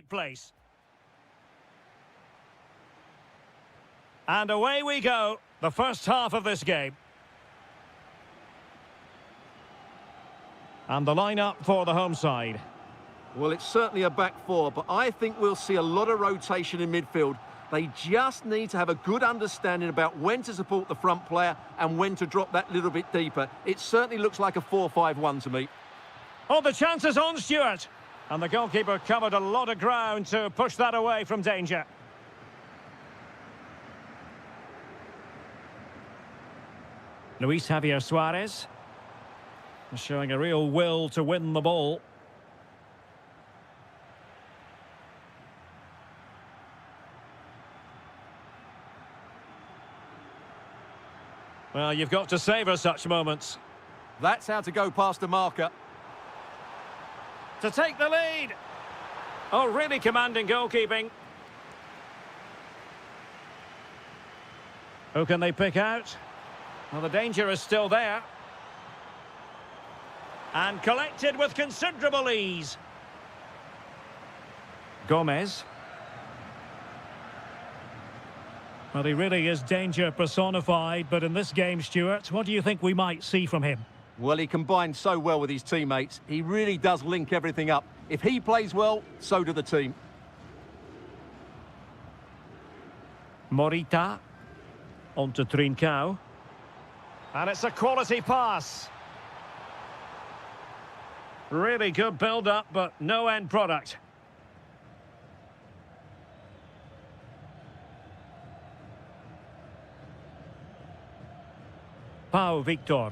place. And away we go, the first half of this game. And the lineup for the home side. Well, it's certainly a back four, but I think we'll see a lot of rotation in midfield. They just need to have a good understanding about when to support the front player and when to drop that little bit deeper. It certainly looks like a 4-5-1 to me. Oh, the chance is on, Stuart. And the goalkeeper covered a lot of ground to push that away from danger. Luis Javier Suarez showing a real will to win the ball. Well, you've got to savour such moments. That's how to go past the marker. To take the lead. Oh, really commanding goalkeeping. Who can they pick out? Well, the danger is still there. And collected with considerable ease. Gomez. Well, he really is danger personified, but in this game, Stuart, what do you think we might see from him? Well, he combines so well with his teammates. He really does link everything up. If he plays well, so do the team. Morita. On to Trincao. And it's a quality pass. Really good build-up, but no end product. Pau Victor.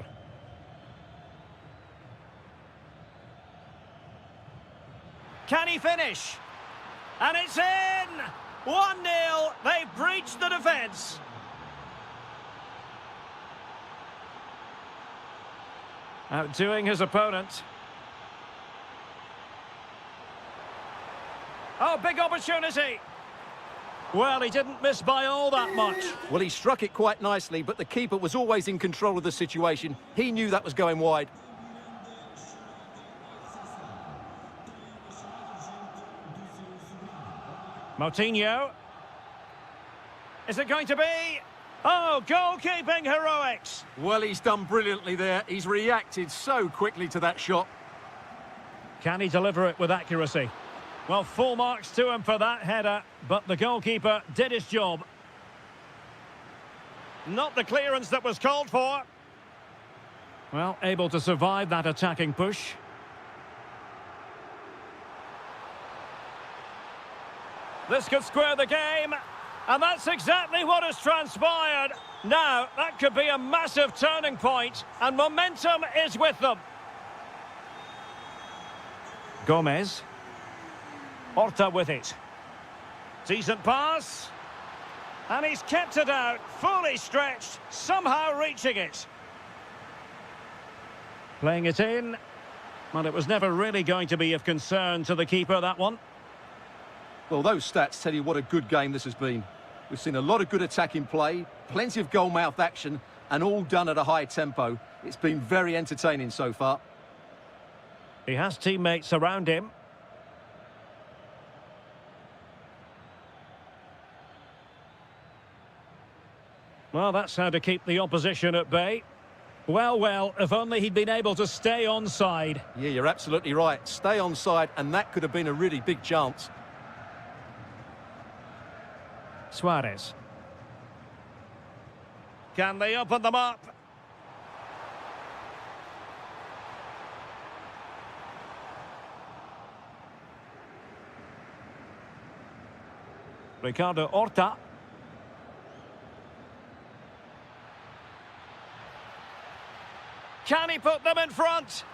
Can he finish? And it's in! 1-0. They've breached the defence. Outdoing his opponent. Oh, big opportunity. Well, he didn't miss by all that much. Well, he struck it quite nicely, but the keeper was always in control of the situation. He knew that was going wide. Moutinho. Is it going to be? Oh, goalkeeping heroics. Well, he's done brilliantly there. He's reacted so quickly to that shot. Can he deliver it with accuracy? Well, full marks to him for that header, but the goalkeeper did his job. Not the clearance that was called for. Well, able to survive that attacking push. This could square the game, and that's exactly what has transpired. Now, that could be a massive turning point, and momentum is with them. Gomez. Horta with it. Decent pass. And he's kept it out, fully stretched, somehow reaching it. Playing it in. Well, it was never really going to be of concern to the keeper, that one. Well, those stats tell you what a good game this has been. We've seen a lot of good attacking play, plenty of goal-mouth action, and all done at a high tempo. It's been very entertaining so far. He has teammates around him. Well, that's how to keep the opposition at bay. Well, if only he'd been able to stay onside. Yeah, you're absolutely right. Stay onside, and that could have been a really big chance. Suarez. Can they open them up? Ricardo Horta. Can he put them in front?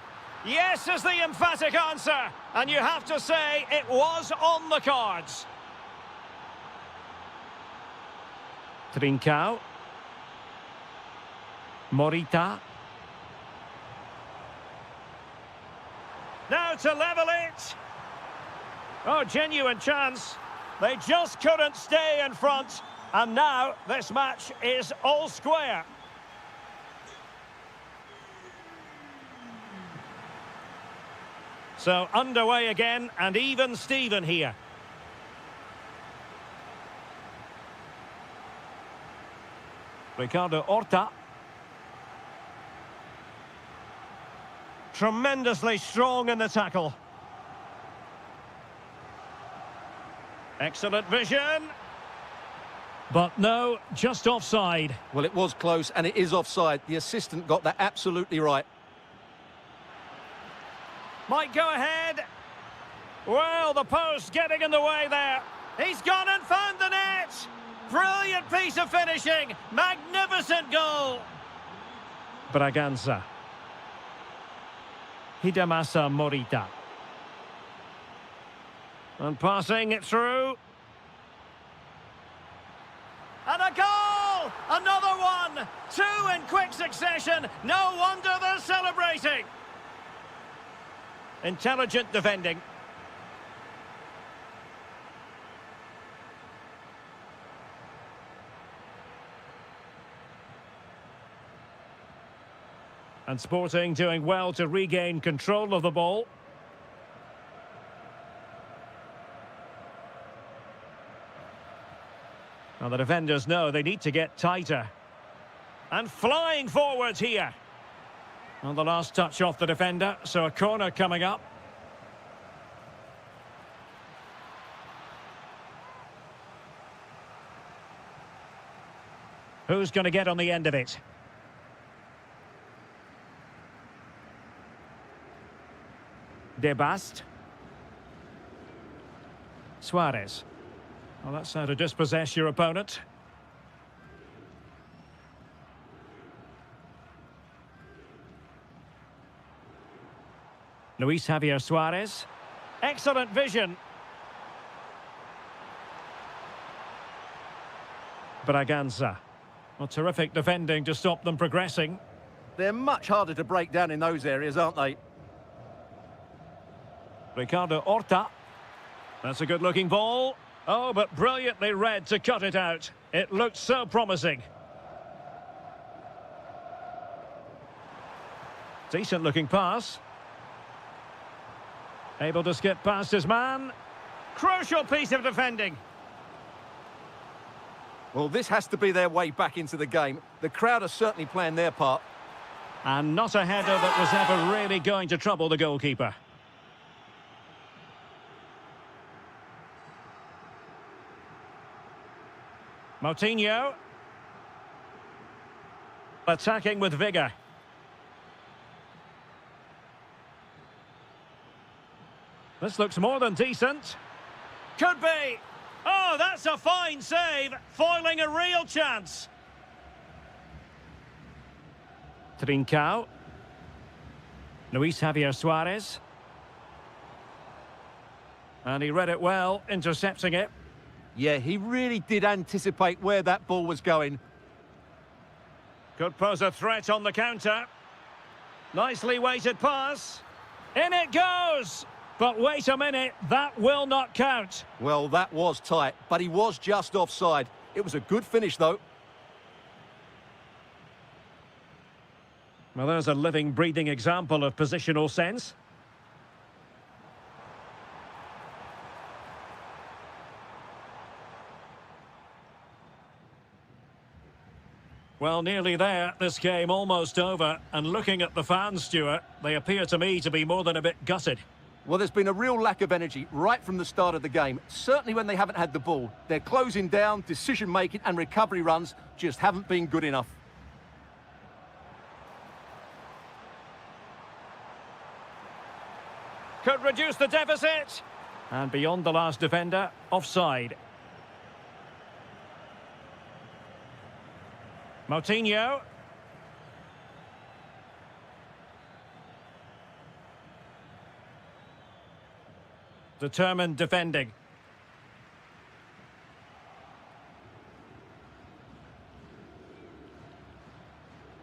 Yes is the emphatic answer. And you have to say it was on the cards. Trincao. Morita. Now to level it. Oh, genuine chance. They just couldn't stay in front. And now this match is all square. So underway again, and even Steven here. Ricardo Horta. Tremendously strong in the tackle. Excellent vision. But no, just offside. Well, it was close, and it is offside. The assistant got that absolutely right. Might go ahead. Well, the post getting in the way there. He's gone and found the net. Brilliant piece of finishing. Magnificent goal. Braganza. Hidemasa Morita. And passing it through. And a goal! Another one! Two in quick succession. No wonder they're celebrating. Intelligent defending. And Sporting doing well to regain control of the ball. Now the defenders know they need to get tighter. And flying forwards here. On the last touch off the defender, so a corner coming up. Who's going to get on the end of it? Debast. Suarez. Well, that's how to dispossess your opponent. Luis Javier Suarez. Excellent vision. Braganza. Well, terrific defending to stop them progressing. They're much harder to break down in those areas, aren't they? Ricardo Horta. That's a good-looking ball. Oh, but brilliantly read to cut it out. It looked so promising. Decent-looking pass. Able to skip past his man. Crucial piece of defending. Well, this has to be their way back into the game. The crowd are certainly playing their part. And not a header that was ever really going to trouble the goalkeeper. Moutinho. Attacking with vigour. This looks more than decent. Could be. Oh, that's a fine save. Foiling a real chance. Trincao. Luis Javier Suarez. And he read it well, intercepting it. Yeah, he really did anticipate where that ball was going. Could pose a threat on the counter. Nicely weighted pass. In it goes! But wait a minute, that will not count. Well, that was tight, but he was just offside. It was a good finish, though. Well, there's a living, breathing example of positional sense. Well, nearly there. This game almost over. And looking at the fans, Stuart, they appear to me to be more than a bit gutted. Well, there's been a real lack of energy right from the start of the game. Certainly when they haven't had the ball. Their closing down, decision-making and recovery runs just haven't been good enough. Could reduce the deficit. And beyond the last defender, offside. Moutinho. Determined defending.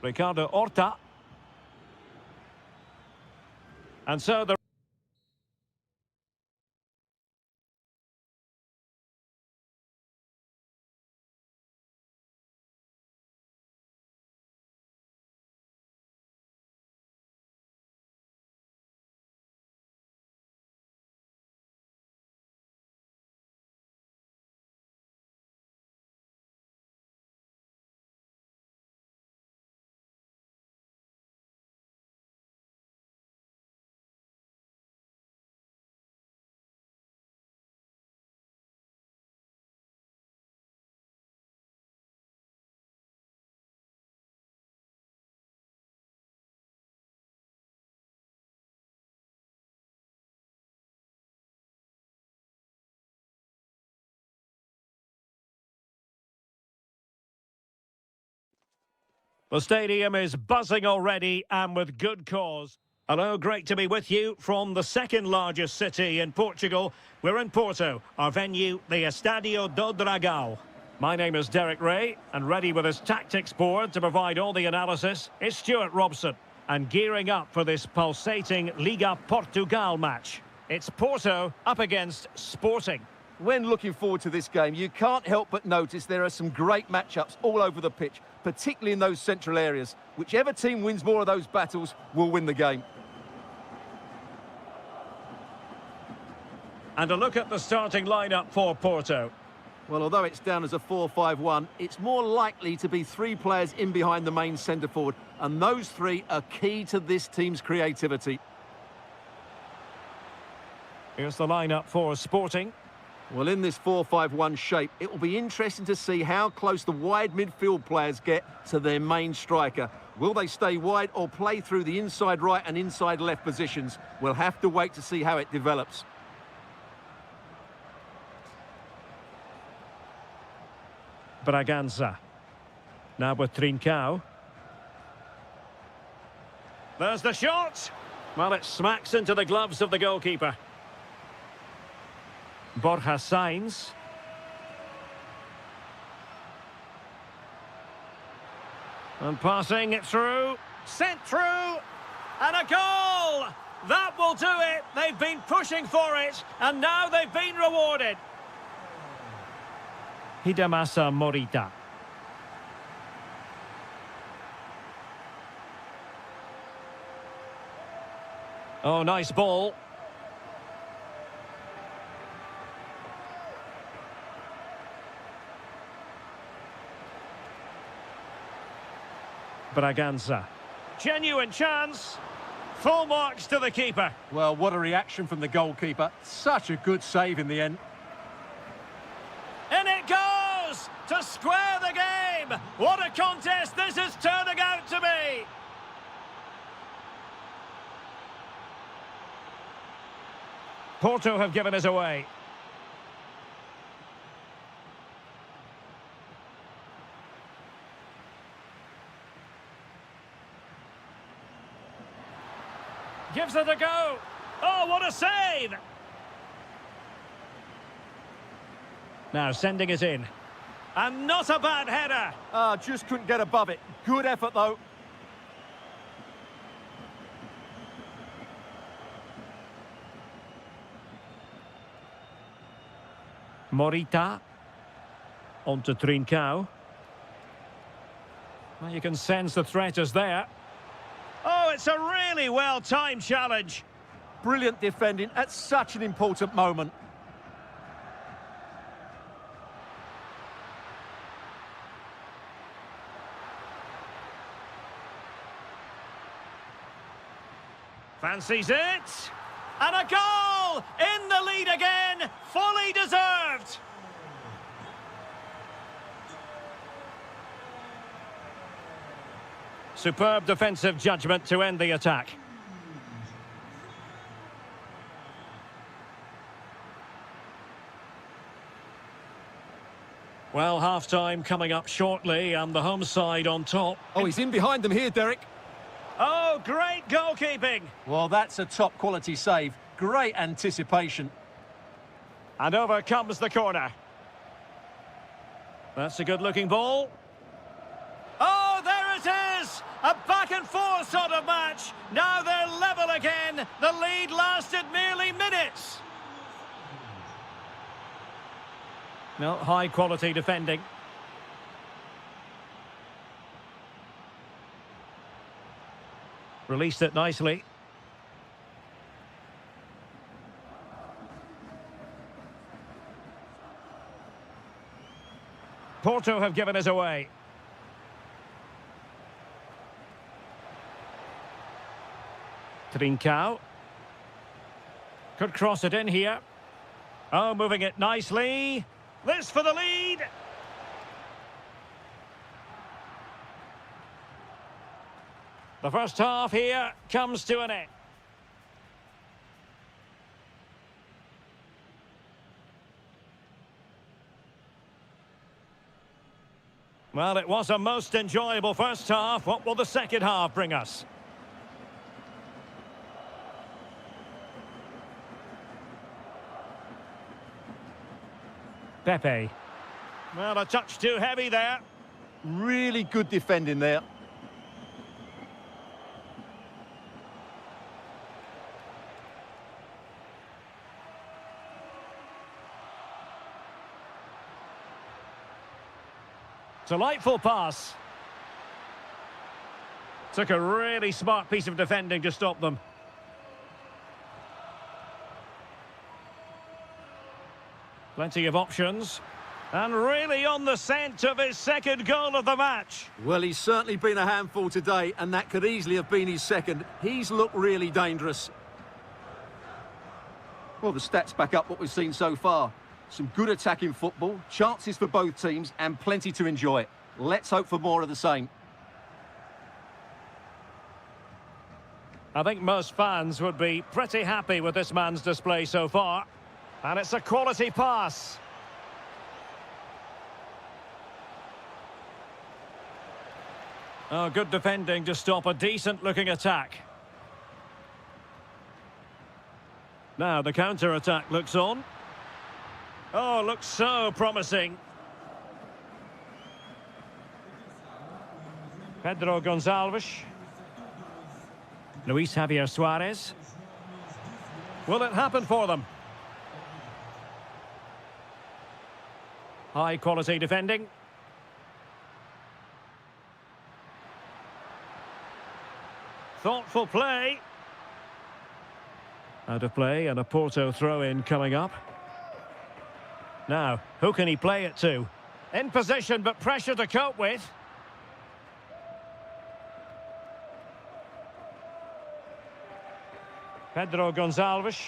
Ricardo Horta. And so the The stadium is buzzing already, and with good cause. Hello, great to be with you from the second largest city in Portugal. We're in Porto, our venue, the Estádio do Dragão. My name is Derek Ray, and ready with his tactics board to provide all the analysis is Stuart Robson. And gearing up for this pulsating Liga Portugal match. It's Porto up against Sporting. When looking forward to this game, you can't help but notice there are some great matchups all over the pitch, particularly in those central areas. Whichever team wins more of those battles will win the game. And a look at the starting lineup for Porto. Well, although it's down as a 4-5-1, it's more likely to be three players in behind the main centre forward, and those three are key to this team's creativity. Here's the lineup for Sporting. Well, in this 4-5-1 shape, it will be interesting to see how close the wide midfield players get to their main striker. Will they stay wide or play through the inside right and inside left positions? We'll have to wait to see how it develops. Braganza. Now with Trincao. There's the shot. Well, it smacks into the gloves of the goalkeeper. Borja Sainz. And passing it through. Sent through. And a goal! That will do it. They've been pushing for it. And now they've been rewarded. Hidemasa Morita. Oh, nice ball. Braganza. Genuine chance. Full marks to the keeper. Well, what a reaction from the goalkeeper. Such a good save in the end. In it goes to square the game. What a contest this is turning out to be. Porto have given us away. Gives it a go. Oh, what a save. Now sending it in. And not a bad header. Just couldn't get above it. Good effort, though. Morita. On to Trincao. Well, you can sense the threat is there. Oh, it's a really well-timed challenge. Brilliant defending at such an important moment. Fancies it. And a goal! In the lead again. Fully deserved. Superb defensive judgment to end the attack. Well, half-time coming up shortly and the home side on top. Oh, he's in behind them here, Derek. Oh, great goalkeeping. Well, that's a top-quality save. Great anticipation. And over comes the corner. That's a good-looking ball. Oh, there it is! A back-and-forth sort of match. Now they're level again. The lead lasted merely minutes. No, high-quality defending. Released it nicely. Porto have given us away. Trincao. Could cross it in here. Oh, moving it nicely. This for the lead. The first half here comes to an end. Well, it was a most enjoyable first half. What will the second half bring us? Pepe. Well, a touch too heavy there. Really good defending there. Delightful pass. Took a really smart piece of defending to stop them. Plenty of options. And really on the scent of his second goal of the match. Well, he's certainly been a handful today, and that could easily have been his second. He's looked really dangerous. Well, the stats back up what we've seen so far. Some good attacking football, chances for both teams, and plenty to enjoy. Let's hope for more of the same. I think most fans would be pretty happy with this man's display so far. And it's a quality pass. Oh, good defending to stop a decent-looking attack. Now the counter-attack looks on. Oh, looks so promising. Pedro Gonçalves. Luis Javier Suarez. Will it happen for them? High-quality defending. Thoughtful play. Out of play and a Porto throw-in coming up. Now, who can he play it to? In position, but pressure to cope with. Pedro Gonçalves.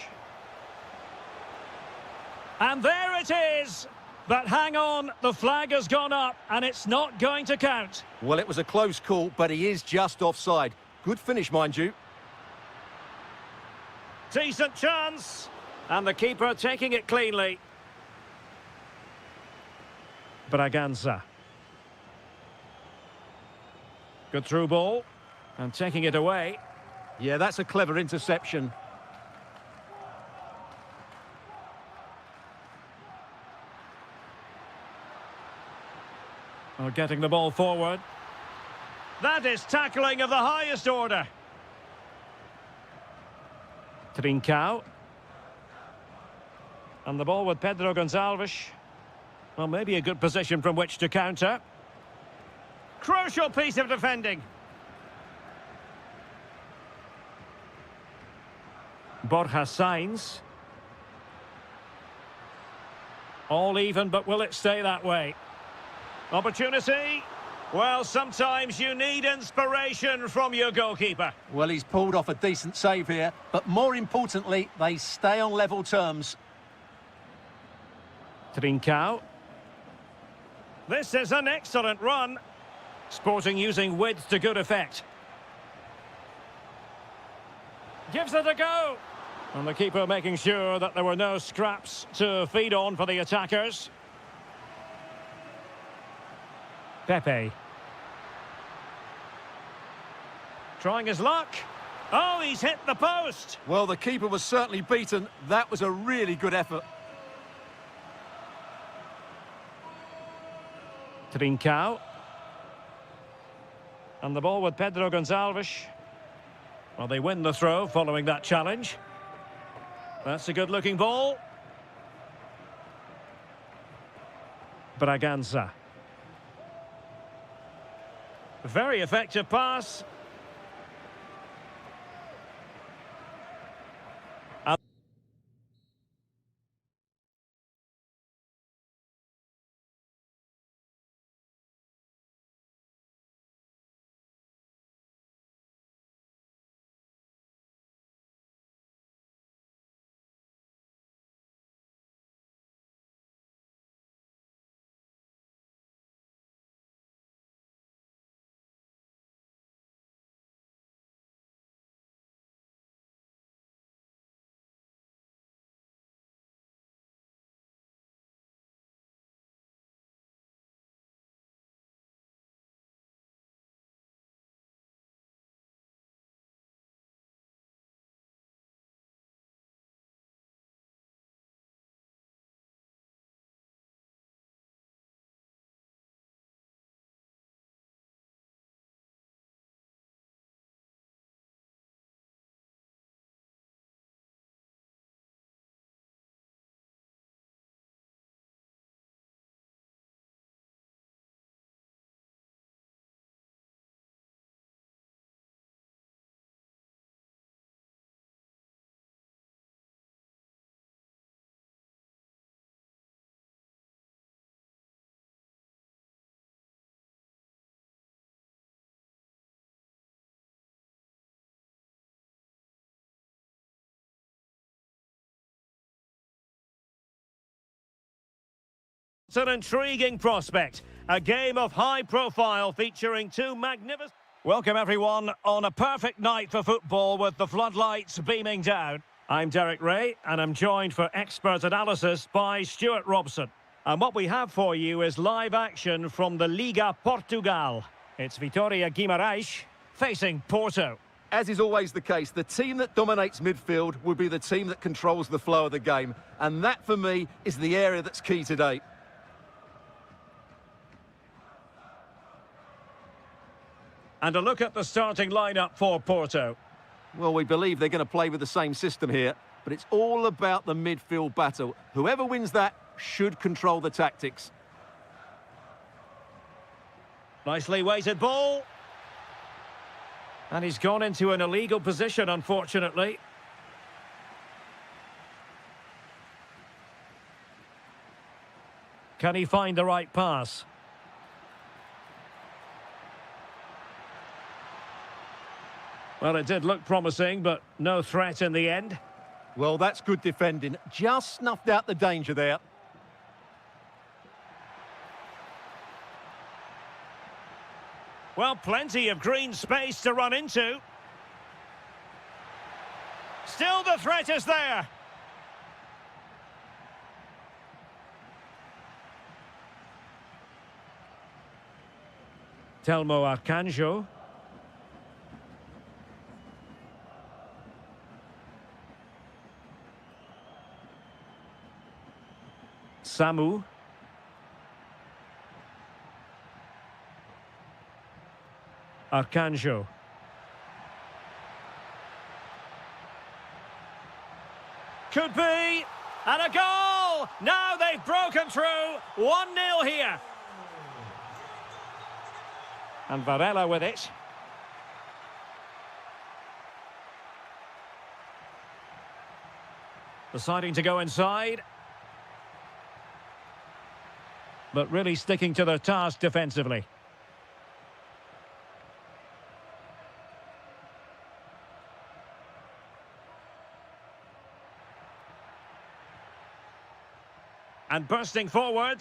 And there it is! But hang on, the flag has gone up, and it's not going to count. Well, it was a close call, but he is just offside. Good finish, mind you. Decent chance. And the keeper taking it cleanly. Braganza. Good through ball. And taking it away. Yeah, that's a clever interception. Oh, getting the ball forward. That is tackling of the highest order. Trincao. And the ball with Pedro Gonçalves. Well, maybe a good position from which to counter. Crucial piece of defending. Borja Sainz. All even, but will it stay that way? Opportunity. Well, sometimes you need inspiration from your goalkeeper. Well, he's pulled off a decent save here, but more importantly, they stay on level terms. Trincao. This is an excellent run. Sporting using width to good effect. Gives it a go. And the keeper making sure that there were no scraps to feed on for the attackers. Pepe. Trying his luck. Oh, he's hit the post. Well, the keeper was certainly beaten. That was a really good effort. Trincao. And the ball with Pedro Gonçalves. Well, they win the throw following that challenge. That's a good-looking ball. Braganza. Very effective pass. It's an intriguing prospect. A game of high profile featuring two magnificent... Welcome everyone on a perfect night for football with the floodlights beaming down. I'm Derek Ray and I'm joined for expert analysis by Stuart Robson. And what we have for you is live action from the Liga Portugal. It's Vitória Guimarães facing Porto. As is always the case, the team that dominates midfield will be the team that controls the flow of the game. And that, for me, is the area that's key today. And a look at the starting lineup for Porto. Well, we believe they're going to play with the same system here, but it's all about the midfield battle. Whoever wins that should control the tactics. Nicely weighted ball. And he's gone into an illegal position, unfortunately. Can he find the right pass? Well, it did look promising, but no threat in the end. Well, that's good defending. Just snuffed out the danger there. Well, plenty of green space to run into. Still the threat is there. Telmo Arcanjo. Samu. Arcanjo. Could be. And a goal! Now they've broken through. 1-0 here. And Varela with it. Deciding to go inside. But really sticking to their task defensively. And bursting forward.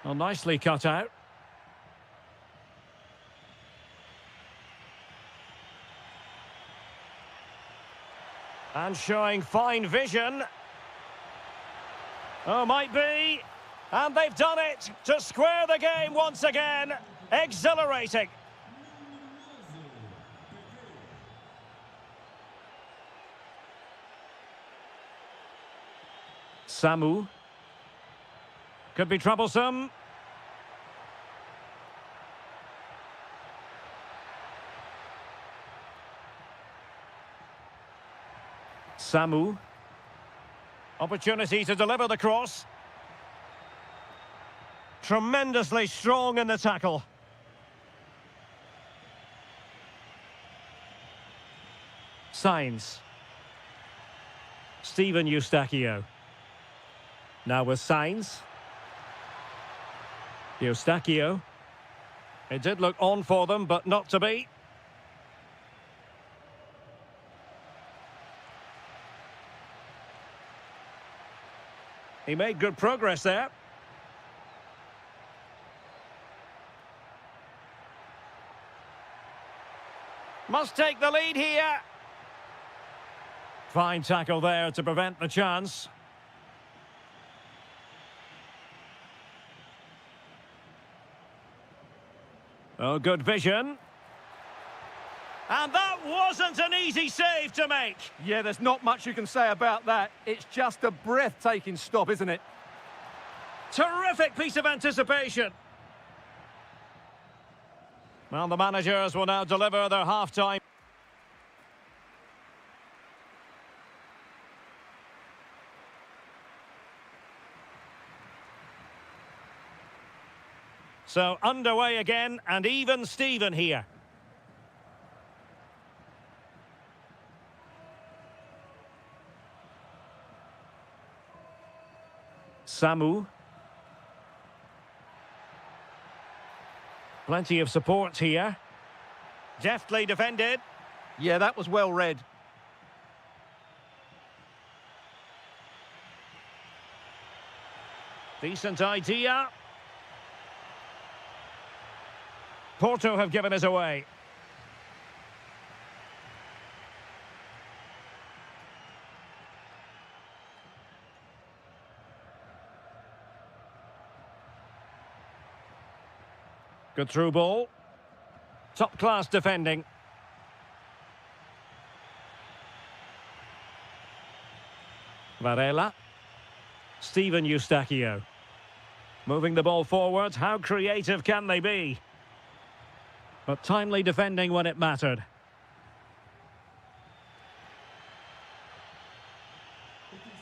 Well, nicely cut out. And showing fine vision. Oh, might be. And they've done it to square the game once again. Exhilarating. Samu. Could be troublesome. Samu. Opportunity to deliver the cross. Tremendously strong in the tackle. Sainz. Steven Eustáquio. Now with Sainz. Eustáquio. It did look on for them, but not to be. He made good progress there. Must take the lead here. Fine tackle there to prevent the chance. Oh, good vision. And that wasn't an easy save to make. Yeah, there's not much you can say about that. It's just a breathtaking stop, isn't it? Terrific piece of anticipation. Well, the managers will now deliver their half-time. So underway again, and even Steven here. Samu. Plenty of support here. Deftly defended. Yeah, that was well read. Decent idea. Porto have given us away. Good through ball. Top-class defending. Varela. Steven Eustachio. Moving the ball forward. How creative can they be? But timely defending when it mattered.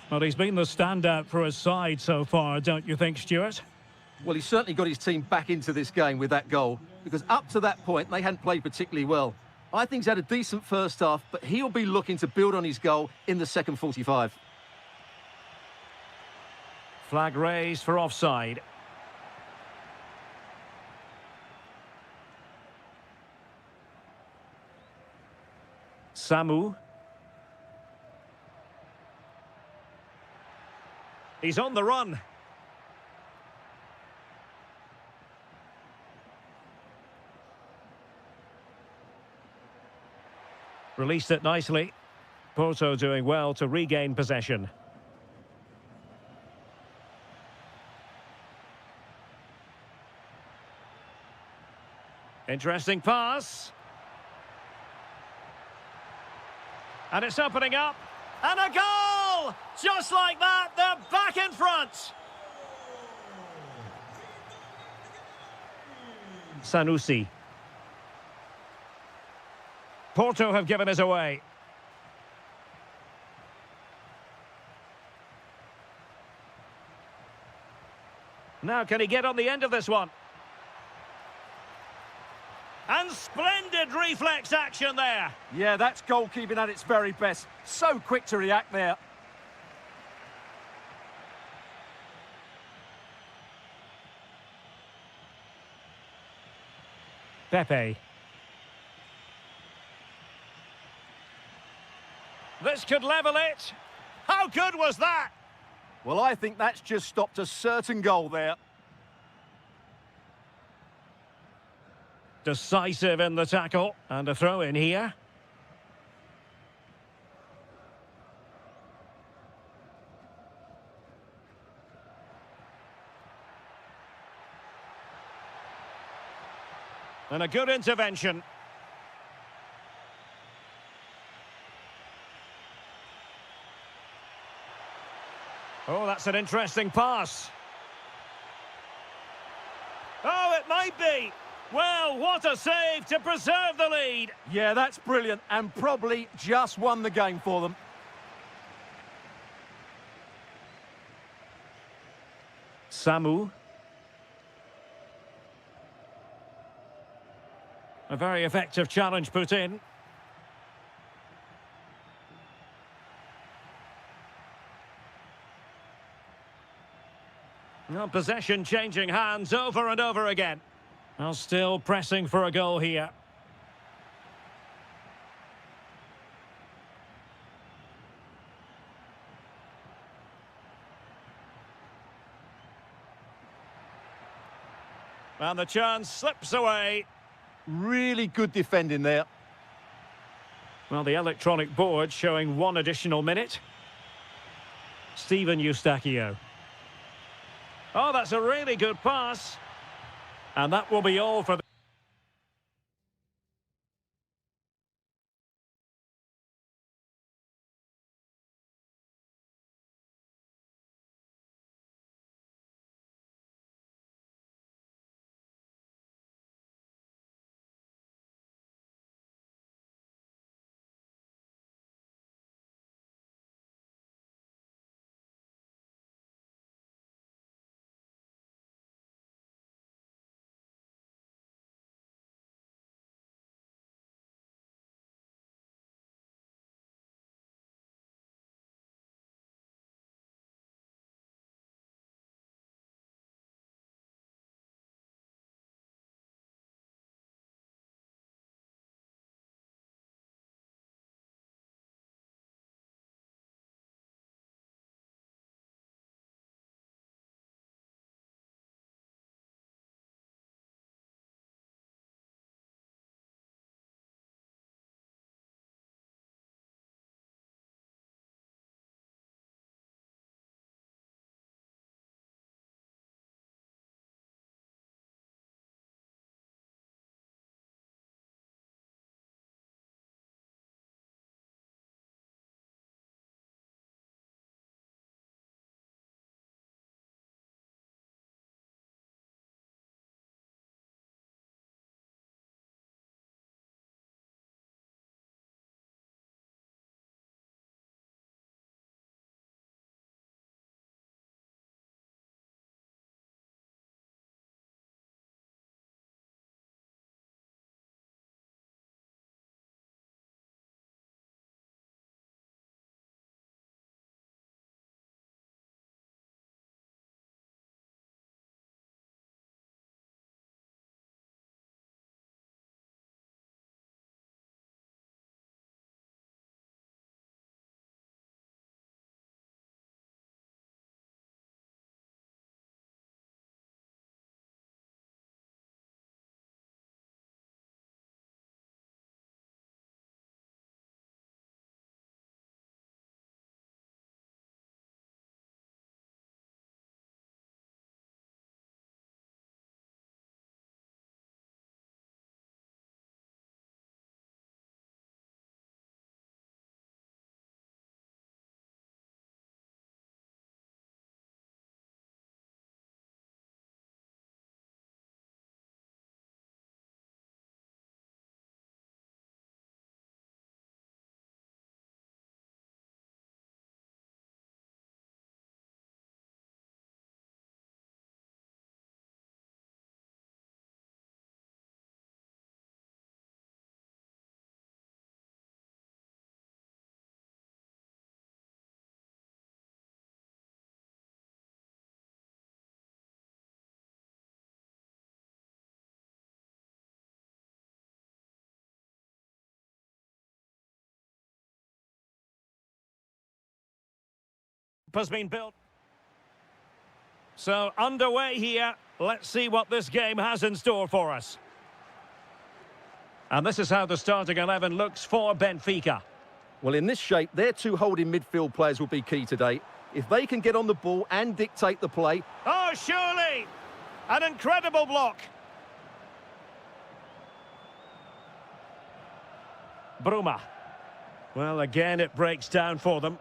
Well, he's been the standout for his side so far, don't you think, Stuart? Well, he's certainly got his team back into this game with that goal, because up to that point, they hadn't played particularly well. I think he's had a decent first half, but he'll be looking to build on his goal in the second 45. Flag raised for offside. Samu. He's on the run. Released it nicely. Porto doing well to regain possession. Interesting pass. And it's opening up. And a goal! Just like that, they're back in front. Sanusi. Porto have given us away. Now can he get on the end of this one? And splendid reflex action there. Yeah, that's goalkeeping at its very best. So quick to react there. Pepe. This could level it. How good was that? Well, I think that's just stopped a certain goal there. Decisive in the tackle. And a throw in here. And a good intervention. Oh, that's an interesting pass. Oh, it might be. Well, what a save to preserve the lead. Yeah, that's brilliant, and probably just won the game for them. Samu. A very effective challenge put in. Well, possession changing hands over and over again. Well, still pressing for a goal here. And the chance slips away. Really good defending there. Well, the electronic board showing one additional minute. Steven Eustachio. Oh, that's a really good pass. And that will be all for the has been built. So underway here. Let's see what this game has in store for us. And this is how the starting 11 looks for Benfica. Well, in this shape, their two holding midfield players will be key today. If they can get on the ball and dictate the play... Oh, surely! An incredible block. Bruma. Well, again, it breaks down for them.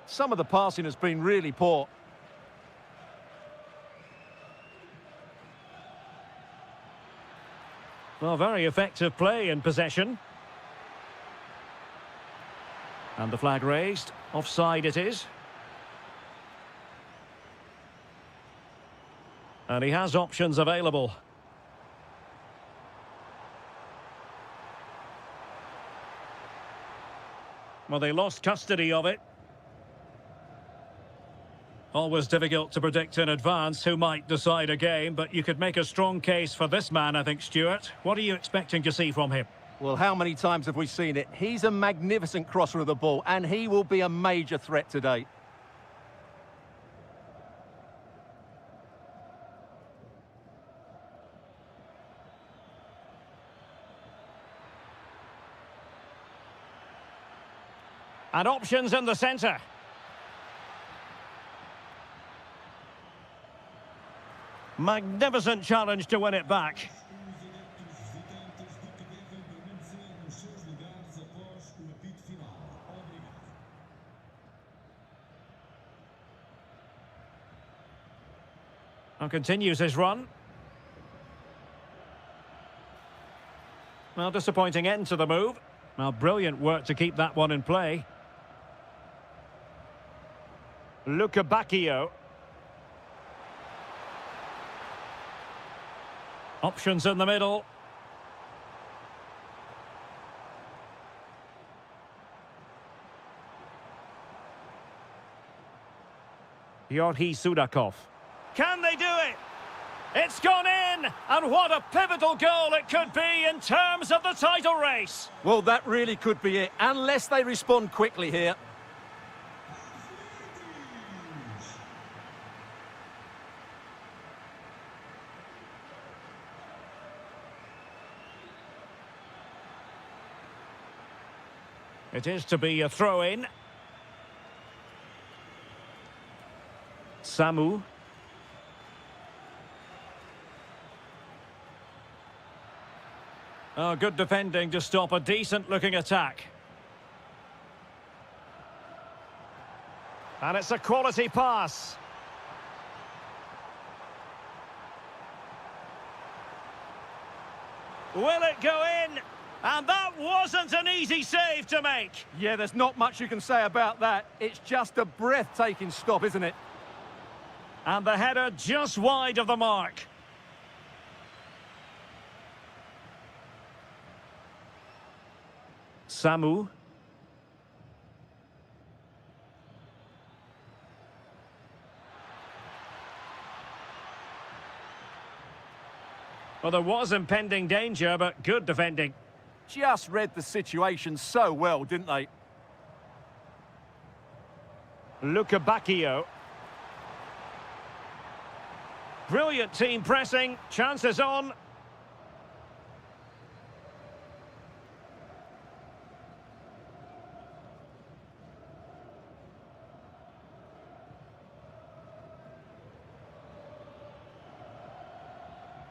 Some of the passing has been really poor. Well, very effective play in possession. And the flag raised. Offside it is. And he has options available. Well, they lost custody of it. Always difficult to predict in advance who might decide a game, but you could make a strong case for this man, I think, Stuart. What are you expecting to see from him? Well, how many times have we seen it? He's a magnificent crosser of the ball, and he will be a major threat today. And options in the centre. Magnificent challenge to win it back. And continues his run. Well, disappointing end to the move. Well, brilliant work to keep that one in play. Bacchio. Options in the middle. Yorhi Sudakov. Can they do it? It's gone in! And what a pivotal goal it could be in terms of the title race. Well, that really could be it, unless they respond quickly here. It is to be a throw-in. Samu. Oh, good defending to stop a decent-looking attack. And it's a quality pass. Will it go in? And that wasn't an easy save to make. Yeah, there's not much you can say about that. It's just a breathtaking stop, isn't it? And the header just wide of the mark. Samu. Well, there was impending danger, but good defending. Just read the situation so well, didn't they? Bacchio. Brilliant team pressing. Chances on.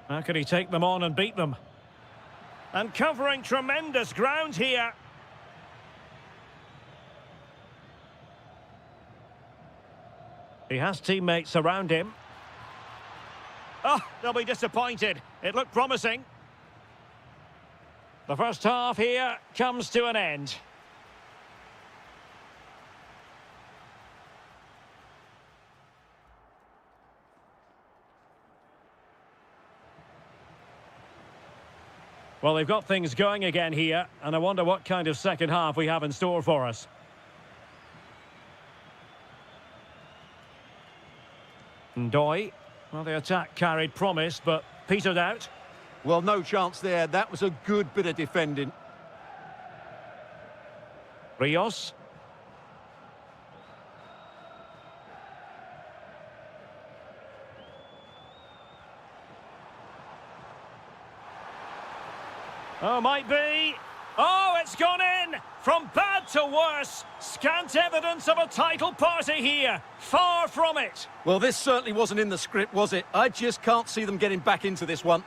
How can he take them on and beat them? And covering tremendous ground here. He has teammates around him. Oh, they'll be disappointed. It looked promising. The first half here comes to an end. Well, they've got things going again here, and I wonder what kind of second half we have in store for us. Ndoi. Well, the attack carried promise, but petered out. Well, no chance there. That was a good bit of defending. Rios. Oh, might be. Oh, it's gone in! From bad to worse. Scant evidence of a title party here. Far from it. Well, this certainly wasn't in the script, was it? I just can't see them getting back into this one.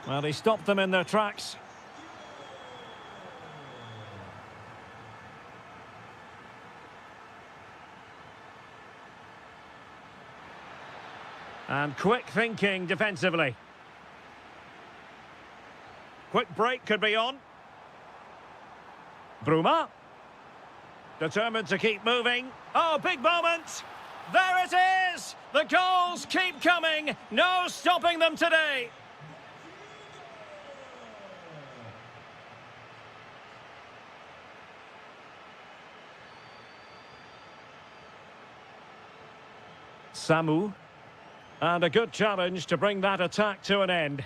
Well, he stopped them in their tracks. And quick thinking defensively. Quick break could be on. Bruma. Determined to keep moving. Oh, big moment. There it is. The goals keep coming. No stopping them today. Samu. And a good challenge to bring that attack to an end.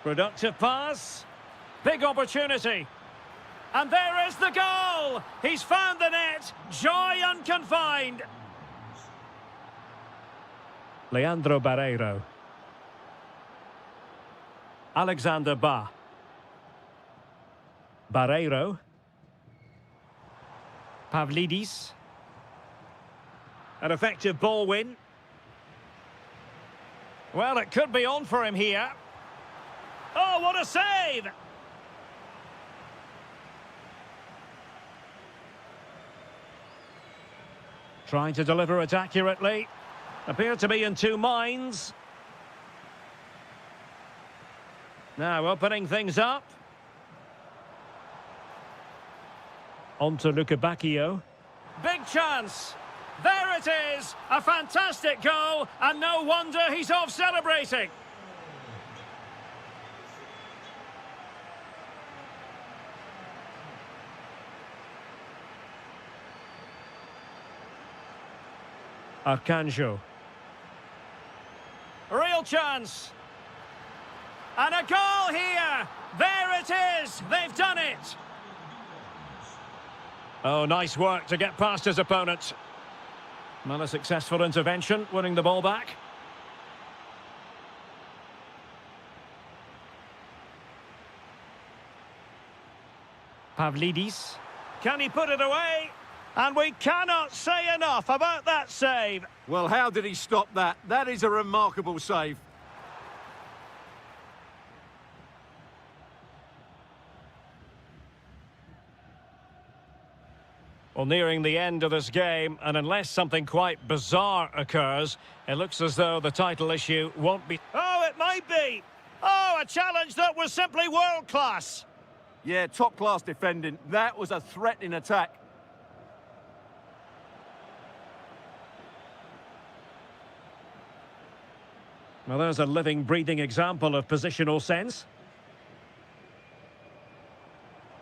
Productive pass. Big opportunity. And there is the goal! He's found the net. Joy unconfined. Leandro Barreiro. Alexander Ba. Barreiro. Pavlidis. An effective ball win. Well, it could be on for him here. Oh, what a save! Trying to deliver it accurately. Appear to be in two minds. Now opening things up. On to Luca Bacchio. Big chance. There it is. A fantastic goal. And no wonder he's off celebrating. Arcanjo. Real chance. And a goal here. There it is. They've done it. Oh, nice work to get past his opponent. Not a successful intervention, winning the ball back. Pavlidis. Can he put it away? And we cannot say enough about that save. Well, how did he stop that? That is a remarkable save. Well, nearing the end of this game, and unless something quite bizarre occurs, it looks as though the title issue won't be... Oh, it might be! Oh, a challenge that was simply world-class! Yeah, top-class defending. That was a threatening attack. Well, there's a living, breathing example of positional sense.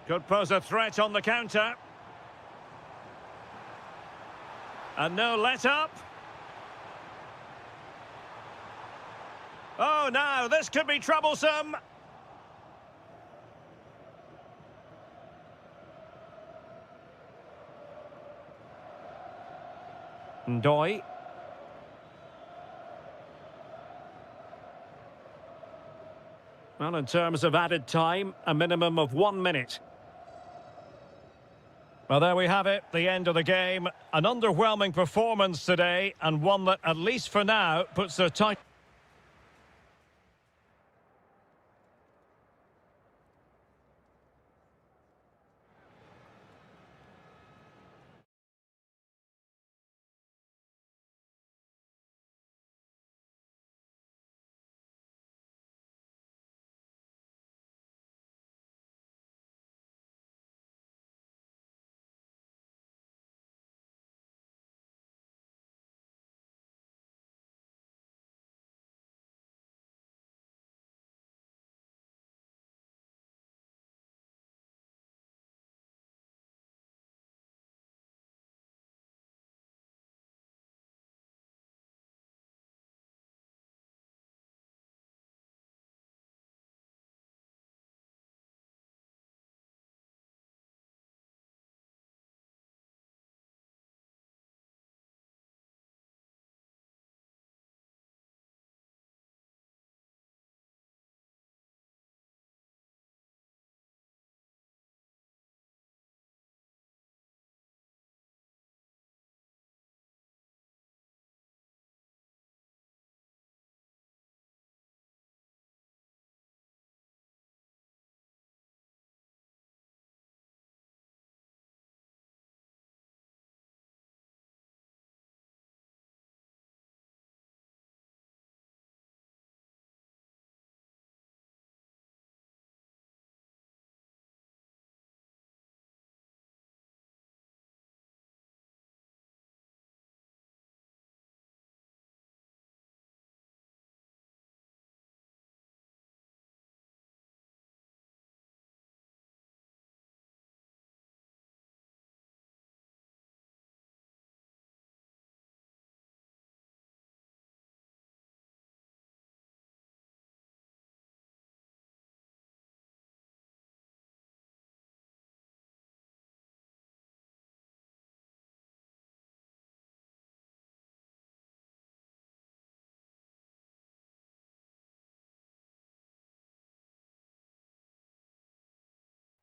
Could pose a threat on the counter. And no let-up. Oh, now, this could be troublesome. Ndoye. Well, in terms of added time, a minimum of 1 minute. Well, there we have it, the end of the game. An underwhelming performance today, and one that, at least for now, puts their title...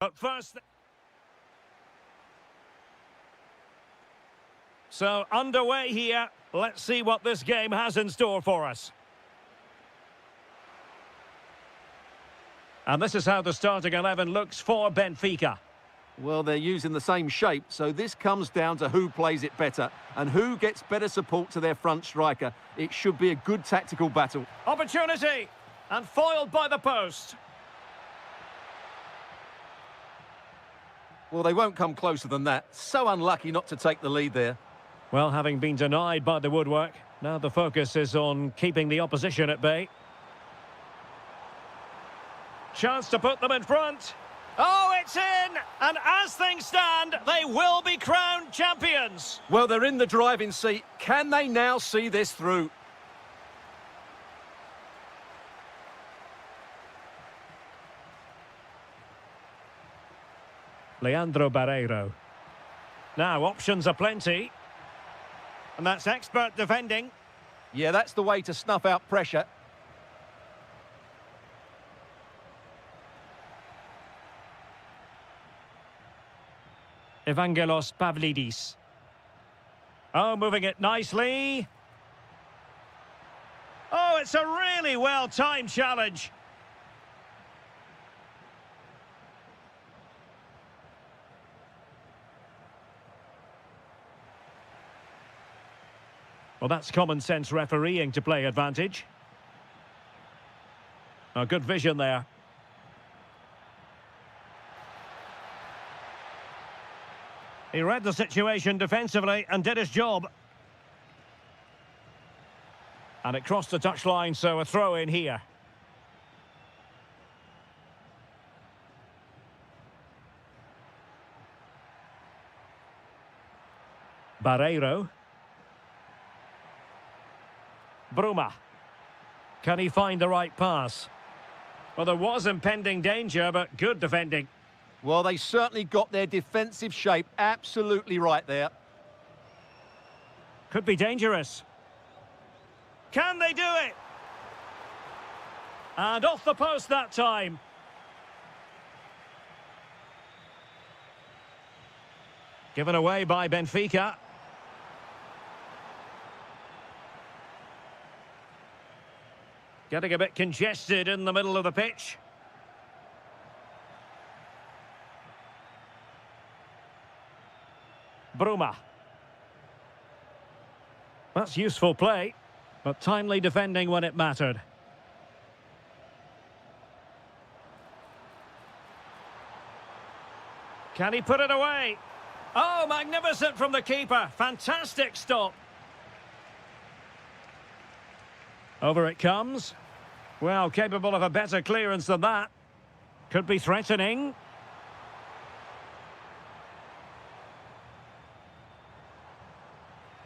But first... So, underway here. Let's see what this game has in store for us. And this is how the starting 11 looks for Benfica. Well, they're using the same shape, so this comes down to who plays it better and who gets better support to their front striker. It should be a good tactical battle. Opportunity! And foiled by the post. Well, they won't come closer than that. So unlucky not to take the lead there. Well, having been denied by the woodwork, now the focus is on keeping the opposition at bay. Chance to put them in front. Oh, it's in! And as things stand, they will be crowned champions. Well, they're in the driving seat. Can they now see this through? Leandro Barreiro. Now, options are plenty. And that's expert defending. Yeah, that's the way to snuff out pressure. Evangelos Pavlidis. Oh, moving it nicely. Oh, it's a really well-timed challenge. Well, that's common sense refereeing to play advantage. A good vision there. He read the situation defensively and did his job. And it crossed the touchline, so a throw in here. Barreiro. Bruma. Can he find the right pass? Well, there was impending danger, but good defending. Well, they certainly got their defensive shape absolutely right there. Could be dangerous. Can they do it? And off the post that time. Given away by Benfica. Getting a bit congested in the middle of the pitch. Bruma. That's useful play, but timely defending when it mattered. Can he put it away? Oh, magnificent from the keeper. Fantastic stop. Over it comes. Well, capable of a better clearance than that. Could be threatening.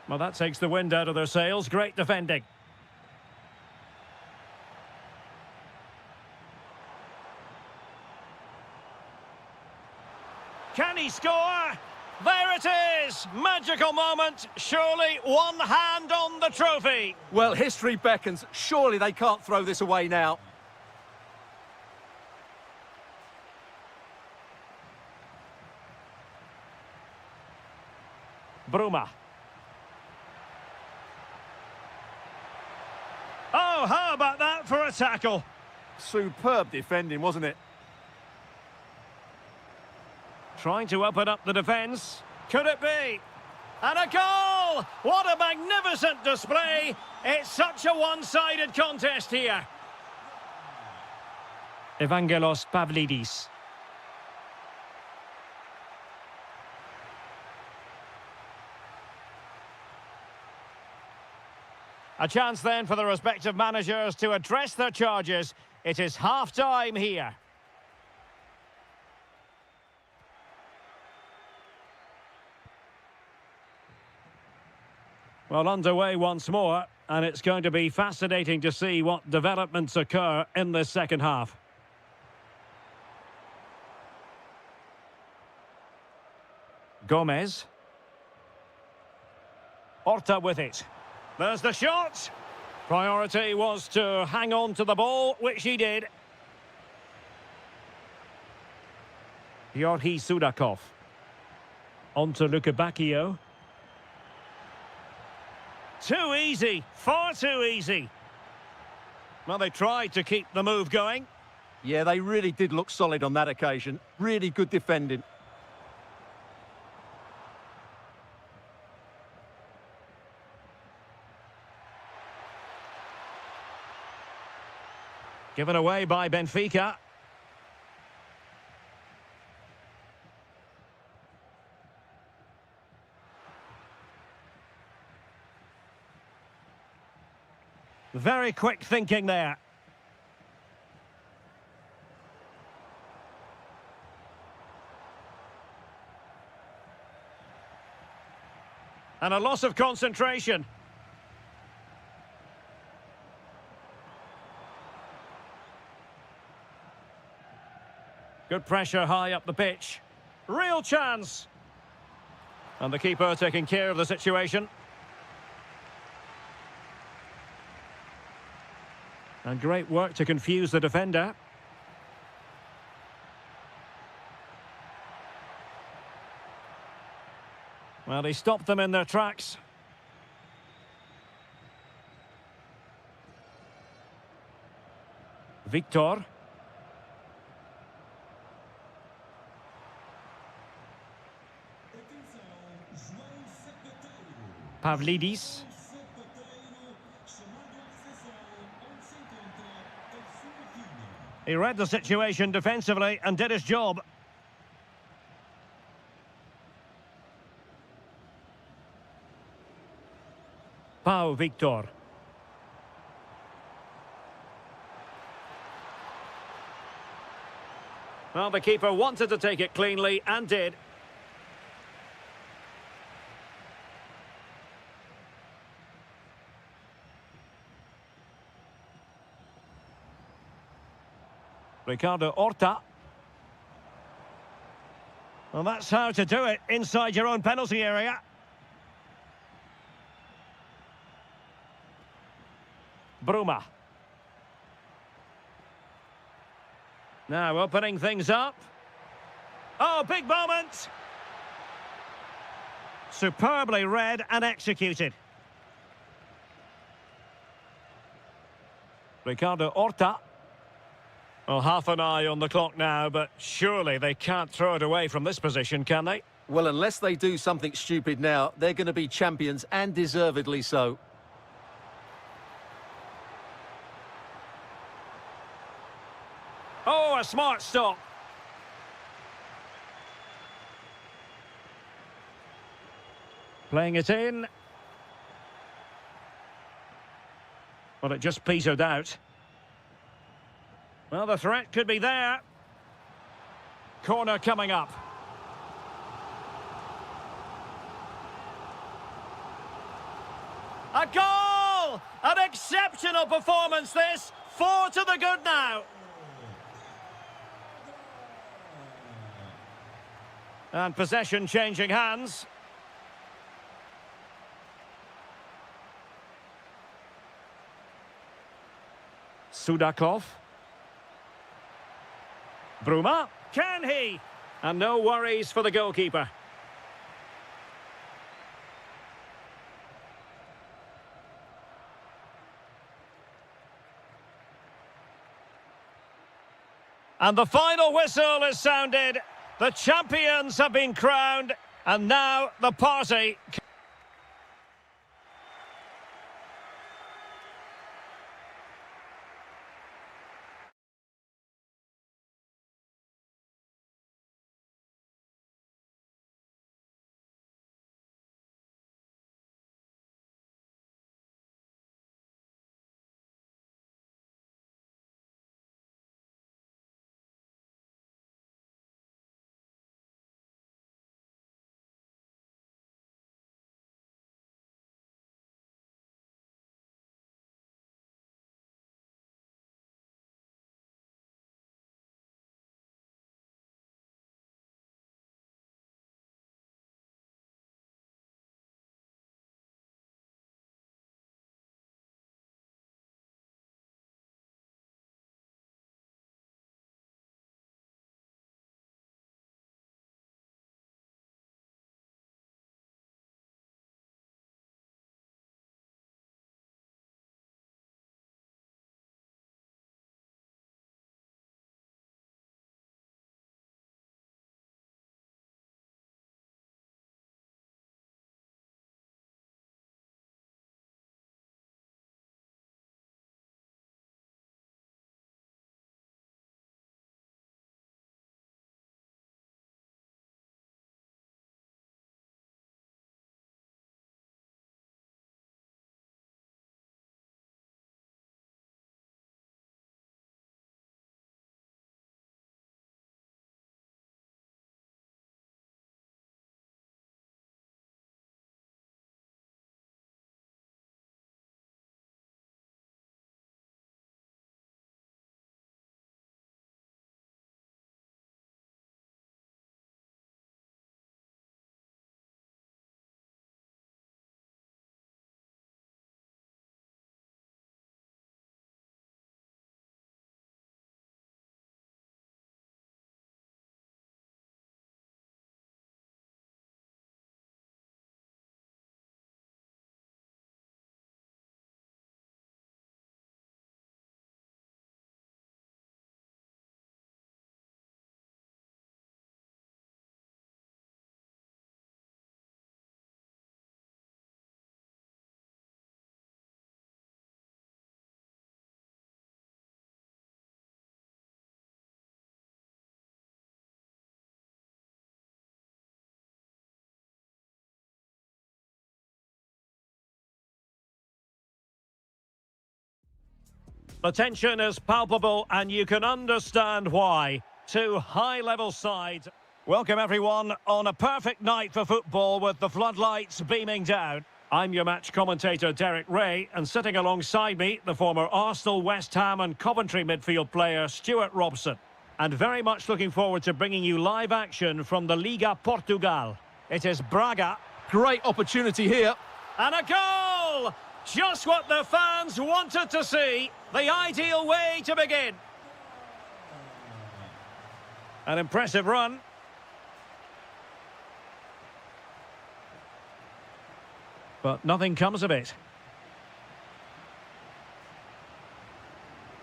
Well, that takes the wind out of their sails. Great defending. Can he score? There it is! Magical moment. Surely one hand on the trophy. Well, history beckons. Surely they can't throw this away now. Bruma. Oh, how about that for a tackle? Superb defending, wasn't it? Trying to open up the defence. Could it be? And a goal! What a magnificent display! It's such a one-sided contest here. Evangelos Pavlidis. A chance then for the respective managers to address their charges. It is half-time here. Well, underway once more, and it's going to be fascinating to see what developments occur in this second half. Gomez. Horta with it. There's the shot. Priority was to hang on to the ball, which he did. Georgi Sudakov. On to Luka Bacchio. Too easy, far too easy. Well, they tried to keep the move going. Yeah, they really did look solid on that occasion. Really good defending. Given away by Benfica. Very quick thinking there. And a loss of concentration. Good pressure high up the pitch. Real chance. And the keeper taking care of the situation. And great work to confuse the defender. Well, he stopped them in their tracks. Victor. Pavlidis. He read the situation defensively and did his job. Pau Victor. Well, the keeper wanted to take it cleanly and did. Ricardo Horta. Well, that's how to do it inside your own penalty area. Bruma. Now opening things up. Oh, big moment! Superbly read and executed. Ricardo Horta. Well, half an eye on the clock now, but surely they can't throw it away from this position, can they? Well, unless they do something stupid now, they're going to be champions, and deservedly so. Oh, a smart stop. Playing it in. Well, it just petered out. Well, the threat could be there. Corner coming up. A goal! An exceptional performance this. 4 to the good now. And possession changing hands. Sudakov. Bruma, can he? And no worries for the goalkeeper. And the final whistle is sounded. The champions have been crowned, and now the party. The tension is palpable and you can understand why. Two high-level sides. Welcome everyone on a perfect night for football with the floodlights beaming down. I'm your match commentator Derek Ray, and sitting alongside me, the former Arsenal, West Ham and Coventry midfield player Stuart Robson. And very much looking forward to bringing you live action from the Liga Portugal. It is Braga. Great opportunity here. And a goal! Just what the fans wanted to see. The ideal way to begin. An impressive run. But nothing comes of it.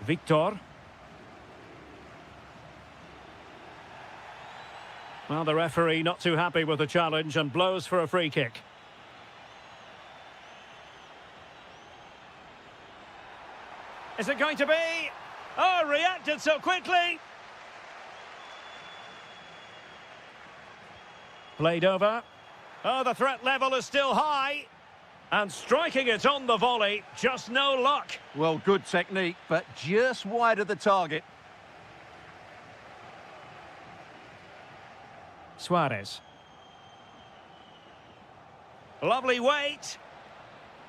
Victor. Well, the referee not too happy with the challenge and blows for a free kick. Is it going to be? Oh, reacted so quickly. Played over. Oh, the threat level is still high. And striking it on the volley, just no luck. Well, good technique, but just wide of the target. Suarez. Lovely weight.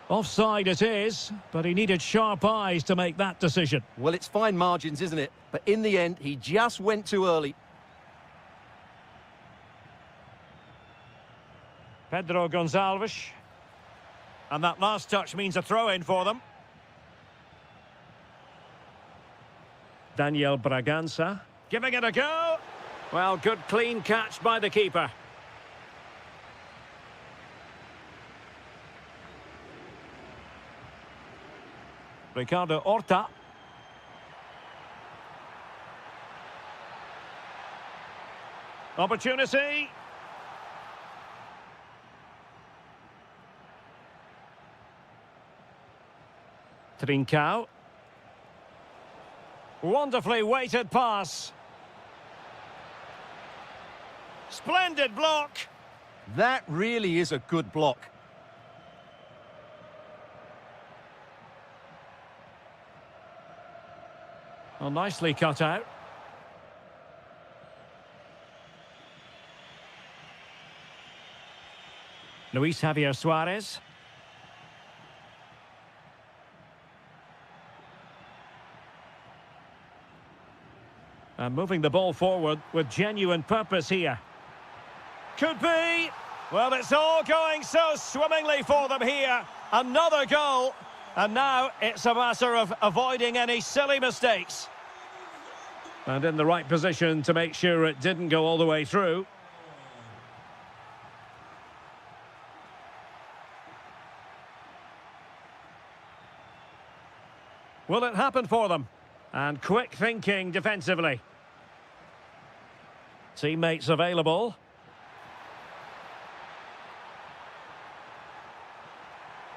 Offside it is, but he needed sharp eyes to make that decision. Well, it's fine margins, isn't it? But in the end, he just went too early. Pedro Gonçalves. And that last touch means a throw-in for them. Daniel Bragança. Giving it a go. Well, good clean catch by the keeper. Ricardo Horta. Opportunity. Trincao. Wonderfully weighted pass. Splendid block. That really is a good block. Well, nicely cut out. Luis Javier Suarez. And moving the ball forward with genuine purpose here. Could be. Well, it's all going so swimmingly for them here. Another goal. And now it's a matter of avoiding any silly mistakes. And in the right position to make sure it didn't go all the way through. Will it happen for them? And quick thinking defensively. Teammates available.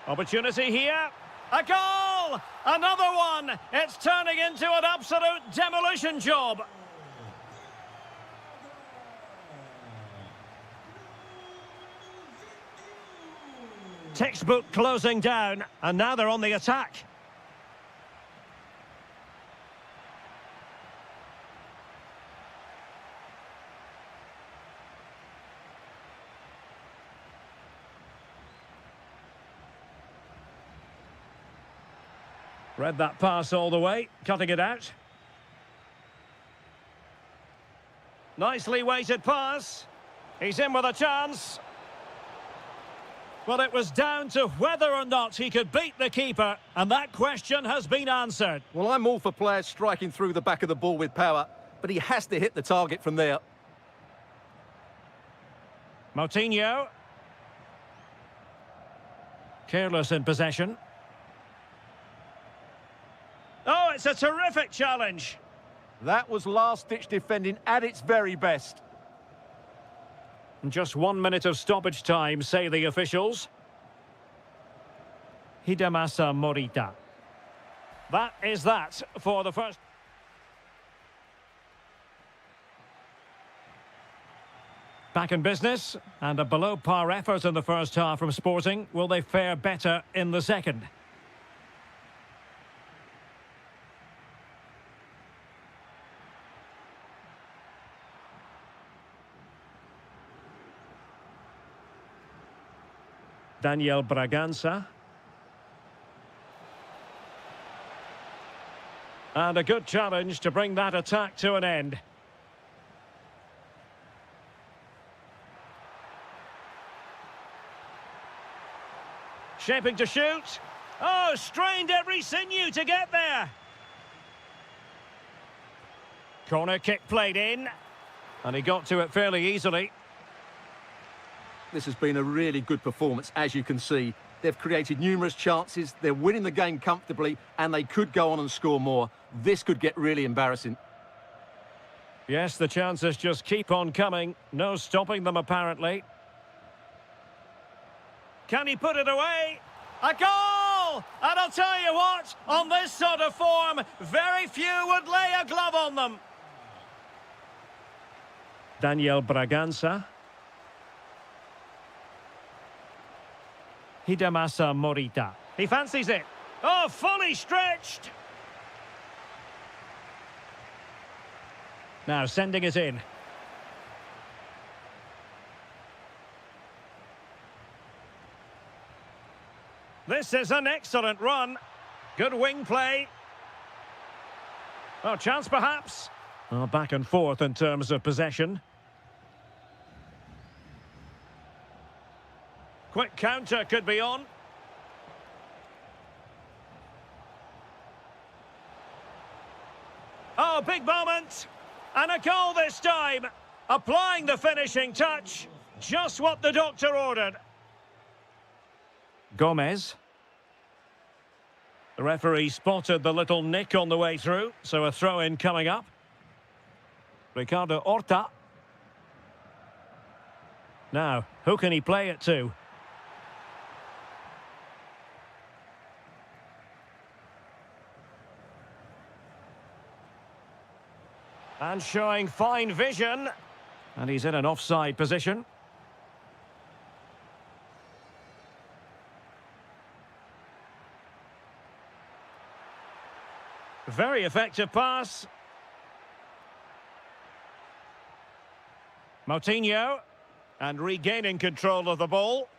Opportunity here. A goal! Another one! It's turning into an absolute demolition job. Textbook closing down, and now they're on the attack. Read that pass all the way, cutting it out. Nicely weighted pass. He's in with a chance. Well, it was down to whether or not he could beat the keeper, and that question has been answered. Well, I'm all for players striking through the back of the ball with power, but he has to hit the target from there. Moutinho. Careless in possession. Oh, it's a terrific challenge. That was last-ditch defending at its very best. Just 1 minute of stoppage time, say the officials. Hidemasa Morita. That is that for the first. Back in business, and a below-par effort in the first half from Sporting. Will they fare better in the second? Daniel Braganza. And a good challenge to bring that attack to an end. Shaping to shoot. Oh, strained every sinew to get there. Corner kick played in. And he got to it fairly easily. This has been a really good performance, as you can see. They've created numerous chances, they're winning the game comfortably, and they could go on and score more. This could get really embarrassing. Yes, the chances just keep on coming. No stopping them, apparently. Can he put it away? A goal! And I'll tell you what, on this sort of form, very few would lay a glove on them. Daniel Braganza. Hidemasa Morita. He fancies it. Oh, fully stretched. Now sending it in. This is an excellent run. Good wing play. Oh, chance perhaps. Oh, back and forth in terms of possession. Quick counter could be on. Oh, big moment. And a goal this time. Applying the finishing touch. Just what the doctor ordered. Gomez. The referee spotted the little nick on the way through, so a throw-in coming up. Ricardo Horta. Now, who can he play it to? And showing fine vision. And he's in an offside position. Very effective pass. Moutinho. And regaining control of the ball.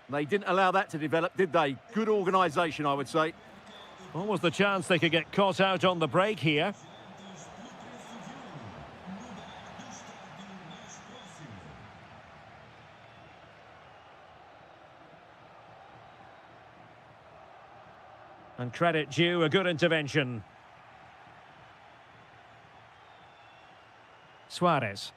They didn't allow that to develop, did they? Good organisation, I would say. What was the chance they could get caught out on the break here? And credit due, a good intervention. Suarez.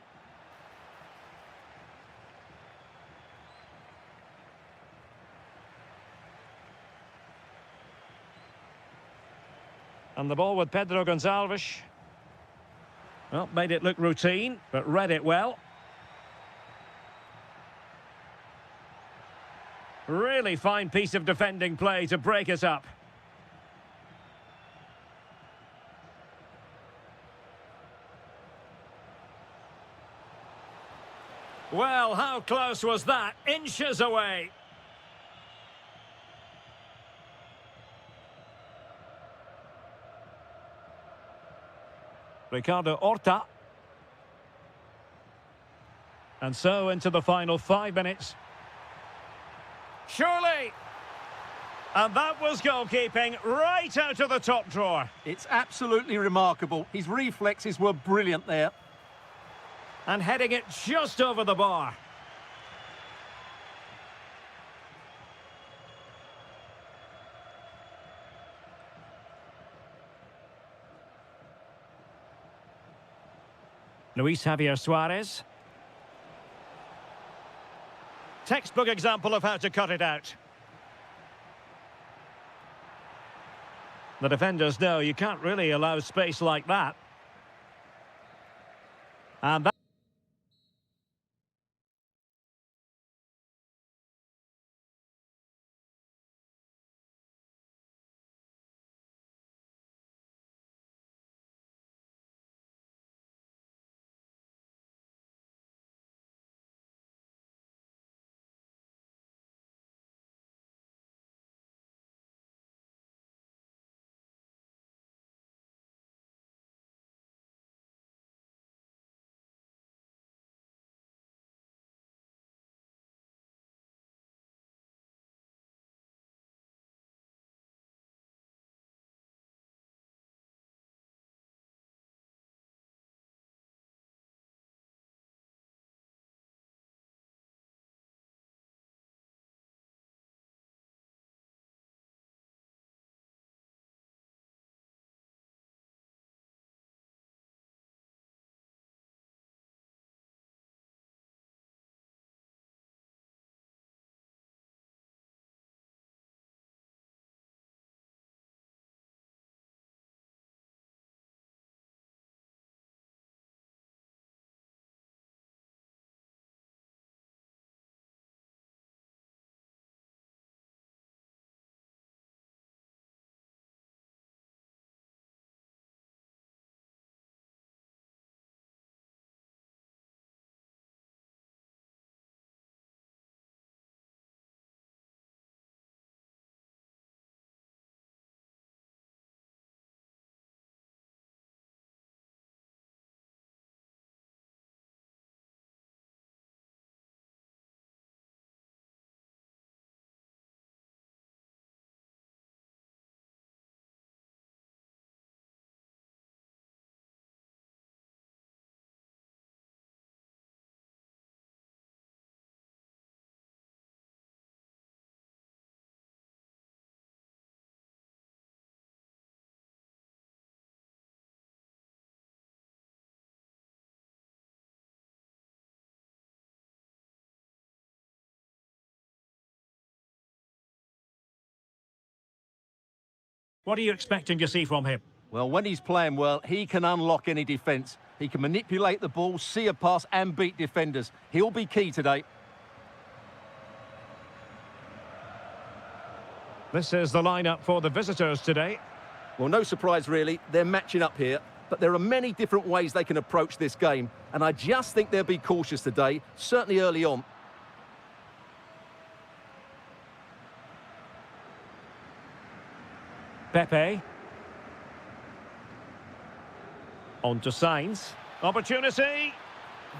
And the ball with Pedro Gonçalves. Well, made it look routine, but read it well. Really fine piece of defending play to break us up. Well, how close was that? Inches away. Ricardo Horta. And so into the final 5 minutes. Surely! And that was goalkeeping right out of the top drawer. It's absolutely remarkable. His reflexes were brilliant there. And heading it just over the bar. Luis Javier Suarez. Textbook example of how to cut it out. The defenders know you can't really allow space like that. And that What are you expecting to see from him? Well, when he's playing well, he can unlock any defence. He can manipulate the ball, see a pass and beat defenders. He'll be key today. This is the lineup for the visitors today. Well, no surprise really, they're matching up here, but there are many different ways they can approach this game, and I just think they'll be cautious today, certainly early on. Pepe. On to Sainz. Opportunity.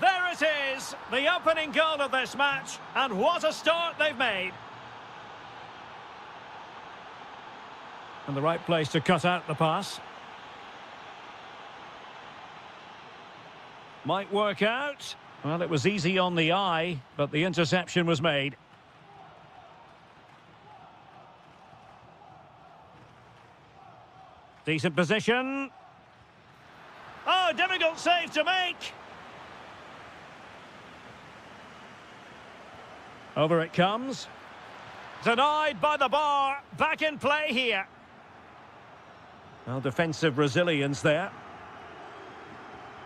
There it is, the opening goal of this match, and what a start they've made. And the right place to cut out the pass. Might work out. Well, it was easy on the eye, but the interception was made. Decent position. Oh, difficult save to make. Over it comes. Denied by the bar. Back in play here. Well, defensive resilience there.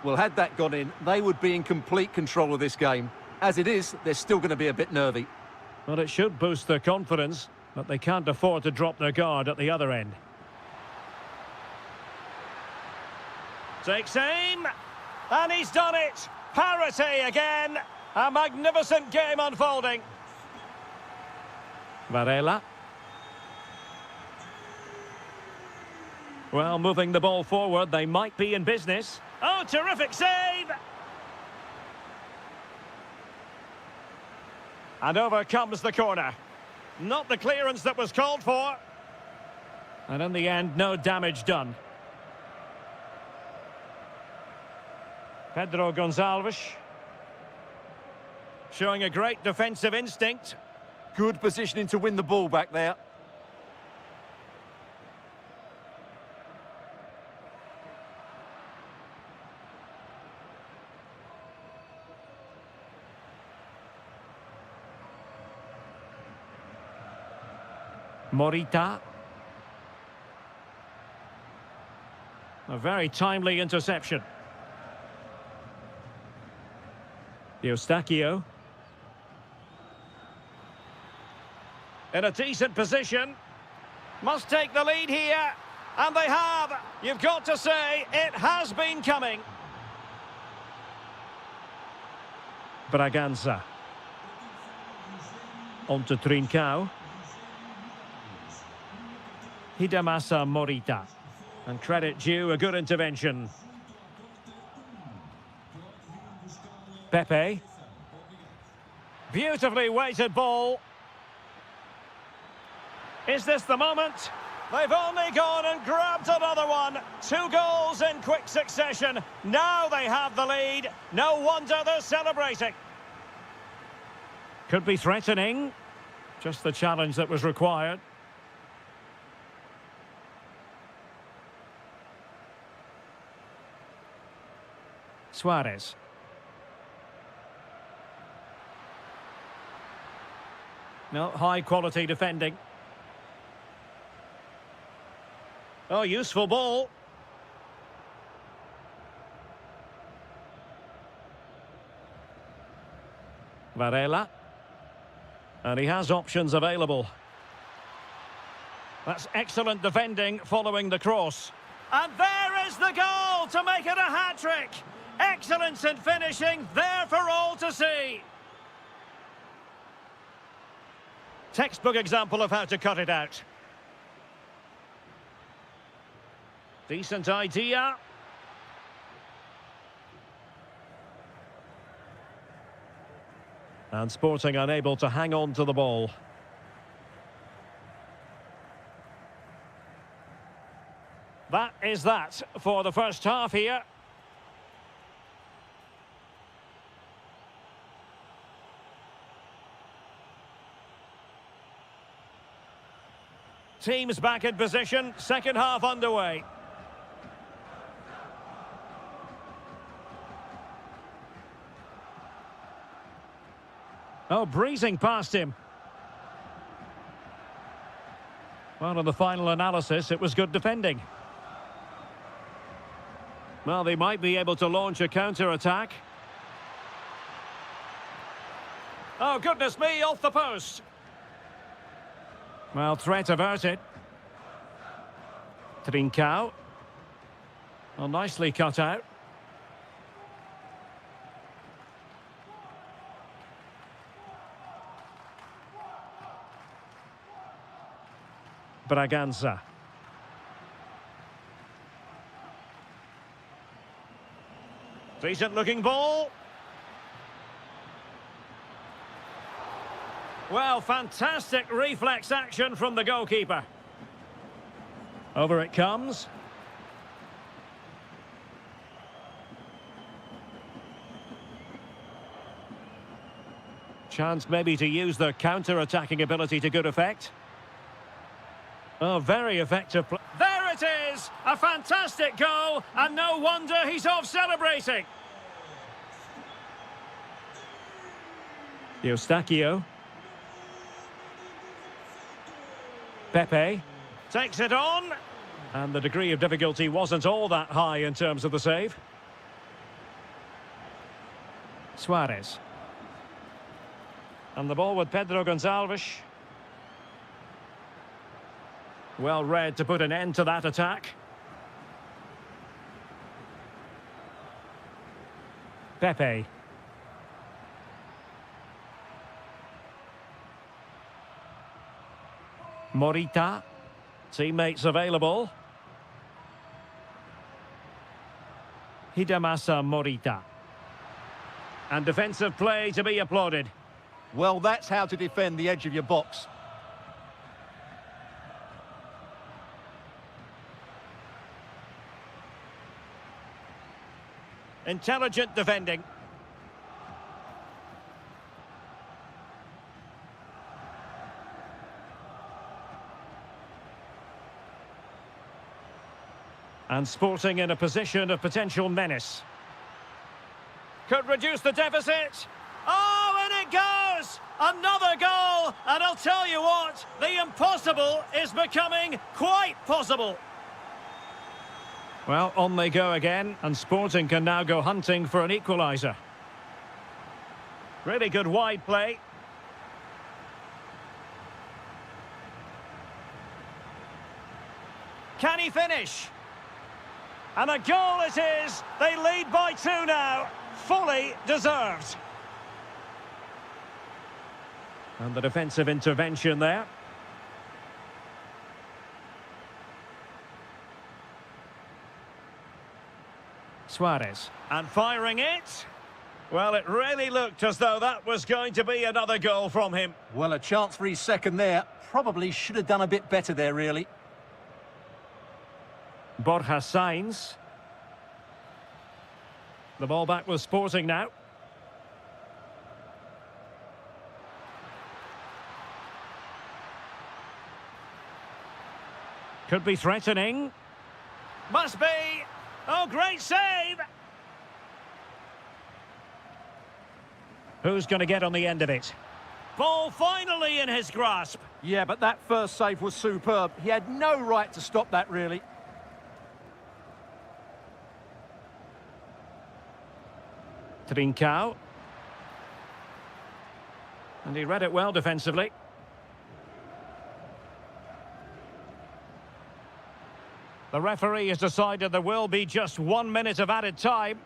Well, had that gone in, they would be in complete control of this game. As it is, they're still going to be a bit nervy. Well, it should boost their confidence, but they can't afford to drop their guard at the other end. Takes aim, and he's done it. Parity again. A magnificent game unfolding. Varela. Well, moving the ball forward, they might be in business. Oh, terrific save! And over comes the corner. Not the clearance that was called for. And in the end, no damage done. Pedro Gonçalves. Showing a great defensive instinct. Good positioning to win the ball back there. Morita. A very timely interception. Eustachio. In a decent position. Must take the lead here. And they have. You've got to say, it has been coming. Braganza. On to Trincao. Hidemasa Morita. And credit due, a good intervention. Pepe. Beautifully weighted ball. Is this the moment? They've only gone and grabbed another one. 2 goals in quick succession. Now they have the lead. No wonder they're celebrating. Could be threatening. Just the challenge that was required. Suarez. No, high-quality defending. Oh, useful ball. Varela. And he has options available. That's excellent defending following the cross. And there is the goal to make it a hat-trick. Excellence in finishing, there for all to see. Textbook example of how to cut it out. Decent idea. And Sporting unable to hang on to the ball. That is that for the first half here. Teams back in position, second half underway. Oh, breezing past him. Well, in the final analysis, it was good defending. Well, they might be able to launch a counter-attack. Oh, goodness me, off the post. Well, threat averted. Trincao. Well, nicely cut out. Braganza. Decent looking ball. Well, fantastic reflex action from the goalkeeper. Over it comes. Chance maybe to use the counter-attacking ability to good effect. Oh, very effective. There it is! A fantastic goal, and no wonder he's off celebrating. Eustachio. Pepe takes it on. And the degree of difficulty wasn't all that high in terms of the save. Suarez. And the ball with Pedro Gonçalves. Well read to put an end to that attack. Pepe. Morita. Teammates available. Hidemasa Morita. And defensive play to be applauded. Well, that's how to defend the edge of your box. Intelligent defending. And Sporting in a position of potential menace. Could reduce the deficit. Oh, and it goes! Another goal! And I'll tell you what, the impossible is becoming quite possible. Well, on they go again, and Sporting can now go hunting for an equaliser. Really good wide play. Can he finish? And a goal it is! They lead by 2 now. Fully deserved. And the defensive intervention there. Suarez. And firing it. Well, it really looked as though that was going to be another goal from him. Well, a chance for his second there. Probably should have done a bit better there, really. Borja Sainz. The ball back with Sporting now. Could be threatening. Must be. Oh, great save. Who's going to get on the end of it? Ball finally in his grasp. Yeah, but that first save was superb. He had no right to stop that, really. Trincao. And he read it well defensively. The referee has decided there will be just 1 minute of added time.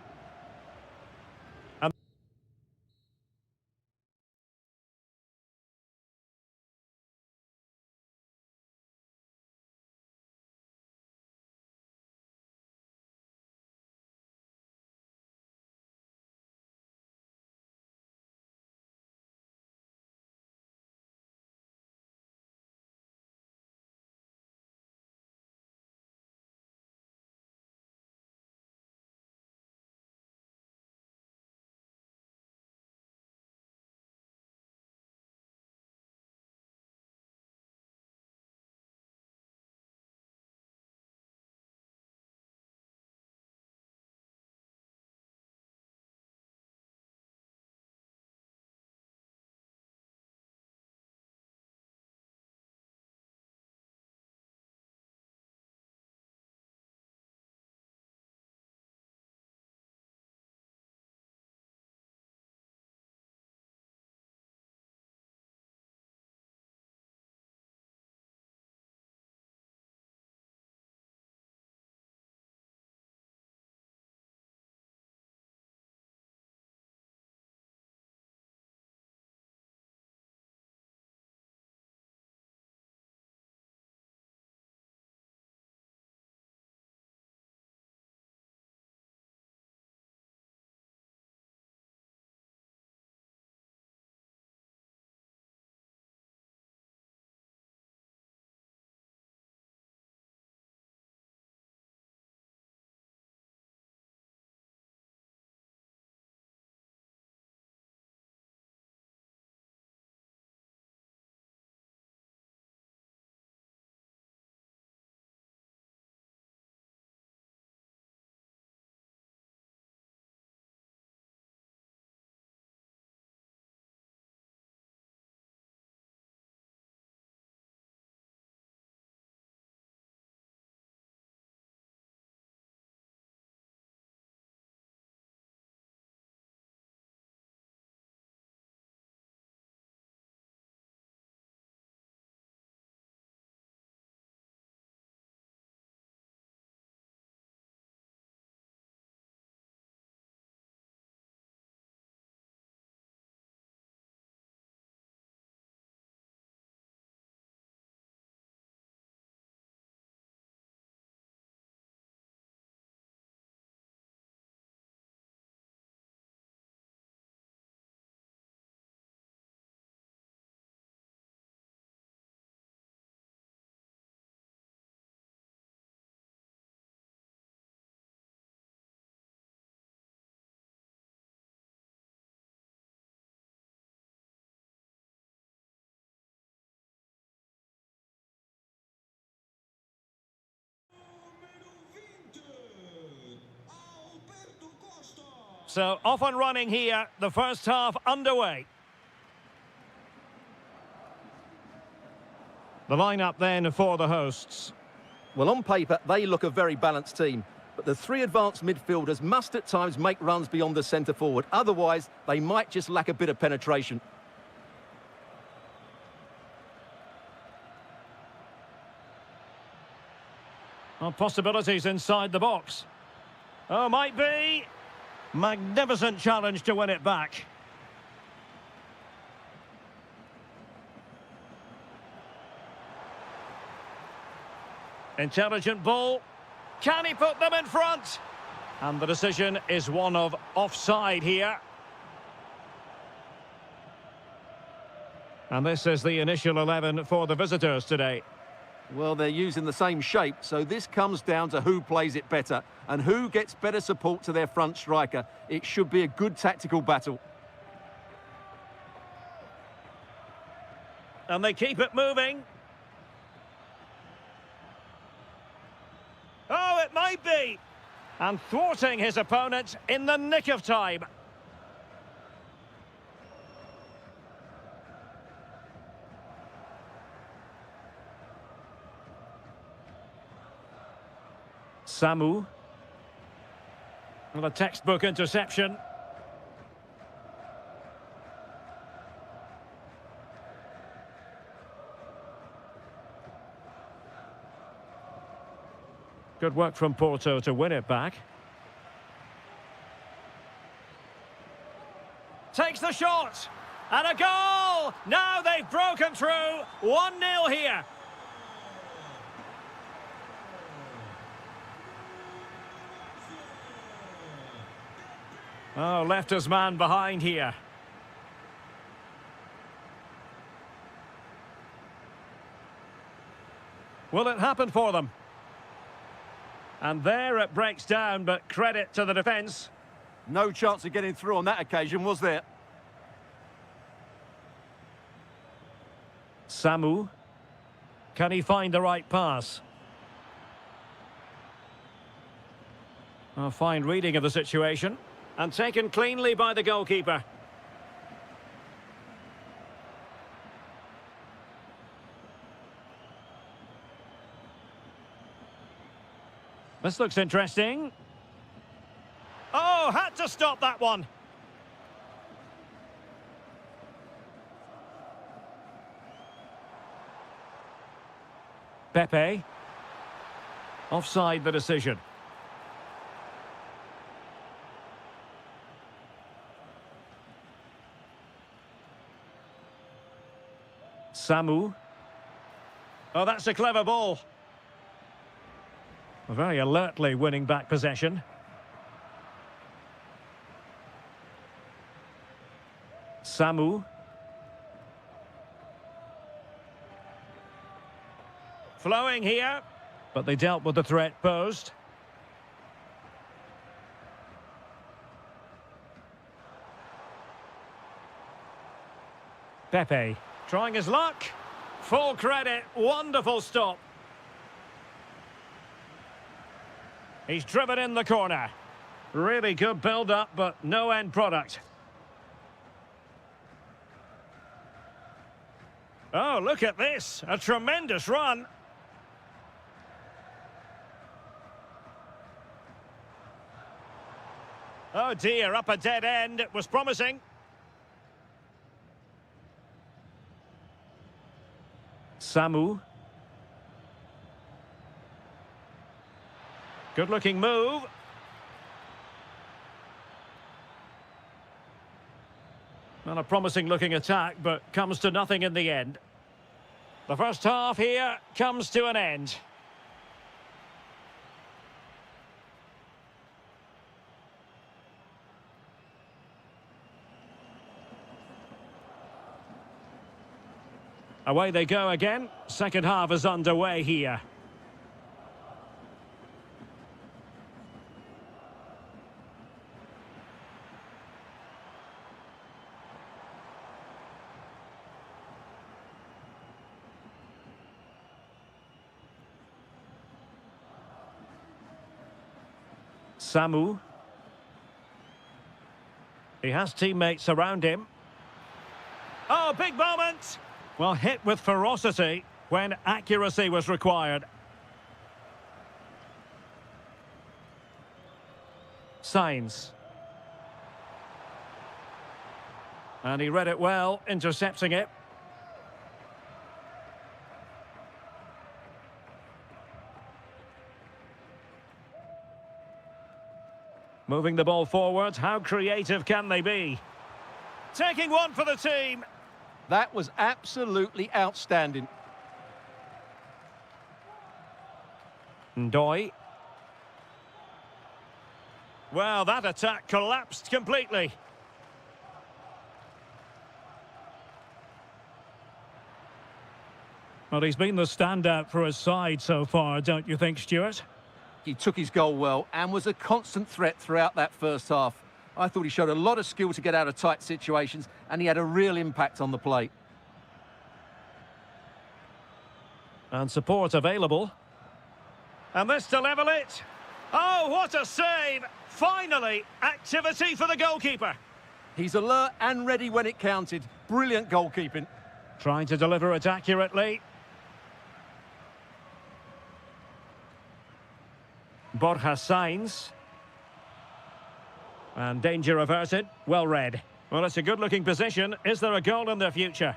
So off and running here, the first half underway. The lineup then for the hosts. Well, on paper, they look a very balanced team. But the three advanced midfielders must at times make runs beyond the centre forward. Otherwise, they might just lack a bit of penetration. Well, possibilities inside the box. Oh, might be. Magnificent challenge to win it back. Intelligent ball. Can he put them in front? And the decision is one of offside here. And this is the initial 11 for the visitors today. Well, they're using the same shape, so this comes down to who plays it better and who gets better support to their front striker. It should be a good tactical battle. And they keep it moving. Oh, it might be. And thwarting his opponent in the nick of time. Samu. Well, a textbook interception. Good work from Porto to win it back. Takes the shot. And a goal! Now they've broken through. 1-0 here. Oh, left his man behind here. Will it happen for them? And there it breaks down, but credit to the defence. No chance of getting through on that occasion, was there? Samu. Can he find the right pass? A fine reading of the situation. And taken cleanly by the goalkeeper. This looks interesting. Oh, had to stop that one. Pepe. Offside the decision. Samu. Oh, that's a clever ball. Very alertly winning back possession. Samu. Flowing here, but they dealt with the threat posed. Pepe. Trying his luck. Full credit. Wonderful stop. He's driven in the corner. Really good build-up, but no end product. Oh, look at this. A tremendous run. Oh dear, up a dead end. It was promising. Samu. Good-looking move. Well, a promising-looking attack, but comes to nothing in the end. The first half here comes to an end. Away they go again. Second half is underway here. Samu. He has teammates around him. Oh, big moment! Well, hit with ferocity when accuracy was required. Signs. And he read it well, intercepting it. Moving the ball forward, how creative can they be? Taking one for the team. That was absolutely outstanding. Ndoye. Well, that attack collapsed completely. Well, he's been the standout for his side so far, don't you think, Stuart? He took his goal well and was a constant threat throughout that first half. I thought he showed a lot of skill to get out of tight situations, and he had a real impact on the play. And support available. And this to level it. Oh, what a save! Finally, activity for the goalkeeper. He's alert and ready when it counted. Brilliant goalkeeping. Trying to deliver it accurately. Borja Sainz. And danger averted. Well read. Well, it's a good-looking position. Is there a goal in the future?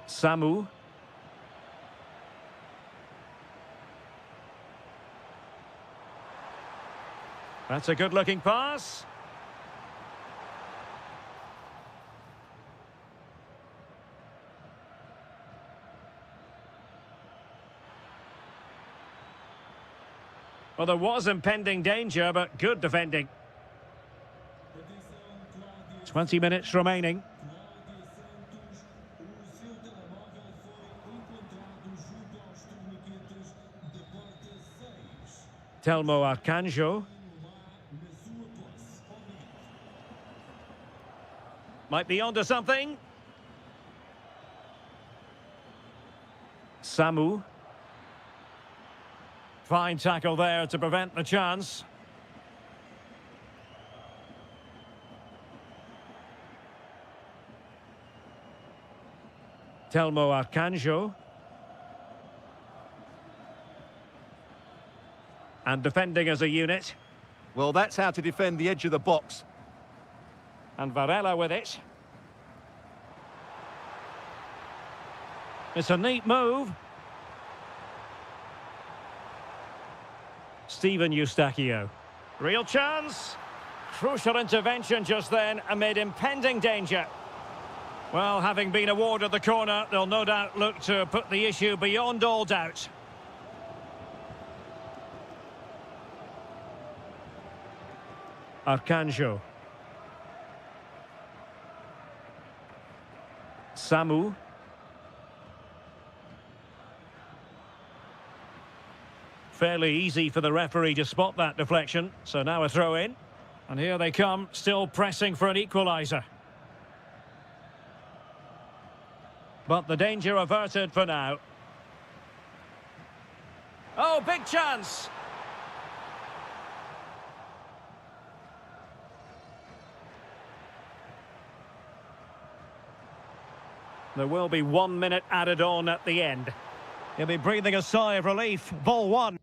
Samu. That's a good-looking pass. Well, there was impending danger, but good defending. 20 minutes remaining. Telmo Arcanjo. Might be onto something. Samu. Fine tackle there to prevent the chance. Telmo Arcanjo. And defending as a unit. Well, that's how to defend the edge of the box. And Varela with it. It's a neat move. Steven Eustachio. Real chance. Crucial intervention just then amid impending danger. Well, having been awarded the corner, they'll no doubt look to put the issue beyond all doubt. Arcanjo. Samu. Fairly easy for the referee to spot that deflection. So now a throw in. And here they come, still pressing for an equaliser. But the danger averted for now. Oh, big chance! There will be 1 minute added on at the end. He'll be breathing a sigh of relief. Ball one.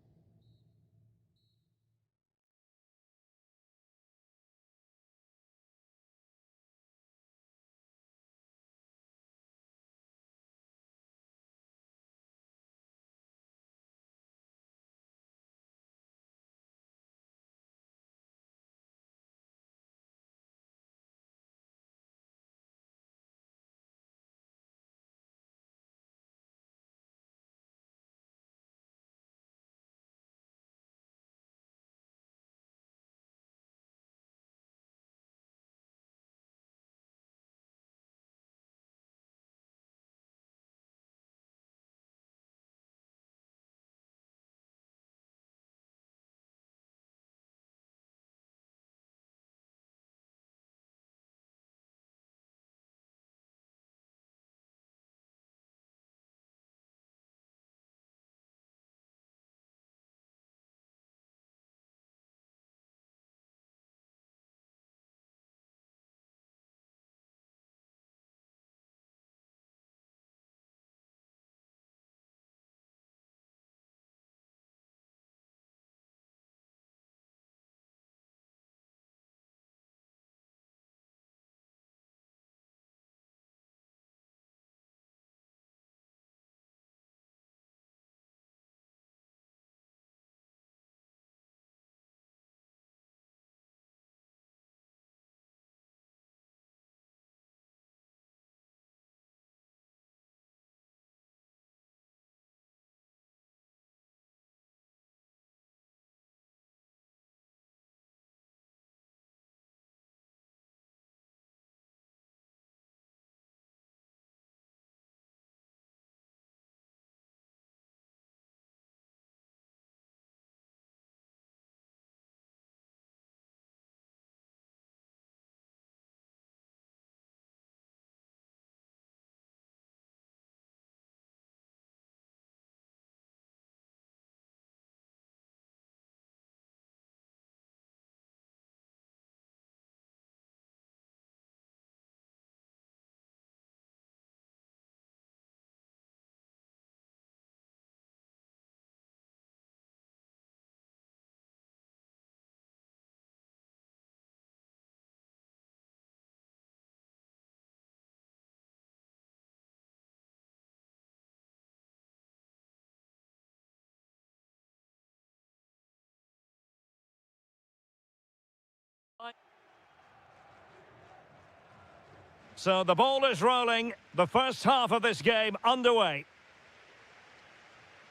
So the ball is rolling. The first half of this game underway.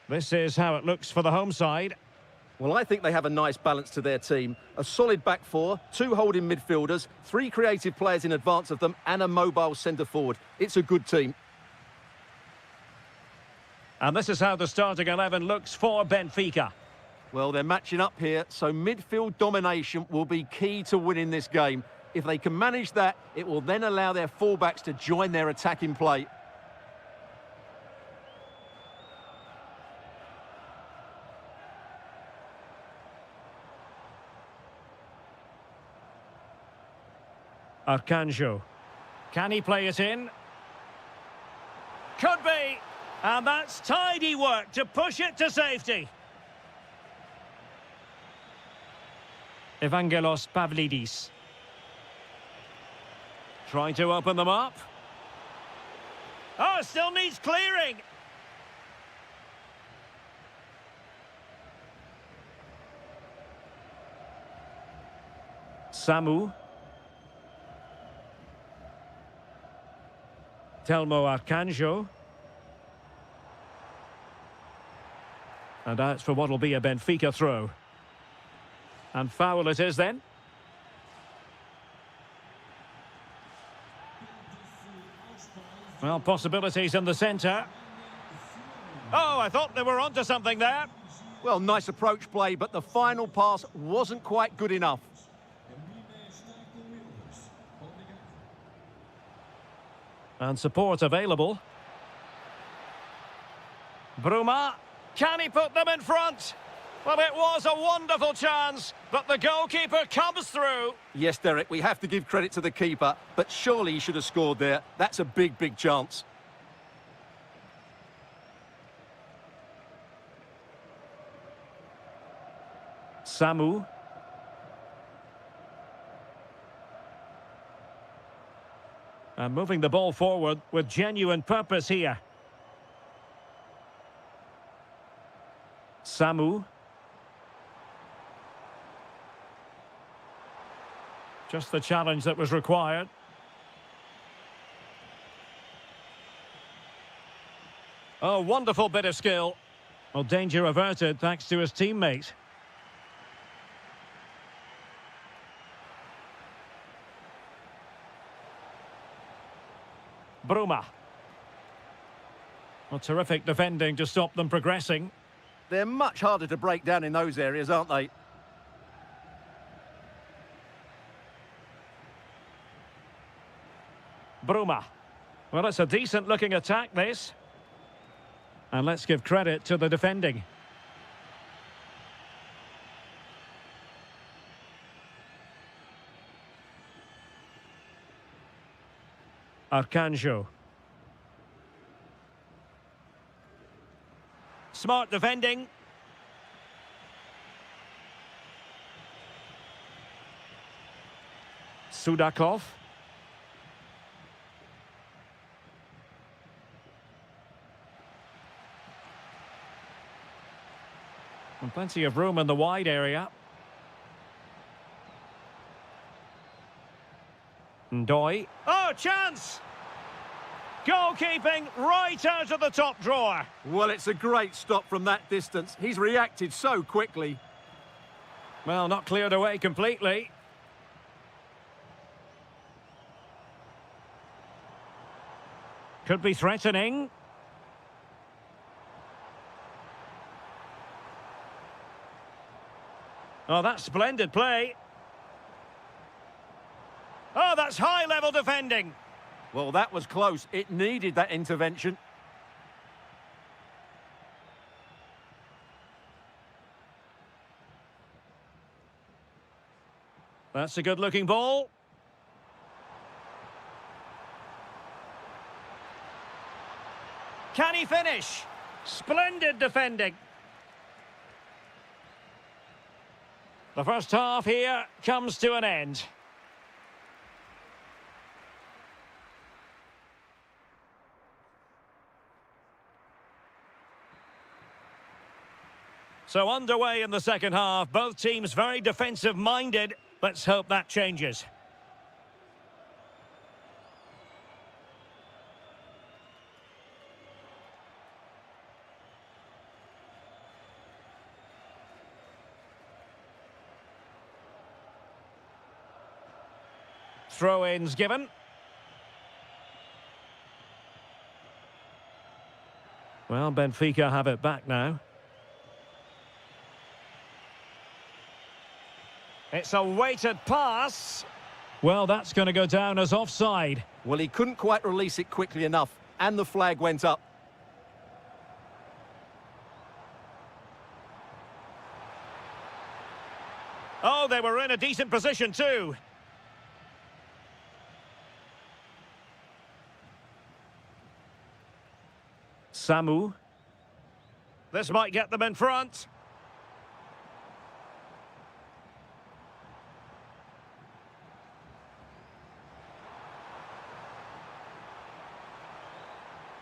This is how it looks for the home side. Well, I think they have a nice balance to their team. A solid back four, two holding midfielders, three creative players in advance of them, and a mobile centre forward. It's a good team. And this is how the starting 11 looks for Benfica. Well, they're matching up here, so midfield domination will be key to winning this game. If they can manage that, it will then allow their fullbacks to join their attacking play. Arcanjo. Can he play it in? Could be. And that's tidy work to push it to safety. Evangelos Pavlidis. Trying to open them up. Oh, still needs clearing. Samu. Telmo Arcanjo. And that's for what will be a Benfica throw. And foul it is then. Well, possibilities in the centre. Oh, I thought they were onto something there. Well, nice approach play, but the final pass wasn't quite good enough. And support available. Bruma. Can he put them in front? Well, it was a wonderful chance, but the goalkeeper comes through. Yes, Derek, we have to give credit to the keeper, but surely he should have scored there. That's a big, big chance. Samu. And moving the ball forward with genuine purpose here. Samu. Just the challenge that was required. Oh, wonderful bit of skill. Well, danger averted thanks to his teammate. Bruma. Well, terrific defending to stop them progressing. They're much harder to break down in those areas, aren't they? Bruma. Well, it's a decent-looking attack, this. And let's give credit to the defending. Arcanjo. Smart defending. Sudakov. And plenty of room in the wide area. Ndoi. Oh, chance! Goalkeeping right out of the top drawer. Well, it's a great stop from that distance. He's reacted so quickly. Well, not cleared away completely. Could be threatening. Oh, that's splendid play. Oh, that's high-level defending. Well, that was close. It needed that intervention. That's a good-looking ball. Can he finish? Splendid defending. The first half here comes to an end. So underway in the second half, both teams very defensive-minded. Let's hope that changes. Throw-ins given. Well, Benfica have it back now. It's a weighted pass. Well, that's going to go down as offside. Well, he couldn't quite release it quickly enough, and the flag went up. Oh, they were in a decent position too. Samu. This might get them in front.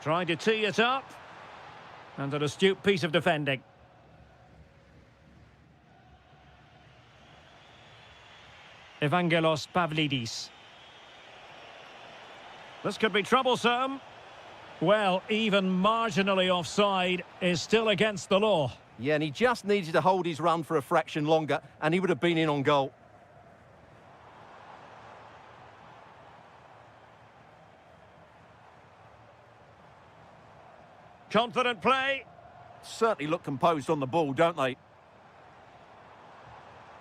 Trying to tee it up. And an astute piece of defending. Evangelos Pavlidis. This could be troublesome. Well, even marginally offside is still against the law. Yeah, and he just needed to hold his run for a fraction longer, and he would have been in on goal. Confident play. Certainly look composed on the ball, don't they?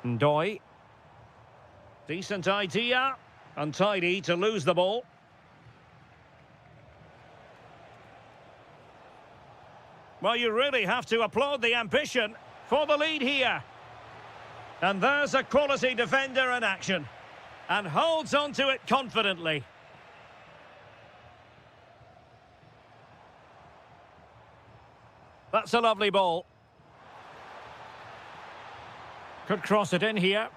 Ndoye. Decent idea. Untidy to lose the ball. Well, you really have to applaud the ambition for the lead here. And there's a quality defender in action. And holds on to it confidently. That's a lovely ball. Could cross it in here.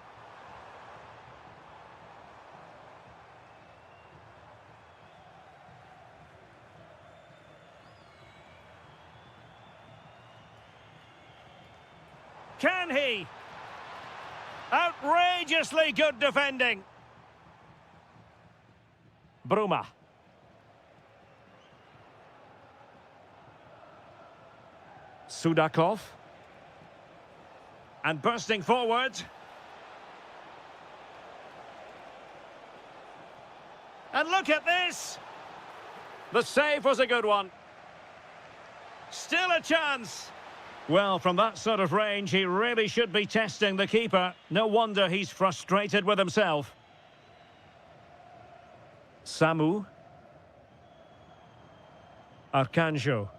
Can he? Outrageously good defending. Bruma. Sudakov. And bursting forward. And look at this! The save was a good one. Still a chance. Well, from that sort of range, he really should be testing the keeper. No wonder he's frustrated with himself. Samu. Arcanjo.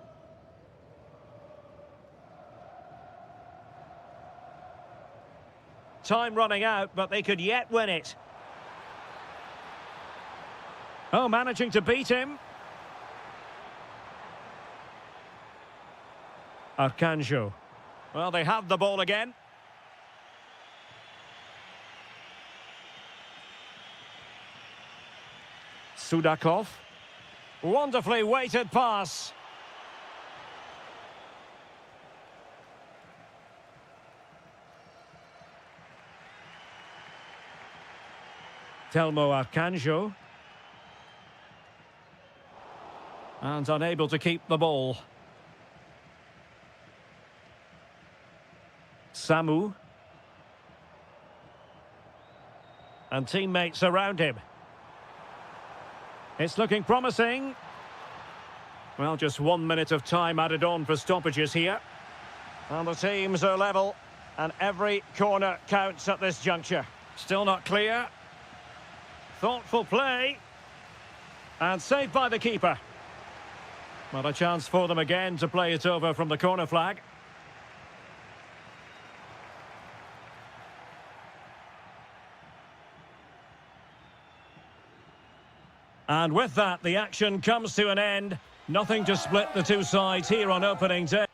Time running out, but they could yet win it. Oh, managing to beat him. Arcanjo. Well, they have the ball again. Sudakov. Wonderfully weighted pass. Telmo Arcanjo. And unable to keep the ball. Samu. And teammates around him. It's looking promising. Well, just 1 minute of time added on for stoppages here. And the teams are level. And every corner counts at this juncture. Still not clear. Thoughtful play. And saved by the keeper. Well, a chance for them again to play it over from the corner flag. And with that, the action comes to an end. Nothing to split the two sides here on opening day.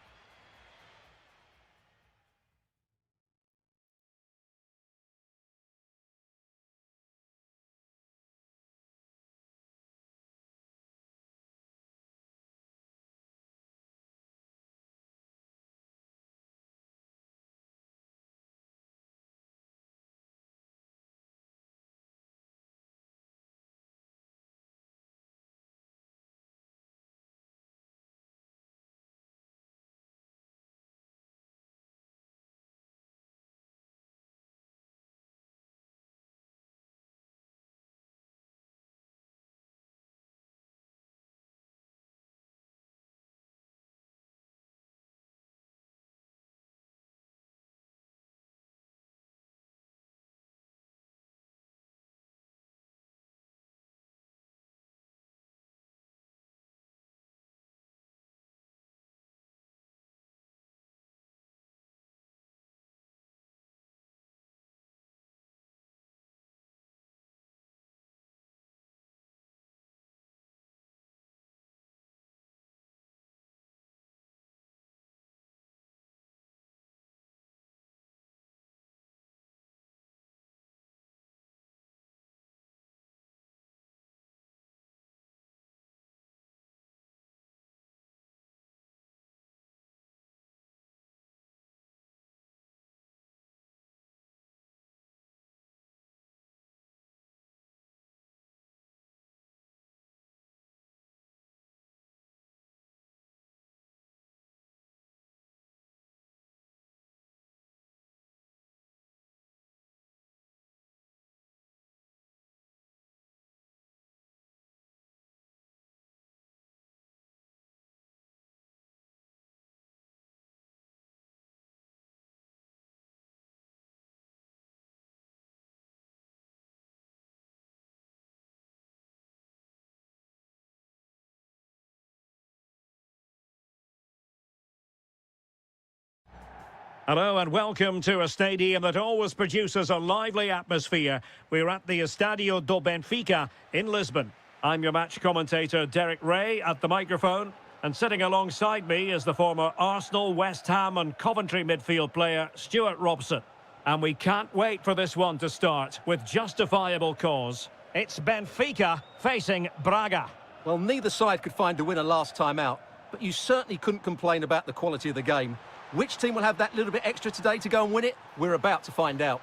Hello and welcome to a stadium that always produces a lively atmosphere. We're at the Estadio do Benfica in Lisbon. I'm your match commentator Derek Ray at the microphone, and sitting alongside me is the former Arsenal, West Ham and Coventry midfield player Stuart Robson. And we can't wait for this one to start with justifiable cause. It's Benfica facing Braga. Well, neither side could find a winner last time out, but you certainly couldn't complain about the quality of the game. Which team will have that little bit extra today to go and win it? We're about to find out.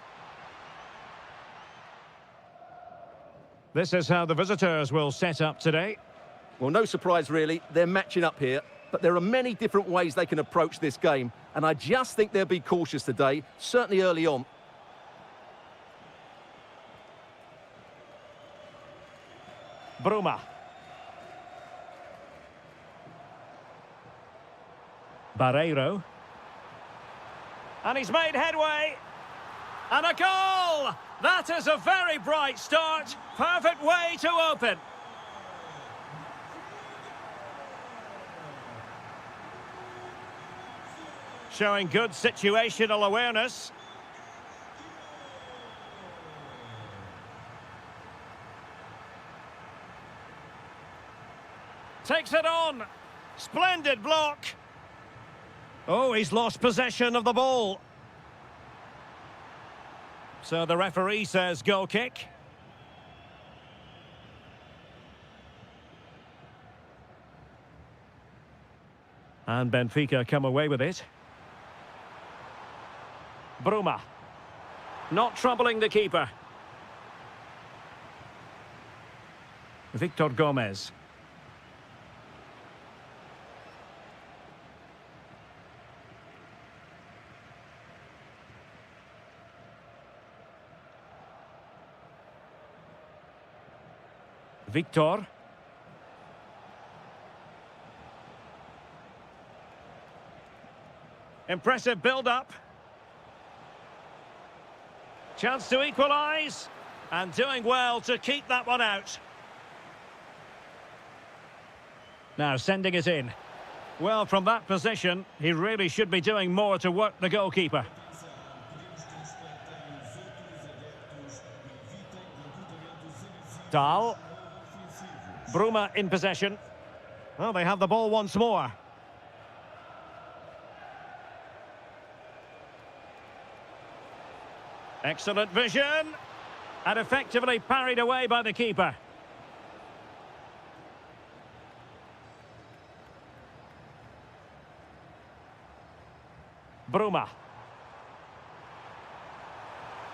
This is how the visitors will set up today. Well, no surprise really, they're matching up here, but there are many different ways they can approach this game, and I just think they'll be cautious today, certainly early on. Bruma. Barreiro. And he's made headway. And a goal! That is a very bright start. Perfect way to open. Showing good situational awareness. Takes it on. Splendid block. Oh, he's lost possession of the ball. So the referee says goal kick. And Benfica come away with it. Bruma. Not troubling the keeper. Victor Gomez. Victor. Impressive build-up. Chance to equalise. And doing well to keep that one out. Now sending it in. Well, from that position, he really should be doing more to work the goalkeeper. Dahl. Bruma in possession. Well, they have the ball once more. Excellent vision. And effectively parried away by the keeper. Bruma.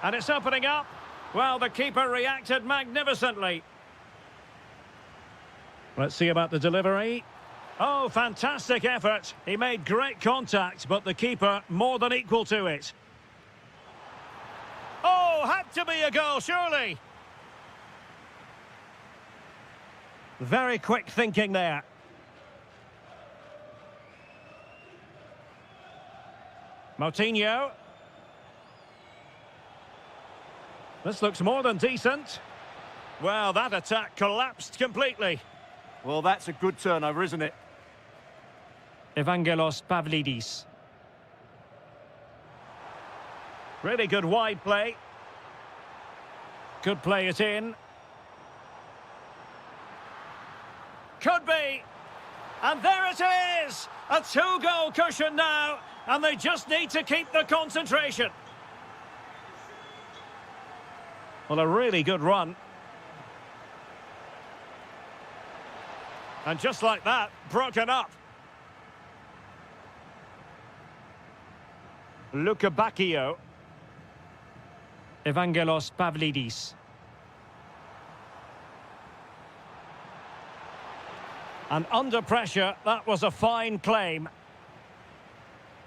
And it's opening up. Well, the keeper reacted magnificently. Let's see about the delivery. Oh, fantastic effort. He made great contact, but the keeper more than equal to it. Oh, had to be a goal, surely. Very quick thinking there. Moutinho. This looks more than decent. Well, that attack collapsed completely. Well, that's a good turnover, isn't it? Evangelos Pavlidis. Really good wide play. Could play it in. Could be. And there it is! A two-goal cushion now, and they just need to keep the concentration. Well, a really good run. And just like that, broken up. Luka Bacchio. Evangelos Pavlidis. And under pressure, that was a fine claim.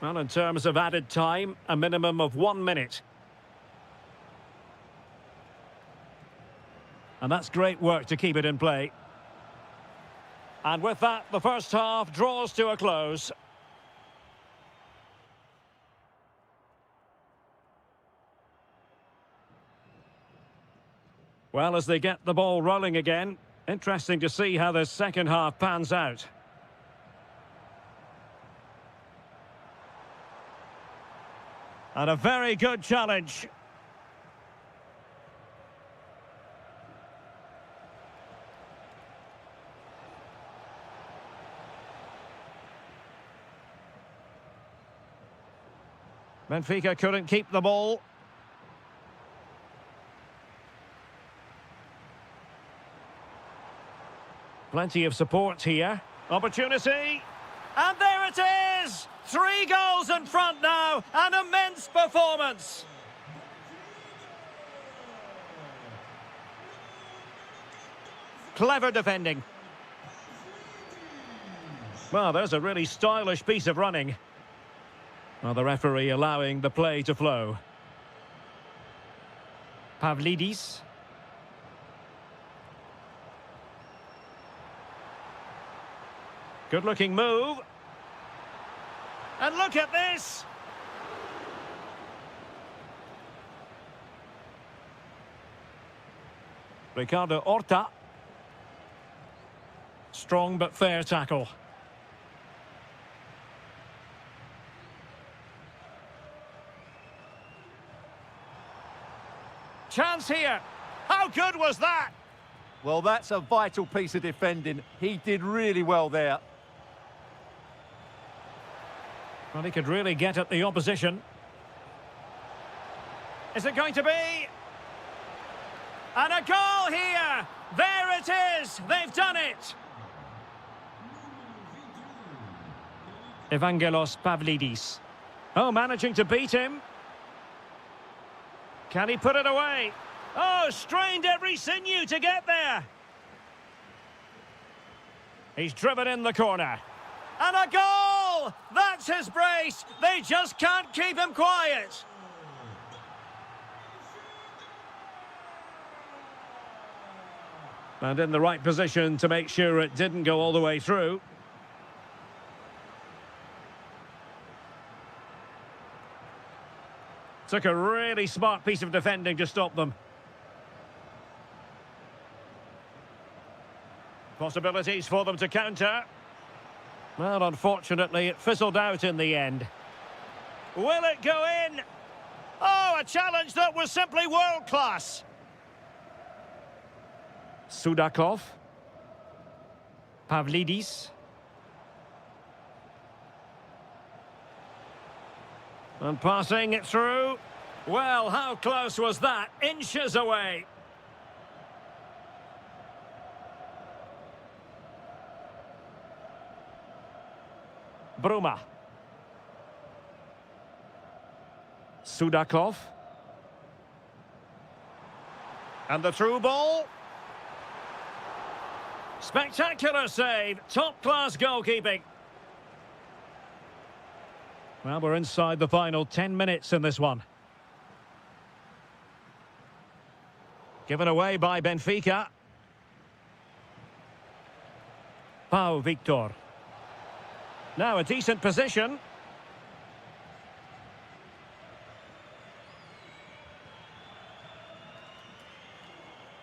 Well, in terms of added time, a minimum of 1 minute. And that's great work to keep it in play. And with that, the first half draws to a close. Well, as they get the ball rolling again, interesting to see how this second half pans out. And a very good challenge. Benfica couldn't keep the ball. Plenty of support here. Opportunity. And there it is! 3 goals in front now. An immense performance. Clever defending. Well, there's a really stylish piece of running. Well, the referee allowing the play to flow. Pavlidis. Good-looking move. And look at this! Ricardo Horta. Strong but fair tackle. Chance here. How good was that? Well, that's a vital piece of defending. He did really well there. Well, he could really get at the opposition. Is it going to be? And a goal here! There it is! They've done it! Evangelos Pavlidis. Oh, managing to beat him. Can he put it away? Oh, strained every sinew to get there. He's driven in the corner. And a goal! That's his brace. They just can't keep him quiet. And in the right position to make sure it didn't go all the way through. Took a really smart piece of defending to stop them. Possibilities for them to counter. Well, unfortunately, it fizzled out in the end. Will it go in? Oh, a challenge that was simply world-class. Sudakov. Pavlidis. And passing it through. Well, how close was that? Inches away. Bruma. Sudakov. And the through ball. Spectacular save. Top-class goalkeeping. Well, we're inside the final 10 minutes in this one. Given away by Benfica. Pau Victor. Now a decent position.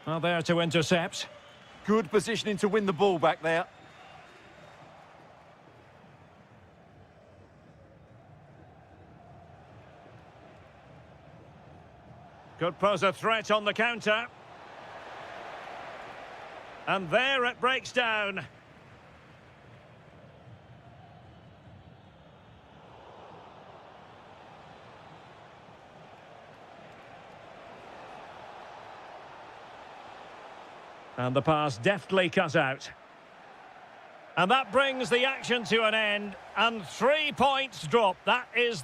Well, there to intercept. Good positioning to win the ball back there. Could pose a threat on the counter. And there it breaks down. And the pass deftly cut out. And that brings the action to an end. And 3 points drop. That is...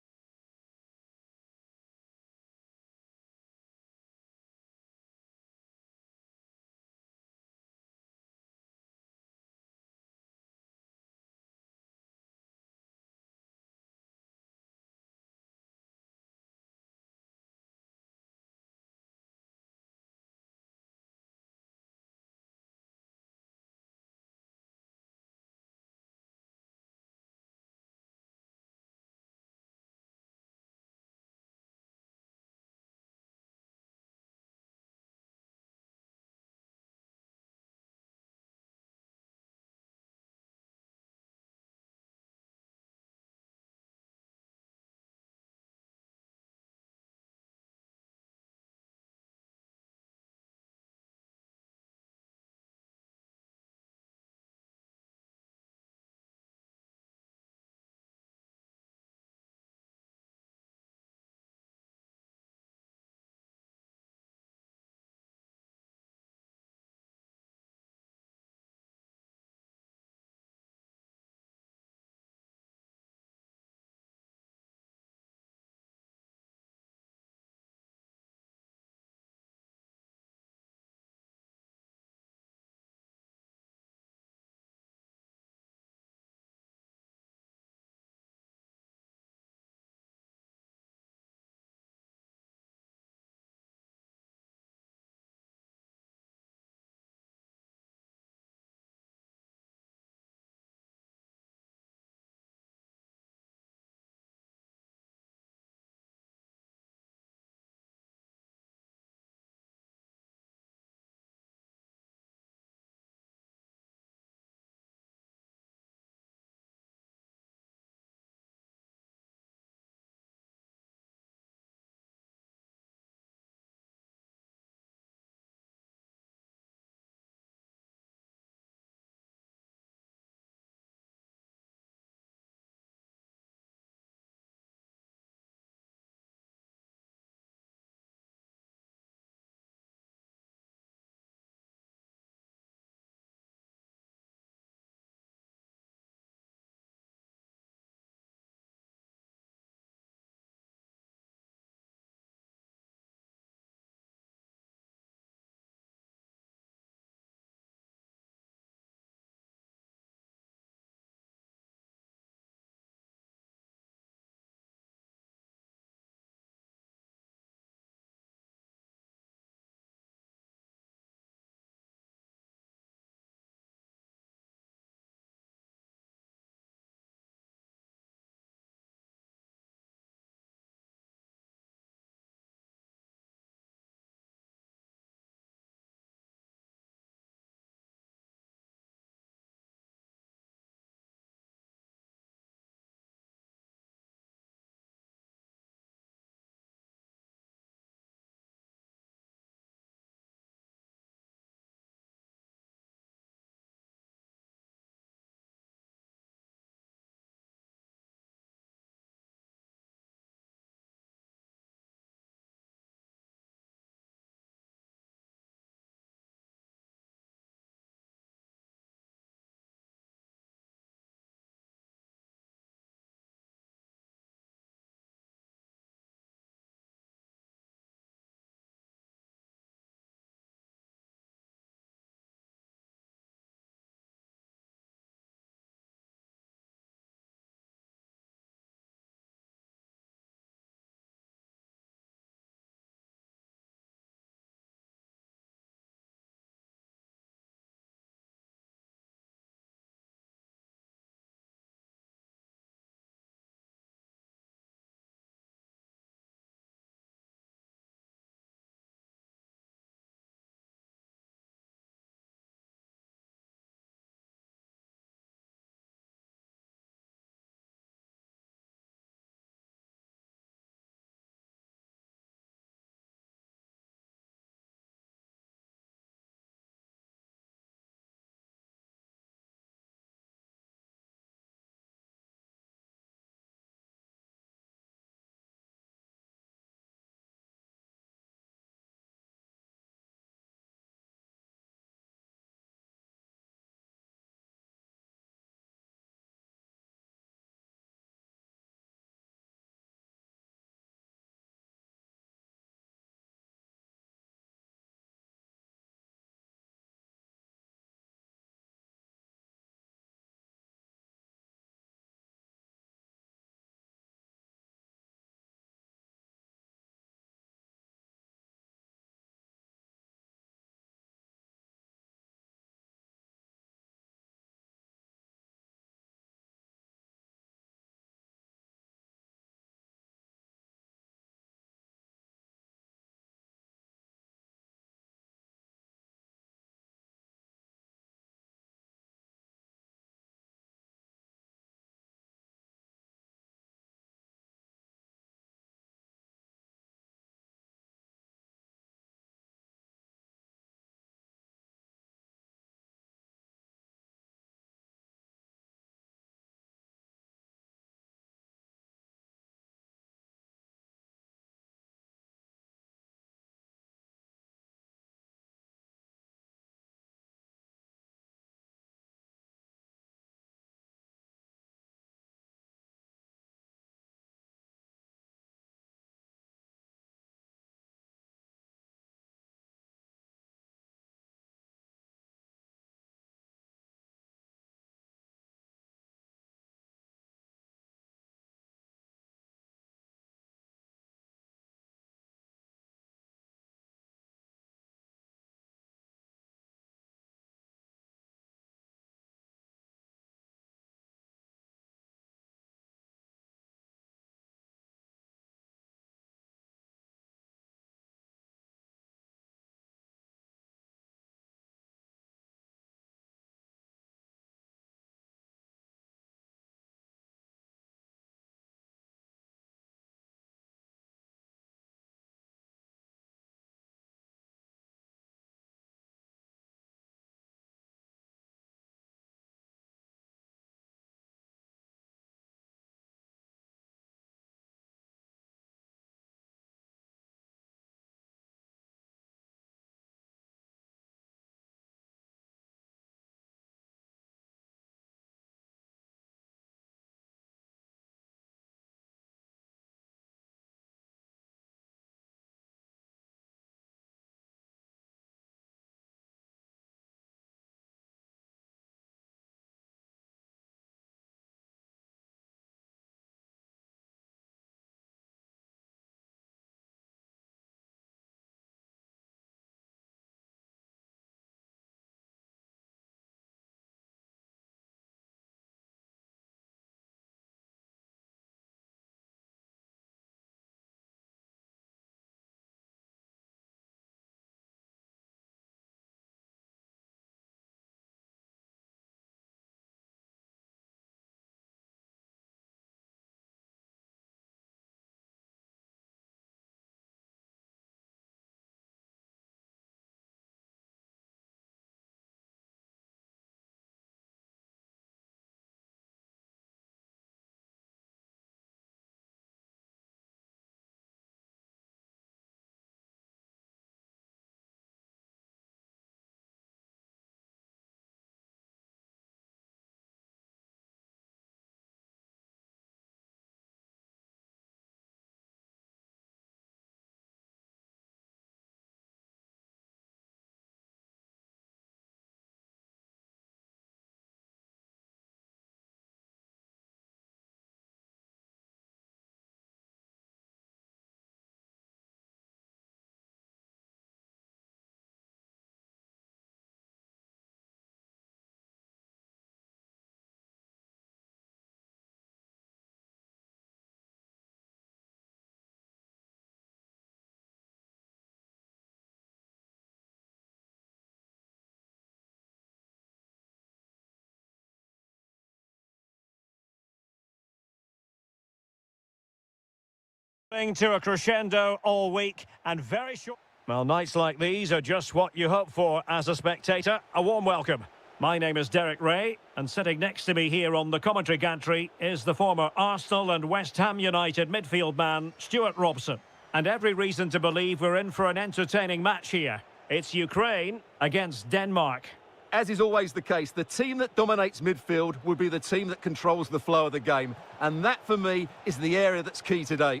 To a crescendo all week and very short. Well, nights like these are just what you hope for as a spectator. A warm welcome. My name is Derek Ray, and sitting next to me here on the commentary gantry is the former Arsenal and West Ham United midfield man, Stuart Robson. And every reason to believe we're in for an entertaining match here. It's Ukraine against Denmark. As is always the case, the team that dominates midfield will be the team that controls the flow of the game. And that, for me, is the area that's key today.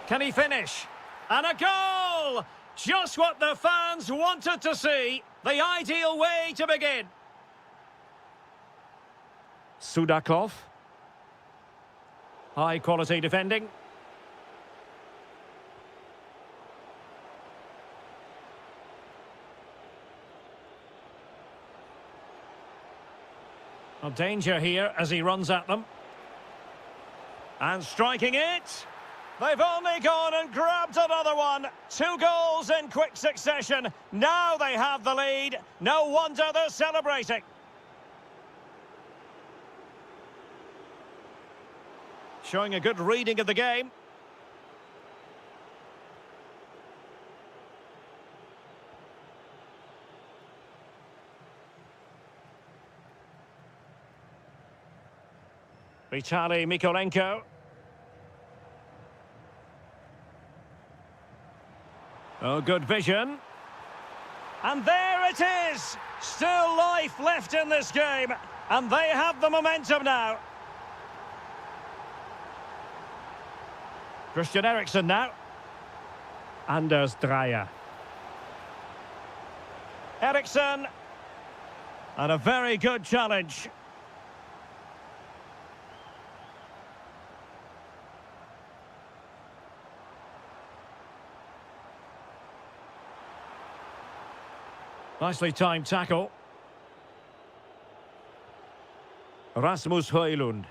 Can he finish? And a goal! Just what the fans wanted to see. The ideal way to begin. Sudakov. High quality defending. A danger here as he runs at them. And striking it. They've only gone and grabbed another one. 2 goals in quick succession. Now they have the lead. No wonder they're celebrating. Showing a good reading of the game. Vitaly Mikolenko. Oh, good vision. And there it is! Still life left in this game. And they have the momentum now. Christian Eriksen now. Anders Dreyer. Eriksen. And a very good challenge. Nicely timed tackle. Rasmus Højlund.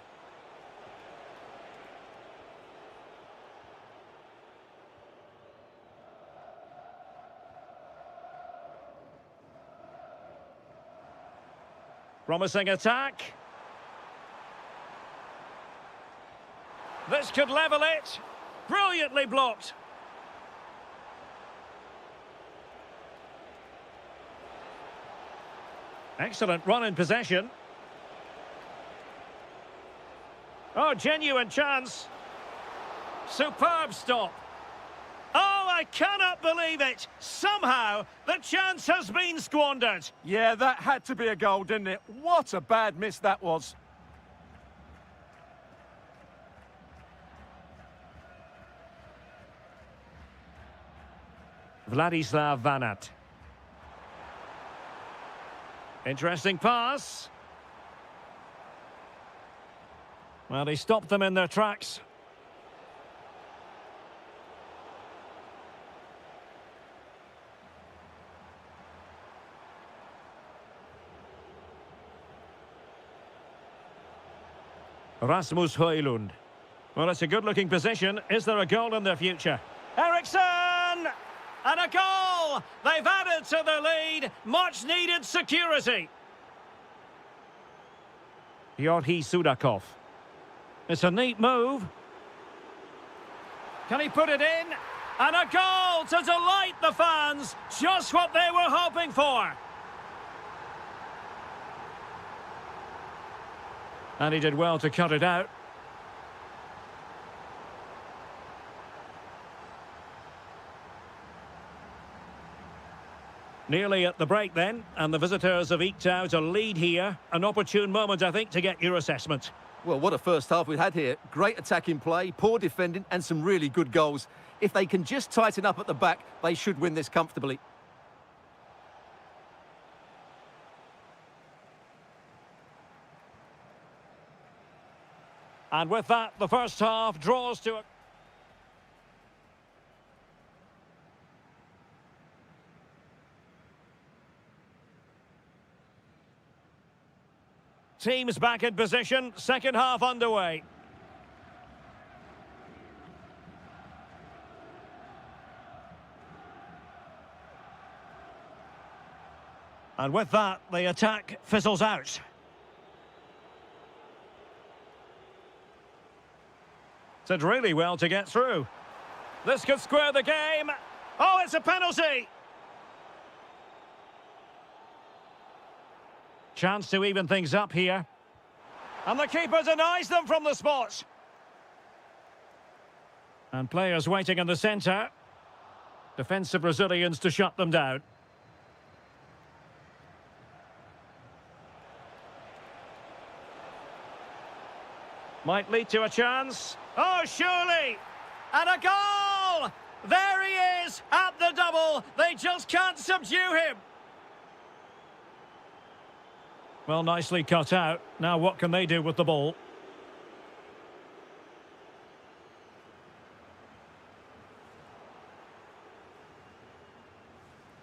Promising attack. This could level it. Brilliantly blocked. Excellent run in possession. Oh, genuine chance. Superb stop. Oh, I cannot believe it. Somehow, the chance has been squandered. Yeah, that had to be a goal, didn't it? What a bad miss that was. Vladislav Vanat. Interesting pass. Well, he stopped them in their tracks. Rasmus Højlund. Well, it's a good-looking position. Is there a goal in their future? Eriksen! And a goal! They've added to the lead. Much-needed security. Georgi Sudakov. It's a neat move. Can he put it in? And a goal to delight the fans. Just what they were hoping for. And he did well to cut it out. Nearly at the break then, and the visitors have eked out a lead here. An opportune moment, I think, to get your assessment. Well, what a first half we had here. Great attacking play, poor defending, and some really good goals. If they can just tighten up at the back, they should win this comfortably. And with that, the first half draws to a... Teams back in position, second half underway. And with that, the attack fizzles out. Did really well to get through. This could square the game. Oh, it's a penalty. Chance to even things up here. And the keeper denies them from the spot. And players waiting in the centre. Defensive Brazilians to shut them down. Might lead to a chance. Oh, surely! And a goal! There he is at the double. They just can't subdue him. Well, nicely cut out. Now what can they do with the ball?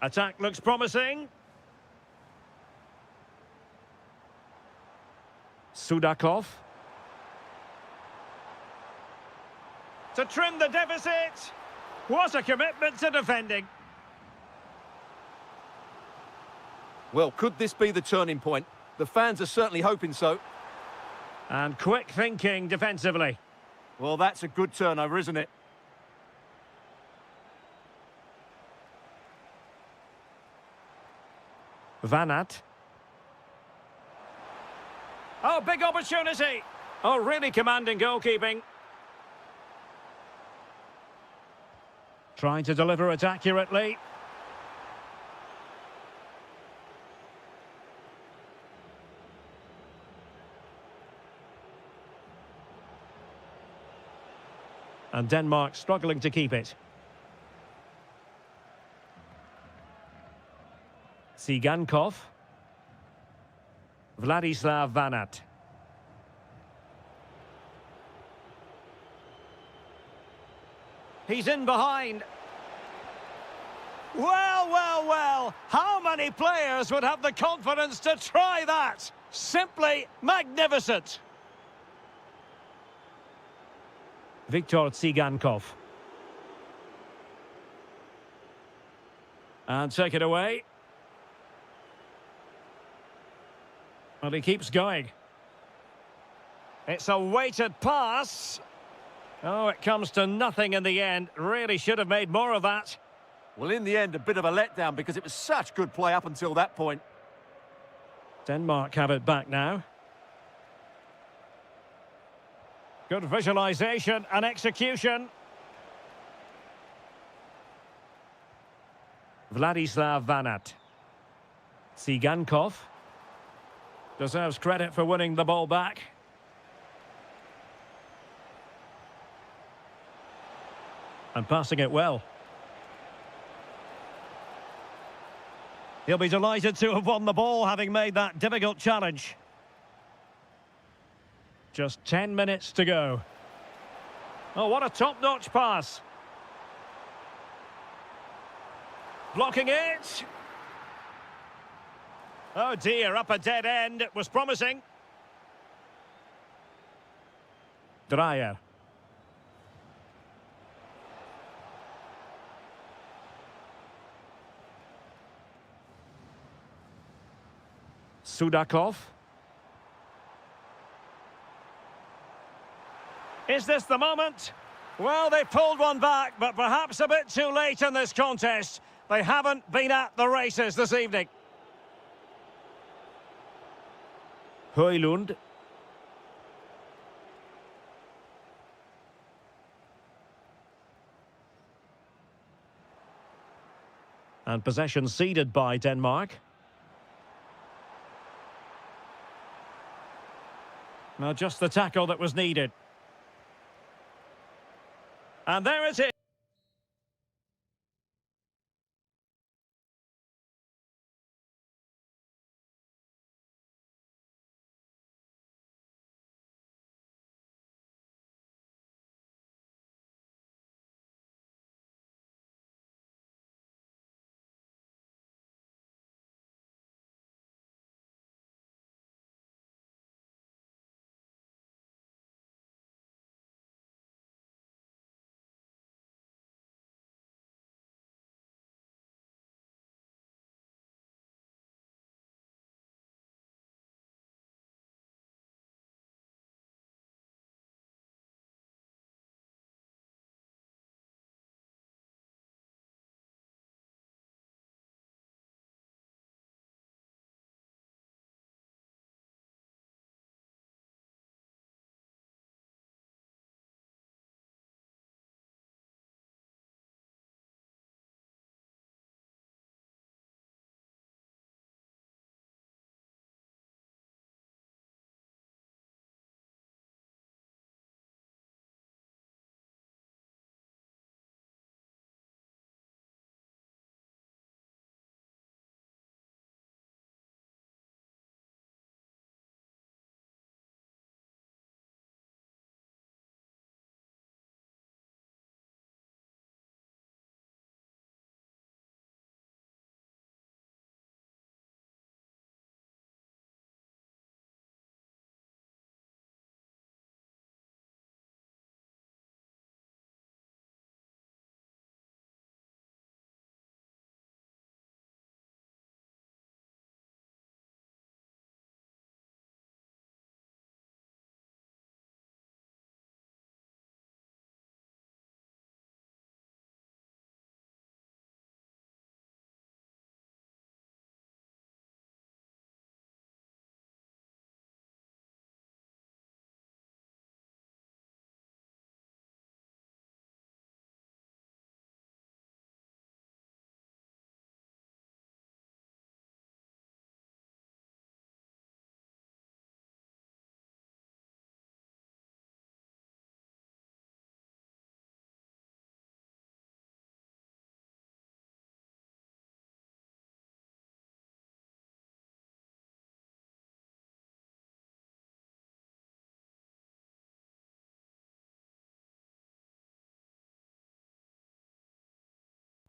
Attack looks promising. Sudakov. To trim the deficit. What a commitment to defending. Well, could this be the turning point? The fans are certainly hoping so. And quick thinking defensively. Well, that's a good turnover, isn't it? Vanat. Oh, big opportunity. Oh, really commanding goalkeeping. Trying to deliver it accurately. And Denmark struggling to keep it. Sigankov. Vladislav Vanat. He's in behind. Well, well, well. How many players would have the confidence to try that? Simply magnificent. Viktor Tsigankov. And take it away. Well, he keeps going. It's a weighted pass. Oh, it comes to nothing in the end. Really should have made more of that. Well, in the end, a bit of a letdown because it was such good play up until that point. Denmark have it back now. Good visualisation and execution. Vladislav Vanat. Tsigankov. Deserves credit for winning the ball back. And passing it well. He'll be delighted to have won the ball, having made that difficult challenge. Just 10 minutes to go. Oh, what a top-notch pass. Blocking it. Oh dear, up a dead end. It was promising. Dreyer. Sudakov. Is this the moment? Well, they pulled one back, but perhaps a bit too late in this contest. They haven't been at the races this evening. Højlund. And possession ceded by Denmark. Well, just the tackle that was needed. And there it is.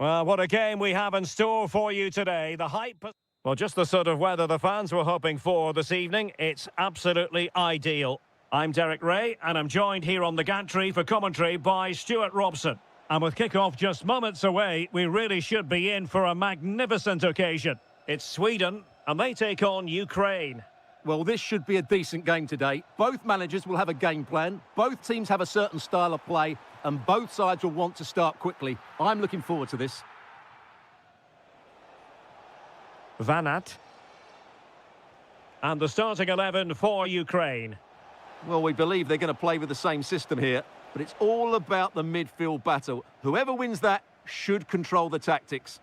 Well, what a game we have in store for you today. The hype... Well, just the sort of weather the fans were hoping for this evening. It's absolutely ideal. I'm Derek Ray, and I'm joined here on the gantry for commentary by Stuart Robson. And with kick-off just moments away, we really should be in for a magnificent occasion. It's Sweden, and they take on Ukraine. Well, this should be a decent game today. Both managers will have a game plan. Both teams have a certain style of play, and both sides will want to start quickly. I'm looking forward to this. Vanat. And the starting 11 for Ukraine. Well, we believe they're going to play with the same system here, but it's all about the midfield battle. Whoever wins that should control the tactics.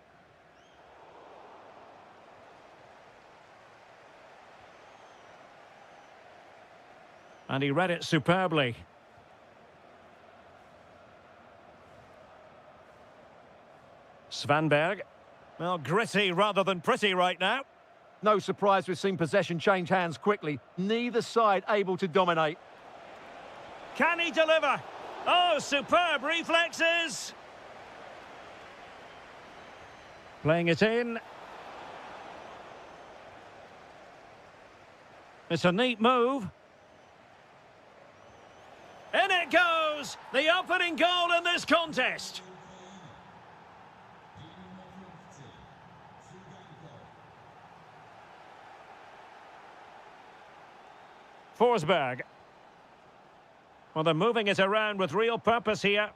And he read it superbly. Svanberg. Well, gritty rather than pretty right now. No surprise we've seen possession change hands quickly. Neither side able to dominate. Can he deliver? Oh, superb reflexes. Playing it in. It's a neat move. In it goes! The opening goal in this contest. Forsberg. Well, they're moving it around with real purpose here.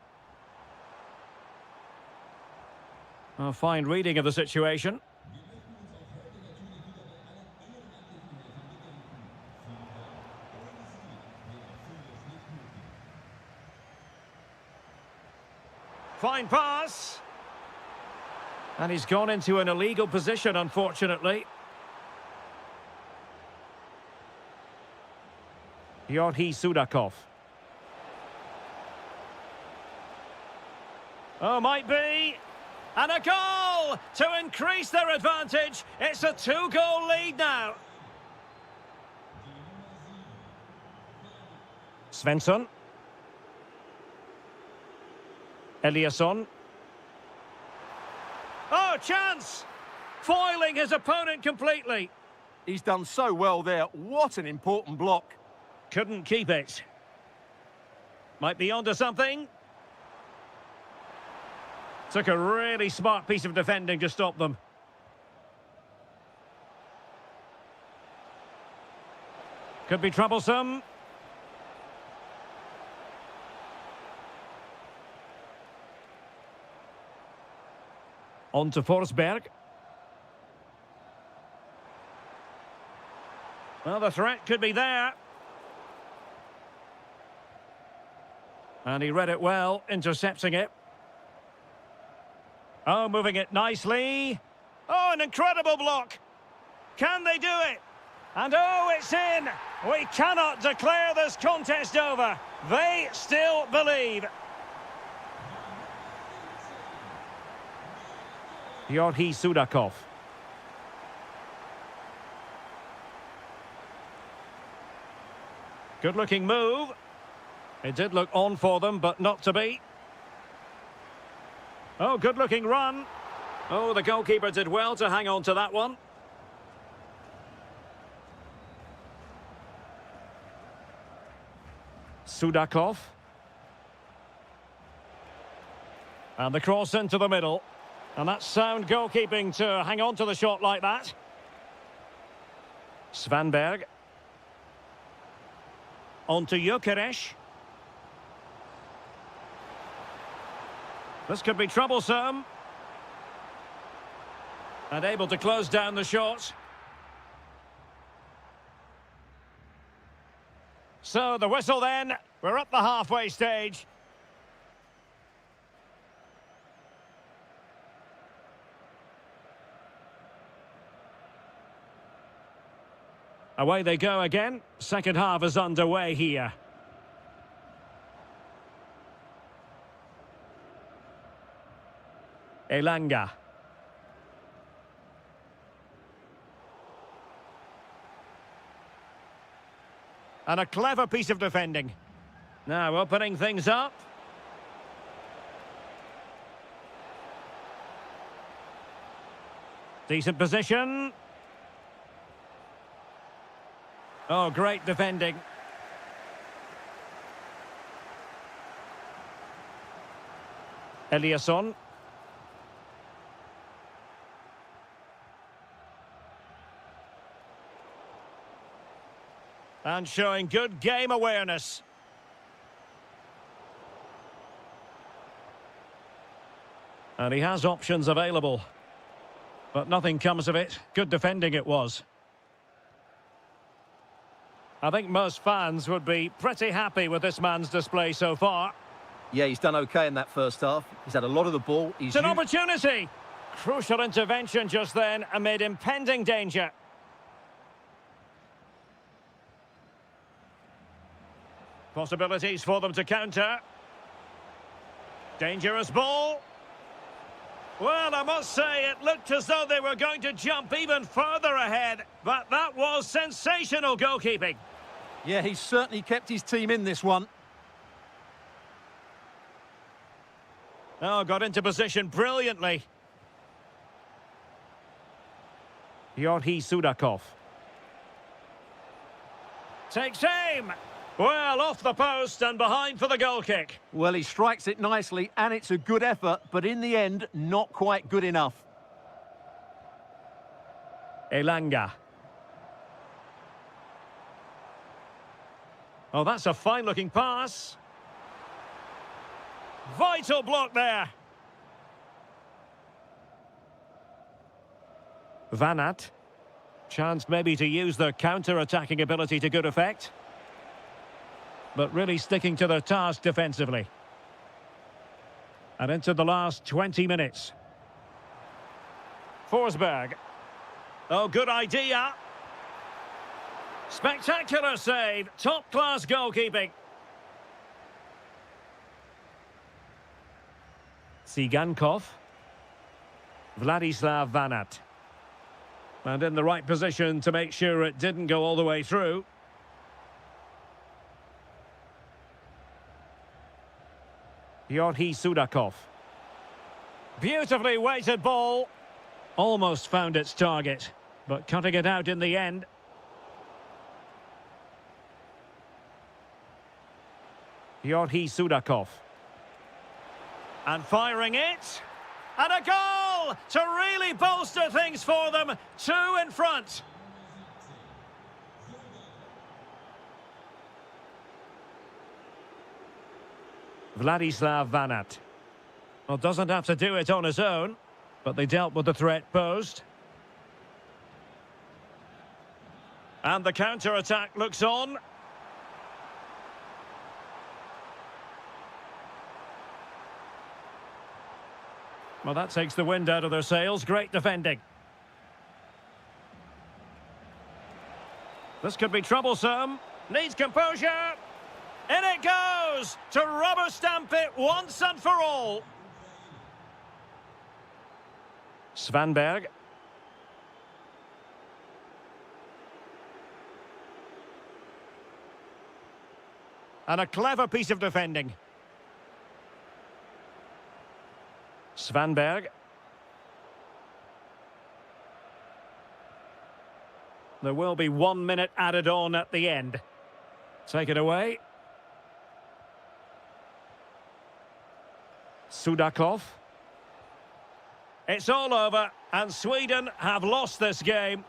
A fine reading of the situation. Fine pass. And he's gone into an illegal position, unfortunately. Yorhi Sudakov. Oh, might be. And a goal to increase their advantage. It's a 2-goal lead now. Svensson. Eliasson. Oh, chance! Foiling his opponent completely. He's done so well there. What an important block. Couldn't keep it. Might be onto something. Took a really smart piece of defending to stop them. Could be troublesome. On to Forsberg. Well, the threat could be there. And he read it well, intercepting it. Oh, moving it nicely. Oh, an incredible block. Can they do it? And oh, it's in. We cannot declare this contest over. They still believe. Yorhi Sudakov. Good-looking move. It did look on for them, but not to be. Oh, good-looking run. Oh, the goalkeeper did well to hang on to that one. Sudakov. And the cross into the middle. And that's sound goalkeeping to hang on to the shot like that. Svanberg. On to Gyökeres. This could be troublesome. And able to close down the shot. So the whistle then. We're at the halfway stage. Away they go again. Second half is underway here. Elanga. And a clever piece of defending. Now opening things up. Decent position. Oh, great defending. Eliasson. And showing good game awareness. And he has options available. But nothing comes of it. Good defending it was. I think most fans would be pretty happy with this man's display so far. Yeah, he's done okay in that first half. He's had a lot of the ball. It's an opportunity. Crucial intervention just then amid impending danger. Possibilities for them to counter. Dangerous ball. Well, I must say, it looked as though they were going to jump even further ahead, but that was sensational goalkeeping. Yeah, he's certainly kept his team in this one. Oh, got into position brilliantly. Yorhi Sudakov. Takes aim. Well, off the post and behind for the goal kick. Well, he strikes it nicely, and it's a good effort, but in the end, not quite good enough. Elanga. Oh, that's a fine-looking pass. Vital block there. Van Aert. Chance maybe to use their counter-attacking ability to good effect. But really sticking to their task defensively. And into the last 20 minutes. Forsberg. Oh, good idea. Spectacular save. Top-class goalkeeping. Tsigankov. Vladislav Van Aert. And in the right position to make sure it didn't go all the way through. Yorhi Sudakov. Beautifully weighted ball. Almost found its target, but cutting it out in the end. Yorhi Sudakov. And firing it. And a goal to really bolster things for them. 2 in front. Vladislav Van Aert. Well, doesn't have to do it on his own, but they dealt with the threat posed. And the counter-attack looks on. Well, that takes the wind out of their sails. Great defending. This could be troublesome. Needs composure. In it goes to rubber stamp it once and for all. Svanberg. And a clever piece of defending. Svanberg. There will be 1 minute added on at the end. Take it away. Sudakov. It's all over, and Sweden have lost this game.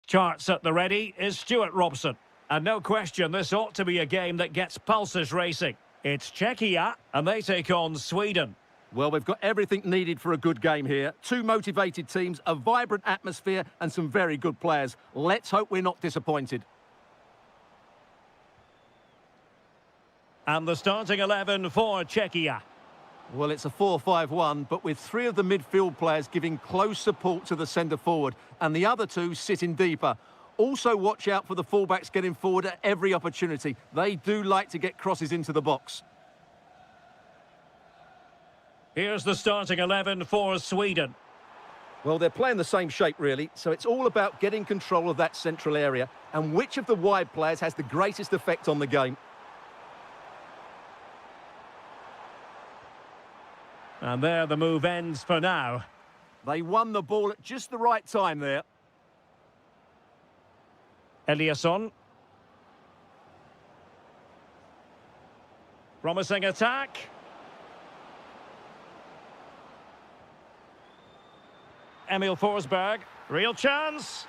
Charts at the ready is Stuart Robson. And no question, this ought to be a game that gets pulses racing. It's Czechia, and they take on Sweden. Well, we've got everything needed for a good game here. Two motivated teams, a vibrant atmosphere, and some very good players. Let's hope we're not disappointed. And the starting 11 for Czechia. Well, it's a 4-5-1, but with three of the midfield players giving close support to the centre-forward, and the other two sitting deeper. Also, watch out for the fullbacks getting forward at every opportunity. They do like to get crosses into the box. Here's the starting 11 for Sweden. Well, they're playing the same shape, really, so it's all about getting control of that central area and which of the wide players has the greatest effect on the game. And there the move ends for now. They won the ball at just the right time there. Eliasson. Promising attack. Emil Forsberg. Real chance.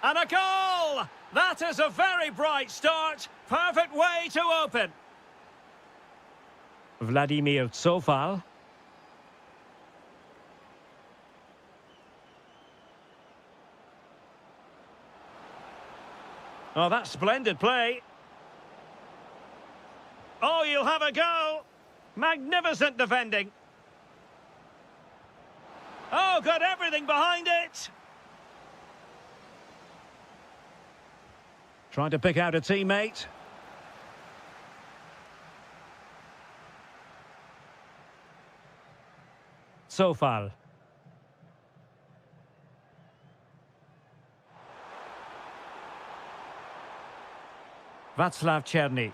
And a goal! That is a very bright start. Perfect way to open. Vladimir Tsofal. Oh, that's splendid play. Oh, you'll have a go. Magnificent defending. Oh, got everything behind it. Trying to pick out a teammate. Sofal. Václav Černý.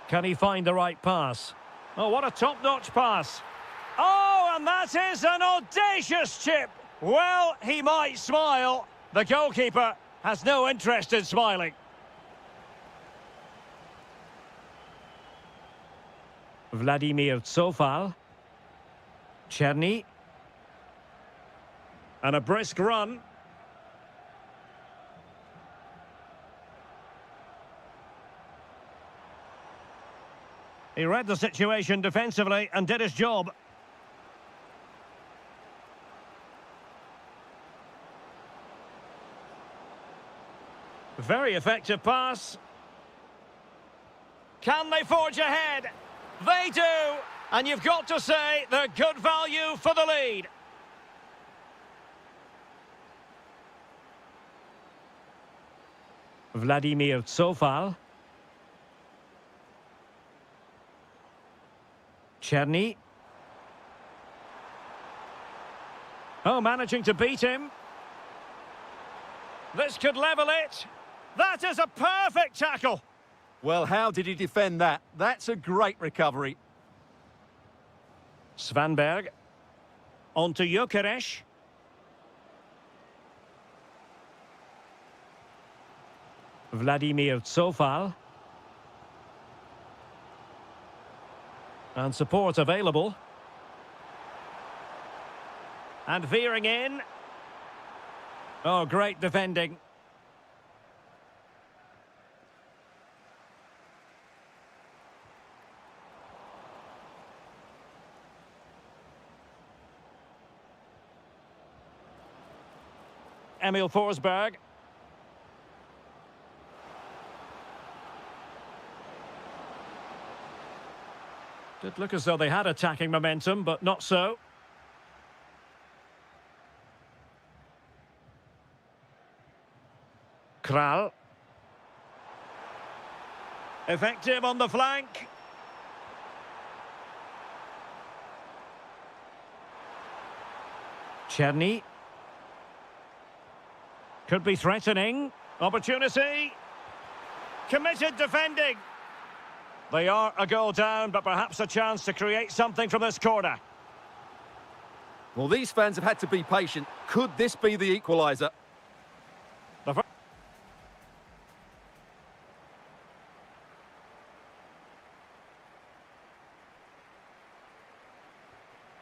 Can he find the right pass? Oh, what a top-notch pass. Oh, and that is an audacious chip. Well, he might smile. The goalkeeper has no interest in smiling. Vladimir Tsofal. Černý. And a brisk run. He read the situation defensively and did his job. Very effective pass. Can they forge ahead? They do. And you've got to say they're good value for the lead. Vladimir Tsofal. Černý. Oh, managing to beat him. This could level it. That is a perfect tackle. Well, how did he defend that? That's a great recovery. Svanberg. On to Gyökeres. Vladimir Tsofal. And support available. And veering in. Oh, great defending. Emil Forsberg. Did look as though they had attacking momentum, but not so. Kral. Effective on the flank. Černý. Could be threatening. Opportunity. Committed defending. They are a goal down, but perhaps a chance to create something from this corner. Well, these fans have had to be patient. Could this be the equaliser?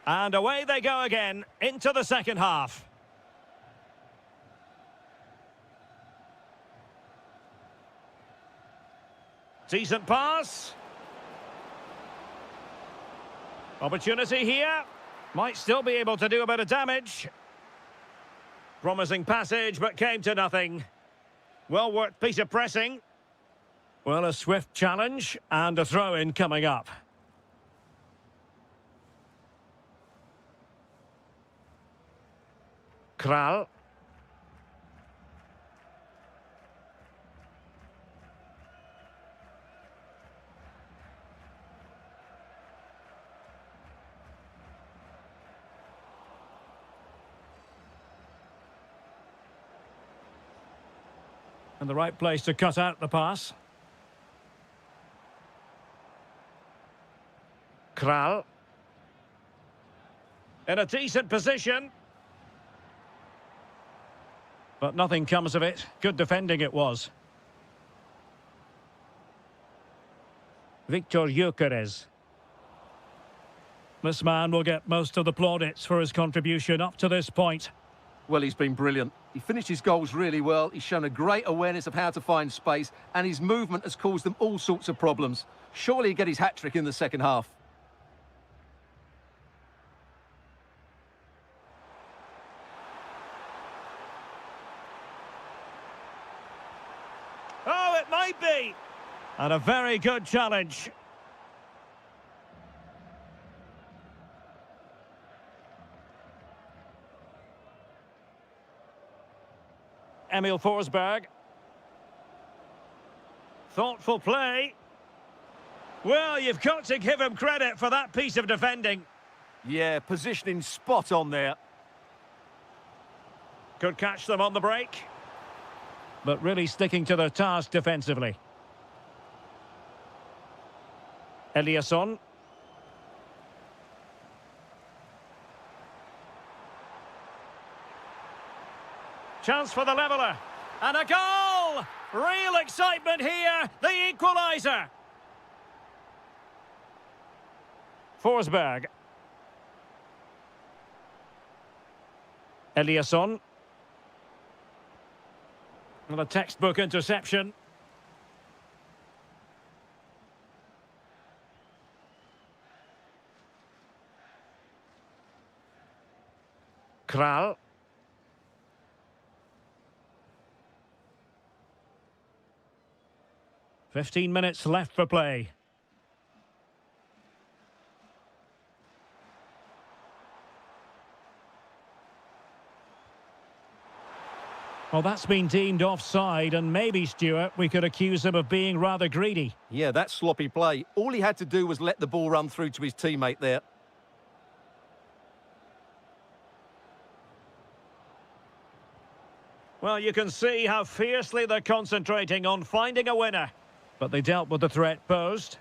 And away they go again into the second half. Decent pass. Opportunity here. Might still be able to do a bit of damage. Promising passage, but came to nothing. Well-worked piece of pressing. Well, a swift challenge and a throw-in coming up. Kral. And the right place to cut out the pass. Kral. In a decent position. But nothing comes of it. Good defending it was. Victor Gyökeres. This man will get most of the plaudits for his contribution up to this point. Well, he's been brilliant. He finished his goals really well. He's shown a great awareness of how to find space, and his movement has caused them all sorts of problems. Surely he'll get his hat-trick in the second half. Oh, it might be. And a very good challenge. Emil Forsberg. Thoughtful play. Well, you've got to give him credit for that piece of defending. Yeah, positioning spot on there. Could catch them on the break. But really sticking to their task defensively. Eliasson. Chance for the leveller. And a goal! Real excitement here. The equaliser. Forsberg. Eliasson. And a textbook interception. Kral. "15 minutes left for play. Well, that's been deemed offside, and maybe, Stuart, we could accuse him of being rather greedy. Yeah, that's sloppy play. All he had to do was let the ball run through to his teammate there. Well, you can see how fiercely they're concentrating on finding a winner. But they dealt with the threat posed.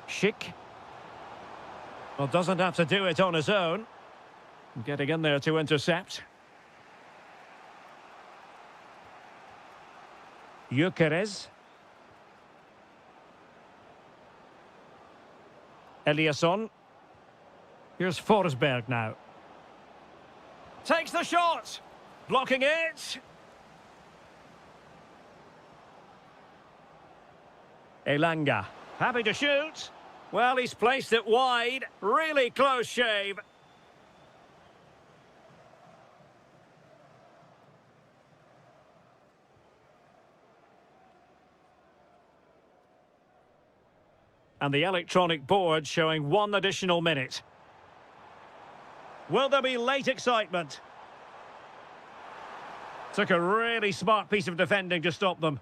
Schick. Well, doesn't have to do it on his own. Getting in there to intercept. Gyökeres. Eliasson. Here's Forsberg now. Takes the shot. Blocking it. Elanga. Happy to shoot. Well, he's placed it wide. Really close shave. And the electronic board showing 1 additional minute. Will there be late excitement? Took a really smart piece of defending to stop them.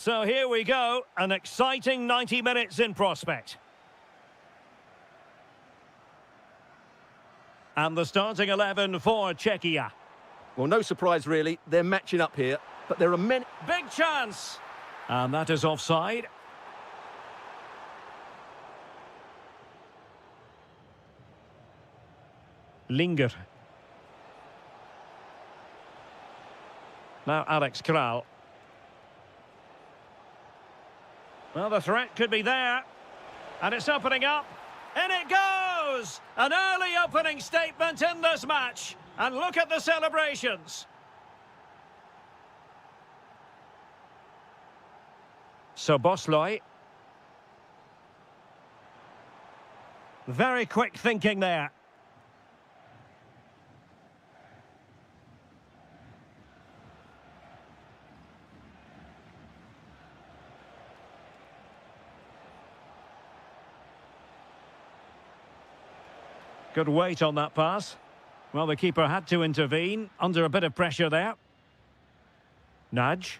So here we go, an exciting 90 minutes in prospect. And the starting 11 for Czechia. Well, no surprise really, they're matching up here, but there are many... Big chance! And that is offside. Linger. Now Alex Kral. Well, the threat could be there. And it's opening up. In it goes! An early opening statement in this match. And look at the celebrations. So Bosloy. Very quick thinking there. Good weight on that pass. Well, the keeper had to intervene, under a bit of pressure there. Nudge.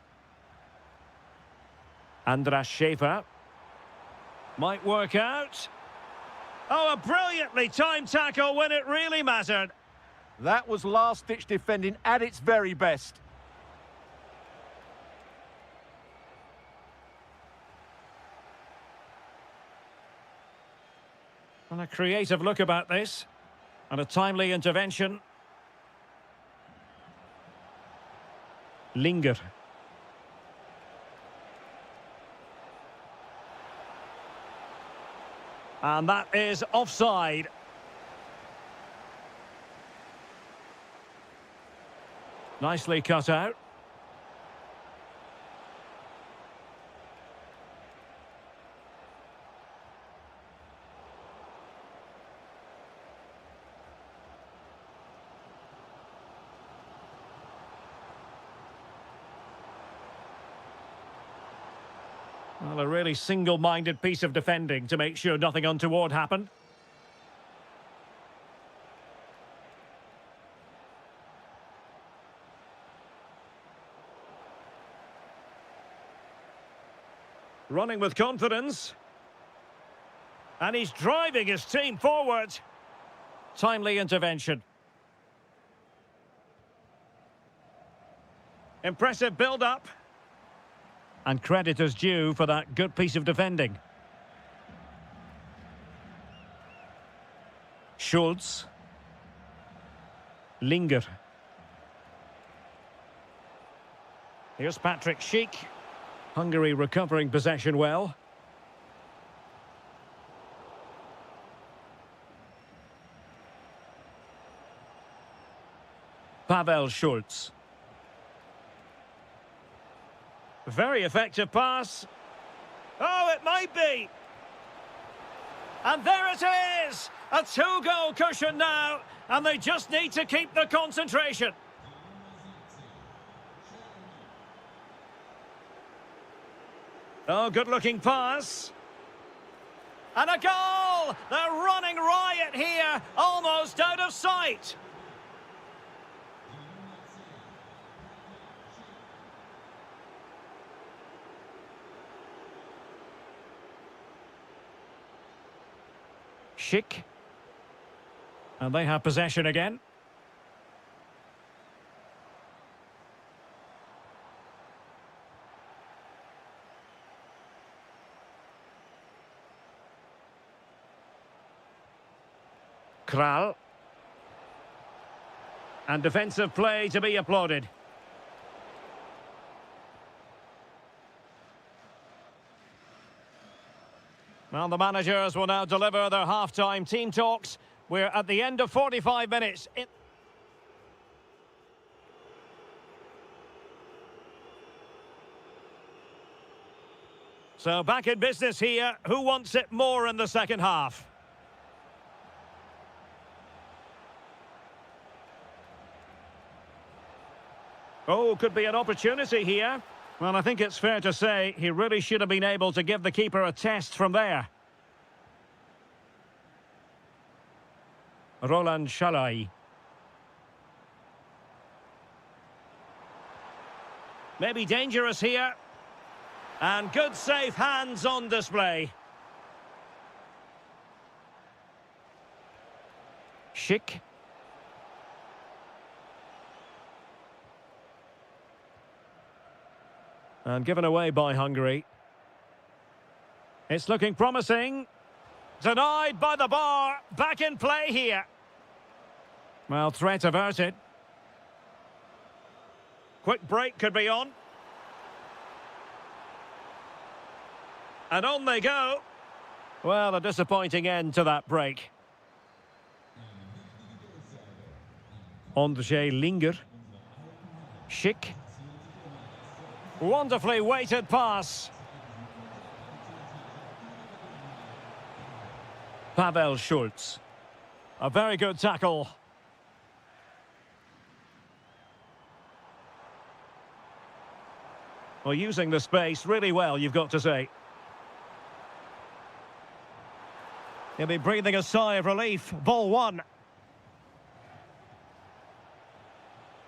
Andras Schäfer. Might work out. Oh, a brilliantly timed tackle when it really mattered. That was last-ditch defending at its very best. And a creative look about this. And a timely intervention. Linger. And that is offside. Nicely cut out. Well, a really single-minded piece of defending to make sure nothing untoward happened. Running with confidence. And he's driving his team forward. Timely intervention. Impressive build-up. And credit is due for that good piece of defending. Schultz. Linger. Here's Patrick Schick. Hungary recovering possession well. Pavel Schultz. Very effective pass. Oh, it might be. And there it is. A two-goal cushion now. And they just need to keep the concentration. Oh, good-looking pass. And a goal! They're running riot here. Almost out of sight. Schick. And they have possession again. Kral. And defensive play to be applauded. Well, the managers will now deliver their half-time team talks. We're at the end of 45 minutes. So back in business here. Who wants it more in the second half? Oh, could be an opportunity here. Well, I think it's fair to say he really should have been able to give the keeper a test from there. Roland Shalai. Maybe dangerous here. And good safe hands on display. Schick. And given away by Hungary. It's looking promising. Denied by the bar. Back in play here. Well, threat averted. Quick break could be on. And on they go. Well, a disappointing end to that break. Andrzej Linger. Schick. Wonderfully weighted pass. Pavel Schulz. A very good tackle. Well, using the space really well, you've got to say. He'll be breathing a sigh of relief. Ball one.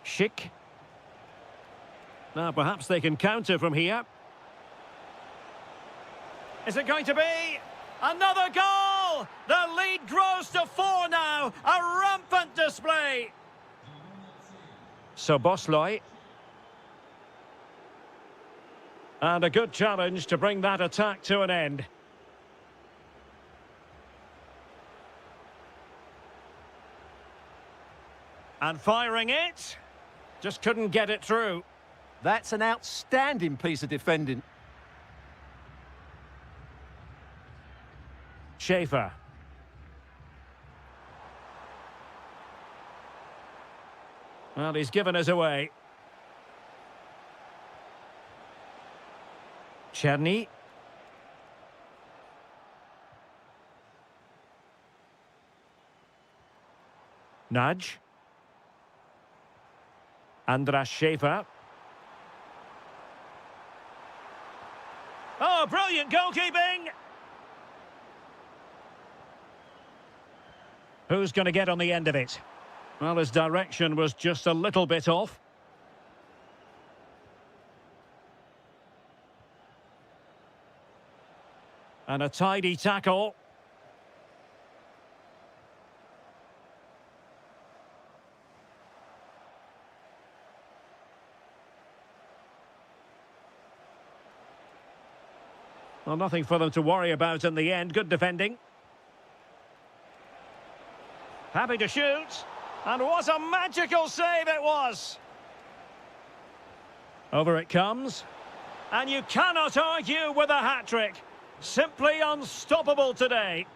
Schick. Now, perhaps they can counter from here. Is it going to be another goal? The lead grows to 4 now. A rampant display. Soboslai. And a good challenge to bring that attack to an end. And firing it. Just couldn't get it through. That's an outstanding piece of defending. Schaefer. Well, he's given us away. Czerny. Nudge. Andras Schaefer. Oh, brilliant goalkeeping! Who's going to get on the end of it? Well, his direction was just a little bit off. And a tidy tackle. Well, nothing for them to worry about in the end. Good defending. Happy to shoot. And what a magical save it was. Over it comes. And you cannot argue with a hat-trick. Simply unstoppable today.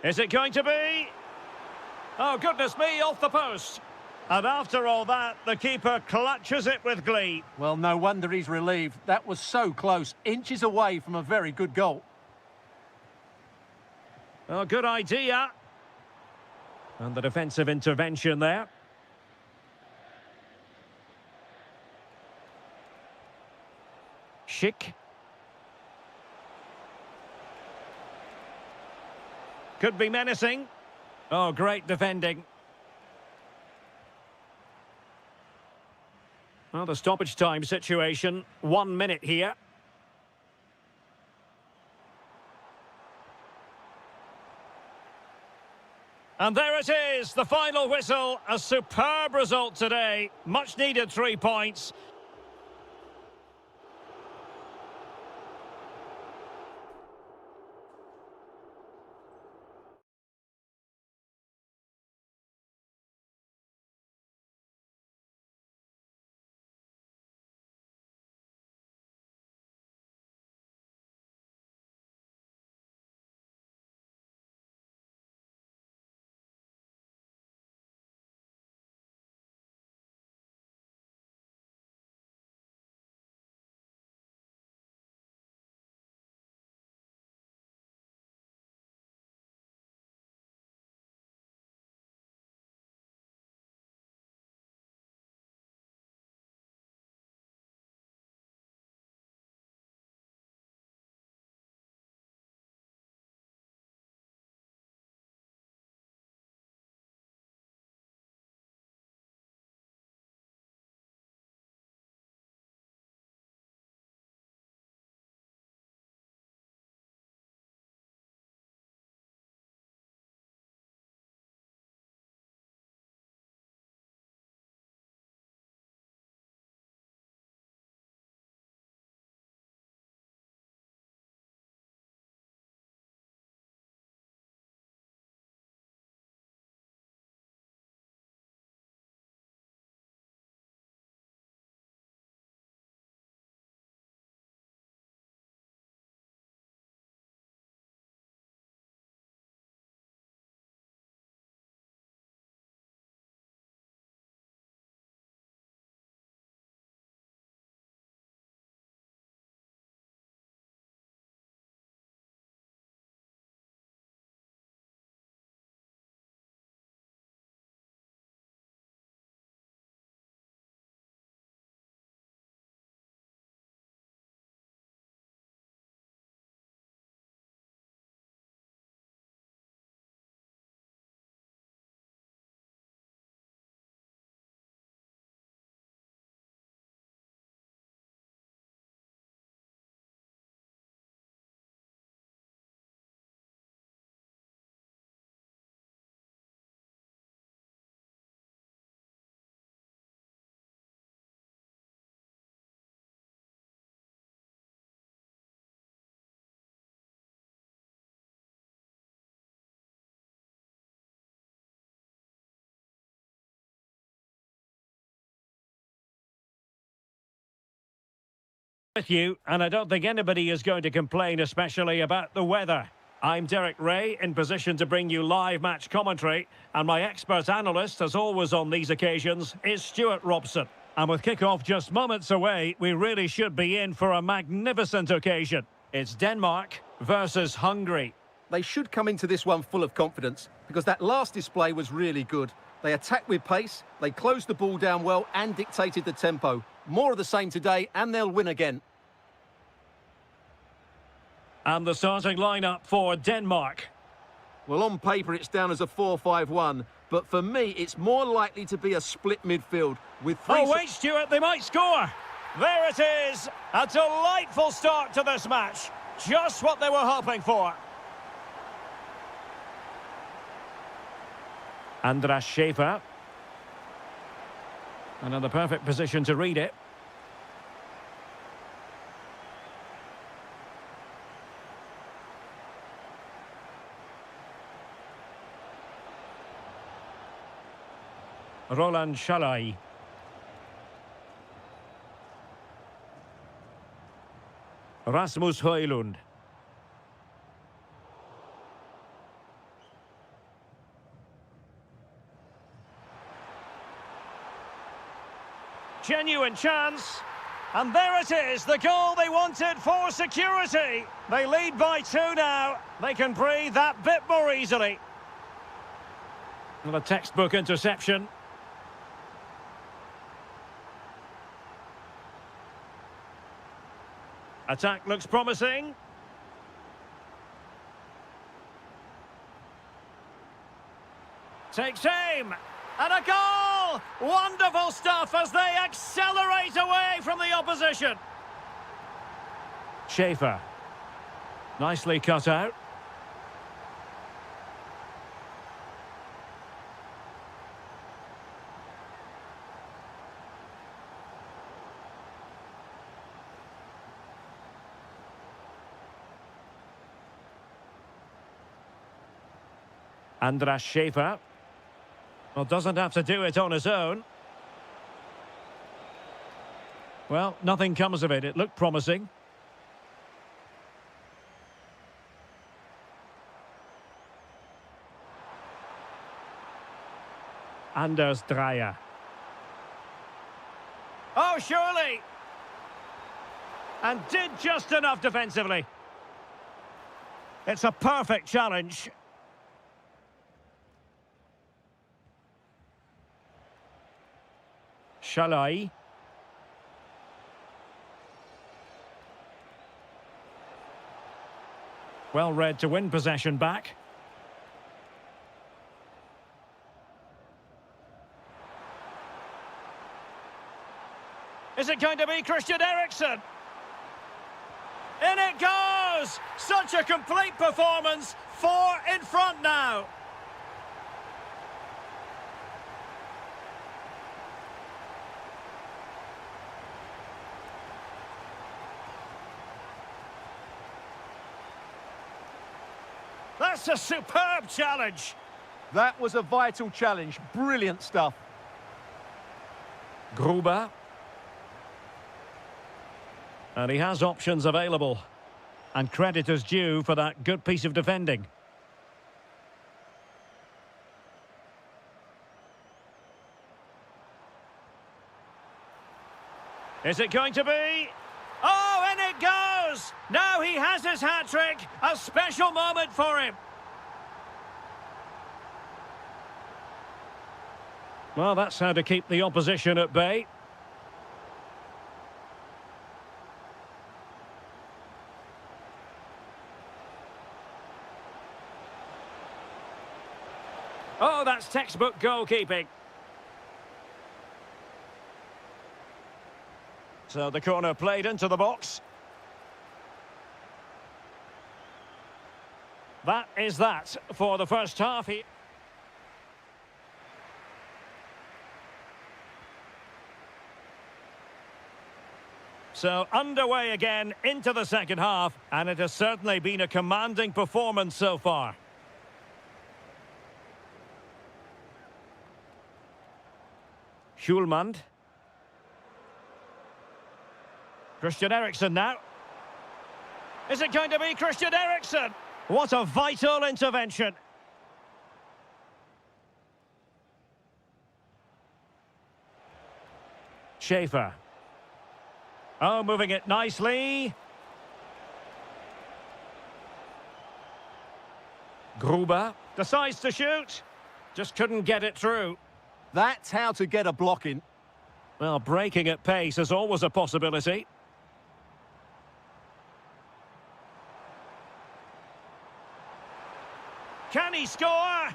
Is it going to be? Oh, goodness me, off the post. And after all that, the keeper clutches it with glee. Well, no wonder he's relieved. That was so close, inches away from a very good goal. Oh, good idea. And the defensive intervention there. Schick. Could be menacing. Oh, great defending. Well, the stoppage time situation, 1 minute here. And there it is, the final whistle. A superb result today. Much needed 3 points. With you, and I don't think anybody is going to complain, especially about the weather. I'm Derek Ray, in position to bring you live match commentary, and my expert analyst, as always on these occasions, is Stuart Robson. And with kick-off just moments away, we really should be in for a magnificent occasion. It's Denmark versus Hungary. They should come into this one full of confidence, because that last display was really good. They attacked with pace, they closed the ball down well and dictated the tempo. More of the same today, and they'll win again. And the starting lineup for Denmark. Well, on paper, it's down as a 4-5-1, but for me, it's more likely to be a split midfield with three... Oh, wait, Stuart, they might score. There it is. A delightful start to this match. Just what they were hoping for. Andras Schäfer. Another perfect position to read it. Roland Shalai. Rasmus Højlund. Genuine chance. And there it is, the goal they wanted for security. They lead by 2 now. They can breathe that bit more easily. And a textbook interception. Attack looks promising. Takes aim. And a goal! Wonderful stuff as they accelerate away from the opposition. Schäfer. Nicely cut out. Andras Schäfer. Well, doesn't have to do it on his own. Well, nothing comes of it. It looked promising. Anders Dreyer. Oh, surely! And did just enough defensively. It's a perfect challenge. Shalai. Well read to win possession back. Is it going to be Christian Eriksen? In it goes! Such a complete performance. 4 in front now. That's a superb challenge. That was a vital challenge. Brilliant stuff. Gruber. And he has options available. And credit is due for that good piece of defending. Is it going to be? Oh, and it goes! Now he has his hat-trick. A special moment for him. Well, that's how to keep the opposition at bay. Oh, that's textbook goalkeeping. So the corner played into the box. That is that for the first half. So underway again into the second half, and it has certainly been a commanding performance so far. Schulman. Christian Eriksen now. Is it going to be Christian Eriksen? What a vital intervention. Schaefer. Oh, moving it nicely. Gruber decides to shoot. Just couldn't get it through. That's how to get a block in. Well, breaking at pace is always a possibility. Can he score?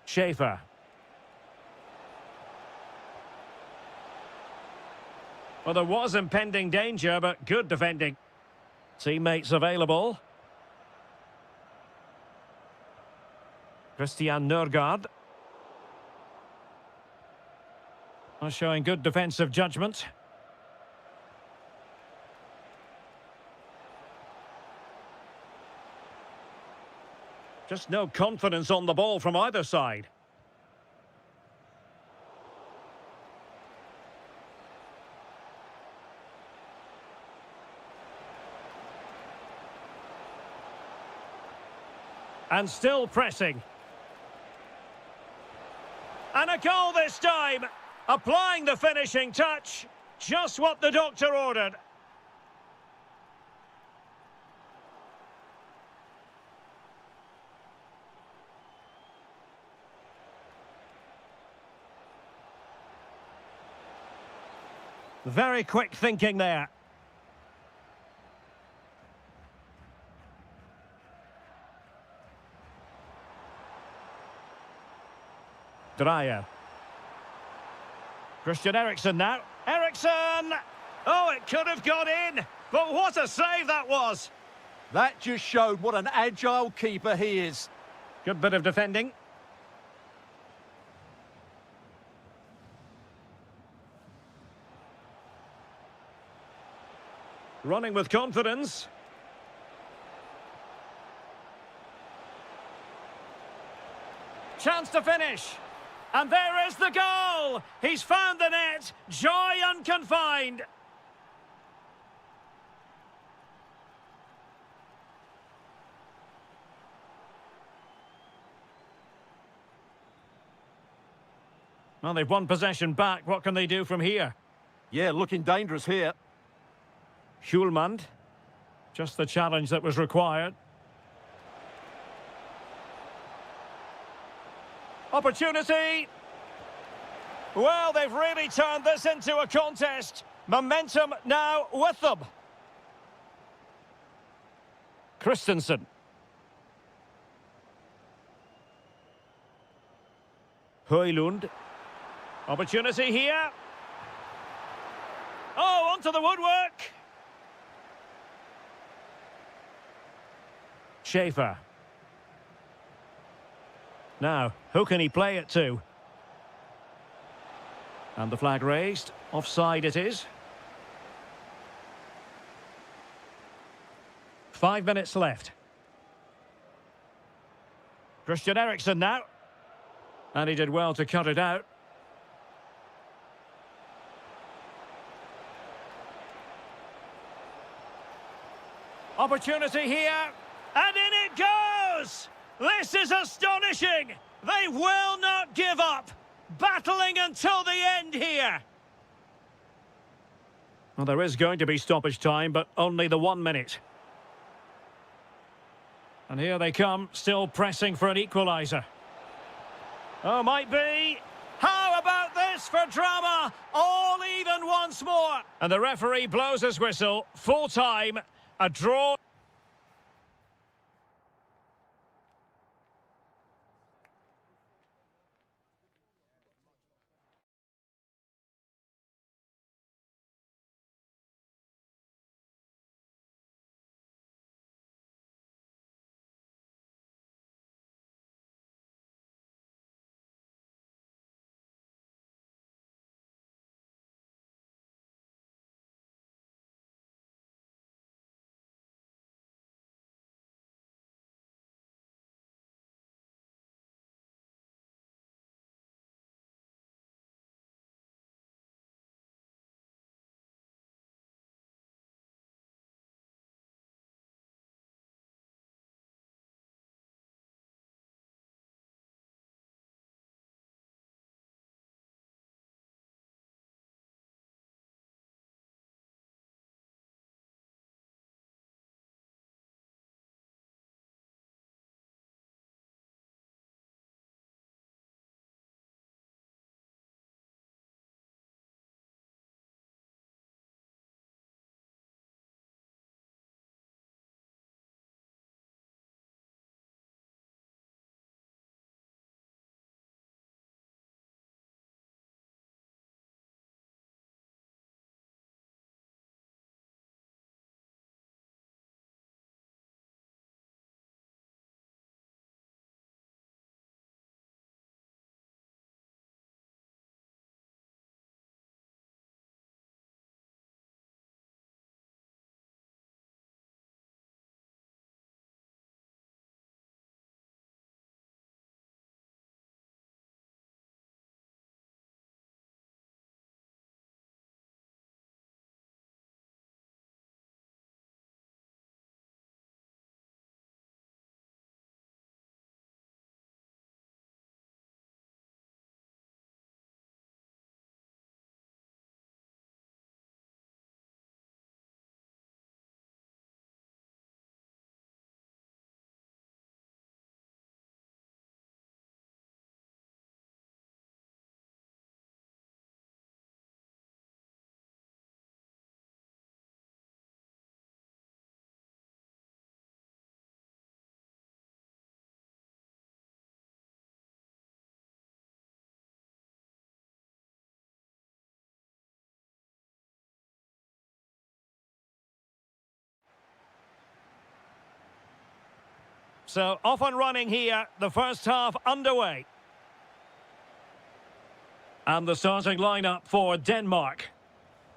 Schaefer. Well, there was impending danger, but good defending. Teammates available. Christian Nørgaard. Showing good defensive judgment. Just no confidence on the ball from either side. And still pressing. And a goal this time. Applying the finishing touch. Just what the doctor ordered. Very quick thinking there. Dreyer. Christian Eriksen now. Eriksen! Oh, it could have gone in. But what a save that was. That just showed what an agile keeper he is. Good bit of defending. Running with confidence. Chance to finish. And there is the goal! He's found the net. Joy unconfined. Well, they've won possession back. What can they do from here? Yeah, looking dangerous here. Hjulmand. Just the challenge that was required. Opportunity. Well, they've really turned this into a contest. Momentum now with them. Christensen. Højlund. Opportunity here. Oh, onto the woodwork. Schaefer. Now, who can he play it to? And the flag raised. Offside it is. 5 minutes left. Christian Eriksen now. And he did well to cut it out. Opportunity here. And in it goes! This is astonishing! They will not give up! Battling until the end here! Well, there is going to be stoppage time, but only the 1 minute. And here they come, still pressing for an equaliser. Oh, might be. How about this for drama? All even once more. And the referee blows his whistle. Full time. A draw. So off and running here, the first half underway. And the starting lineup for Denmark.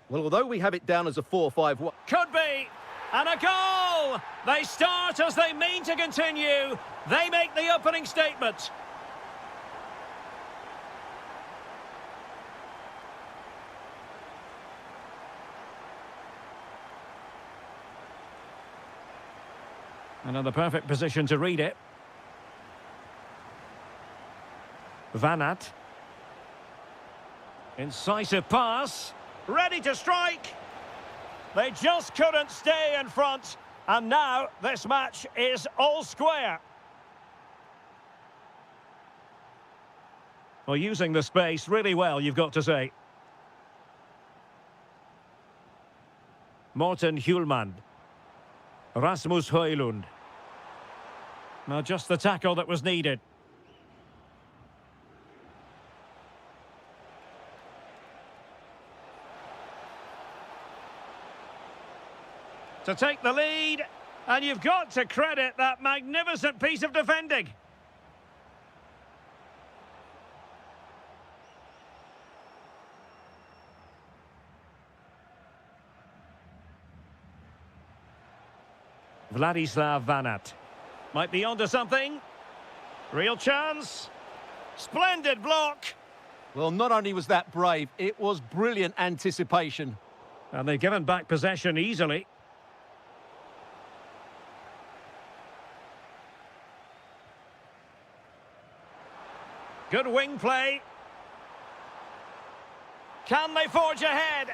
Well, although we have it down as a 4-5-1... Could be. And a goal! They start as they mean to continue. They make the opening statement. Another perfect position to read it. Van Aert. Incisive pass. Ready to strike. They just couldn't stay in front. And now this match is all square. Well, using the space really well, you've got to say. Morten Hjulmand. Rasmus Højlund. Now just the tackle that was needed. To take the lead, and you've got to credit that magnificent piece of defending. Vladislav Van Aert. Might be onto something. Real chance. Splendid block. Well, not only was that brave, it was brilliant anticipation. And they've given back possession easily. Good wing play. Can they forge ahead?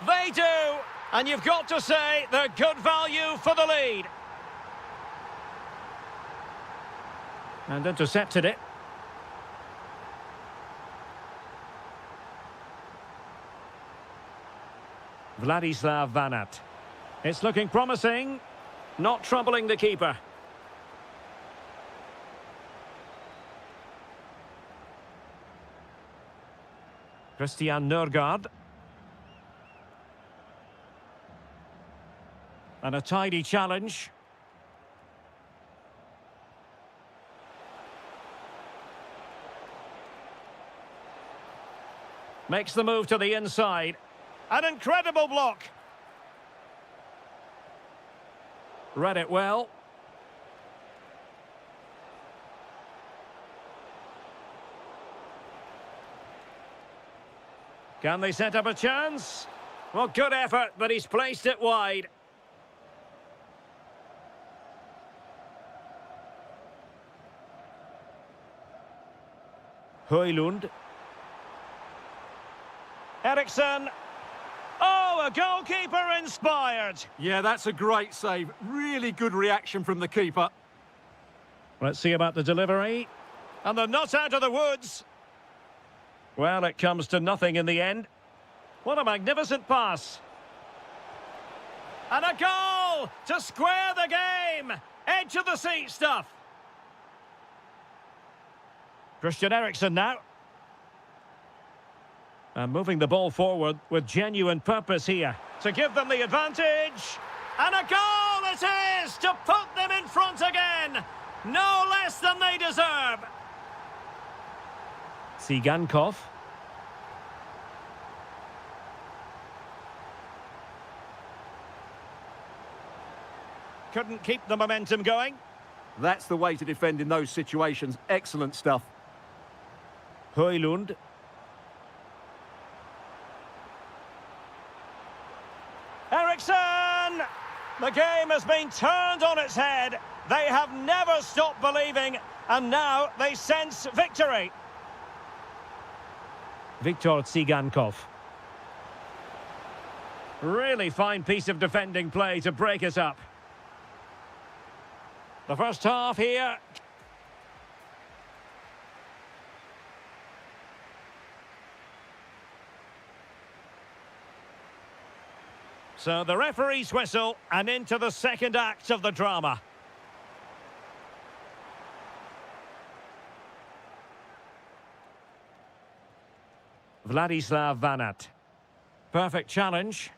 They do. And you've got to say they're good value for the lead. And intercepted it. Vladislav Van Aert. It's looking promising. Not troubling the keeper. Christian Nørgaard. And a tidy challenge. Makes the move to the inside. An incredible block. Read it well. Can they set up a chance? Well, good effort, but he's placed it wide. Højlund. Eriksson. Oh, a goalkeeper inspired. Yeah, that's a great save. Really good reaction from the keeper. Let's see about the delivery. And they're not out of the woods. Well, it comes to nothing in the end. What a magnificent pass. And a goal to square the game. Edge of the seat stuff. Christian Eriksson now. And moving the ball forward with genuine purpose here. To give them the advantage. And a goal it is to put them in front again. No less than they deserve. Tsigankov. Couldn't keep the momentum going. That's the way to defend in those situations. Excellent stuff. Højlund. Eriksson! The game has been turned on its head. They have never stopped believing, and now they sense victory. Viktor Tsigankov. Really fine piece of defending play to break us up. The first half here. So the referee's whistle, and into the second act of the drama. Vladislav Van Aert. Perfect challenge.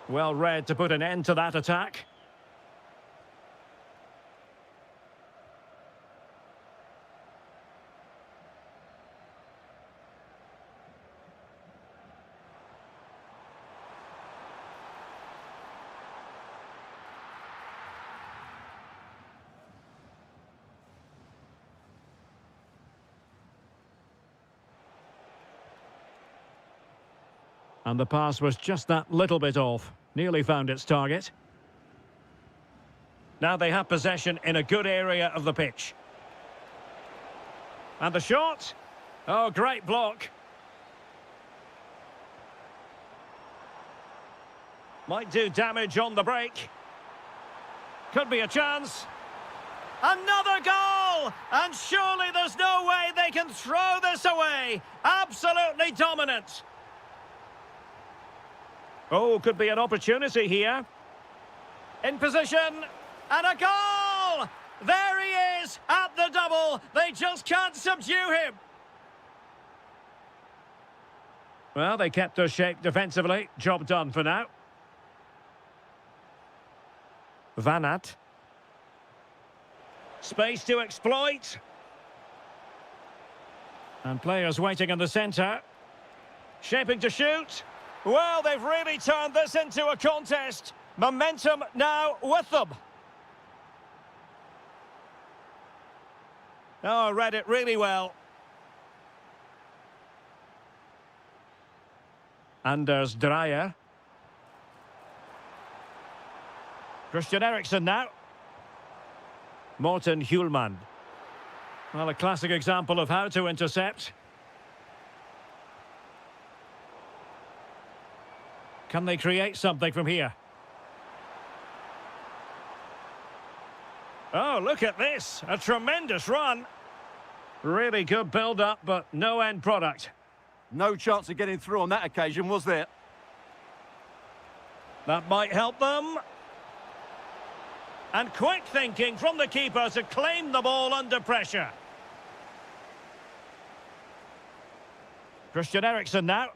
Well read to put an end to that attack. And the pass was just that little bit off. Nearly found its target. Now they have possession in a good area of the pitch. And the shot. Oh, great block. Might do damage on the break. Could be a chance. Another goal! And surely there's no way they can throw this away. Absolutely dominant. Oh, could be an opportunity here. In position, and a goal! There he is, at the double. They just can't subdue him. Well, they kept us shape defensively. Job done for now. Van Aert. Space to exploit. And players waiting in the centre. Shaping to shoot. Well, they've really turned this into a contest. Momentum now with them. Oh, read it really well. Anders Dreyer. Christian Eriksen now. Morten Hjulmand. Well, a classic example of how to intercept. Can they create something from here? Oh, look at this. A tremendous run. Really good build-up, but no end product. No chance of getting through on that occasion, was there? That might help them. And quick thinking from the keeper to claim the ball under pressure. Christian Eriksen now.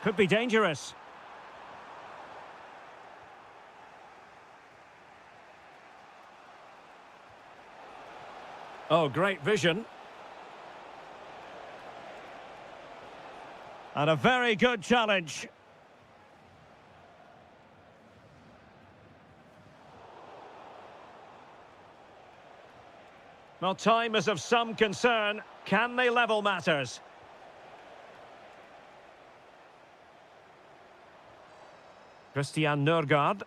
Could be dangerous. Oh, great vision. And a very good challenge. Well, time is of some concern. Can they level matters? Christian Nørgaard.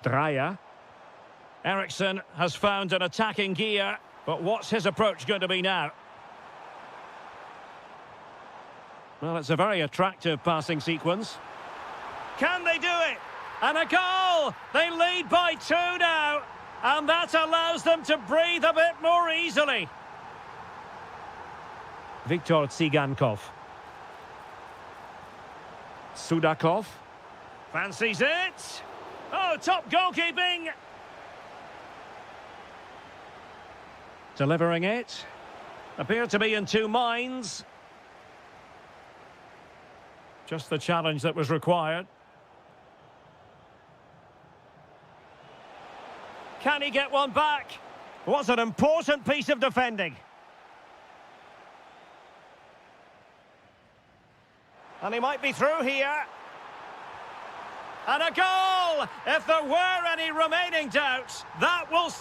Dreyer. Eriksen has found an attacking gear, but what's his approach going to be now? Well, it's a very attractive passing sequence. Can they do it? And a goal! They lead by 2 now, and that allows them to breathe a bit more easily. Viktor Tsigankov. Sudakov. Fancies it. Oh, top goalkeeping. Delivering it. Appear to be in two minds. Just the challenge that was required. Can he get one back? Was an important piece of defending. And he might be through here. And a goal! If there were any remaining doubts, that will...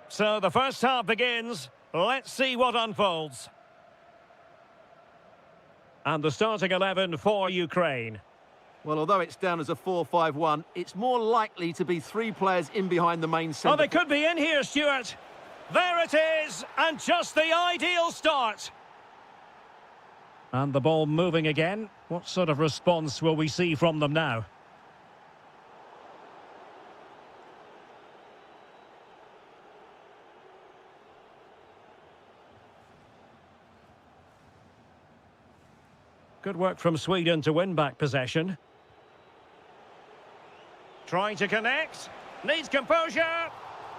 So the first half begins. Let's see what unfolds. And the starting 11 for Ukraine. Well, although it's down as a 4-5-1, it's more likely to be 3 players in behind the main centre. Oh, they could be in here, Stuart. There it is, and just the ideal start. And the ball moving again. What sort of response will we see from them now? Good work from Sweden to win back possession. Trying to connect. Needs composure.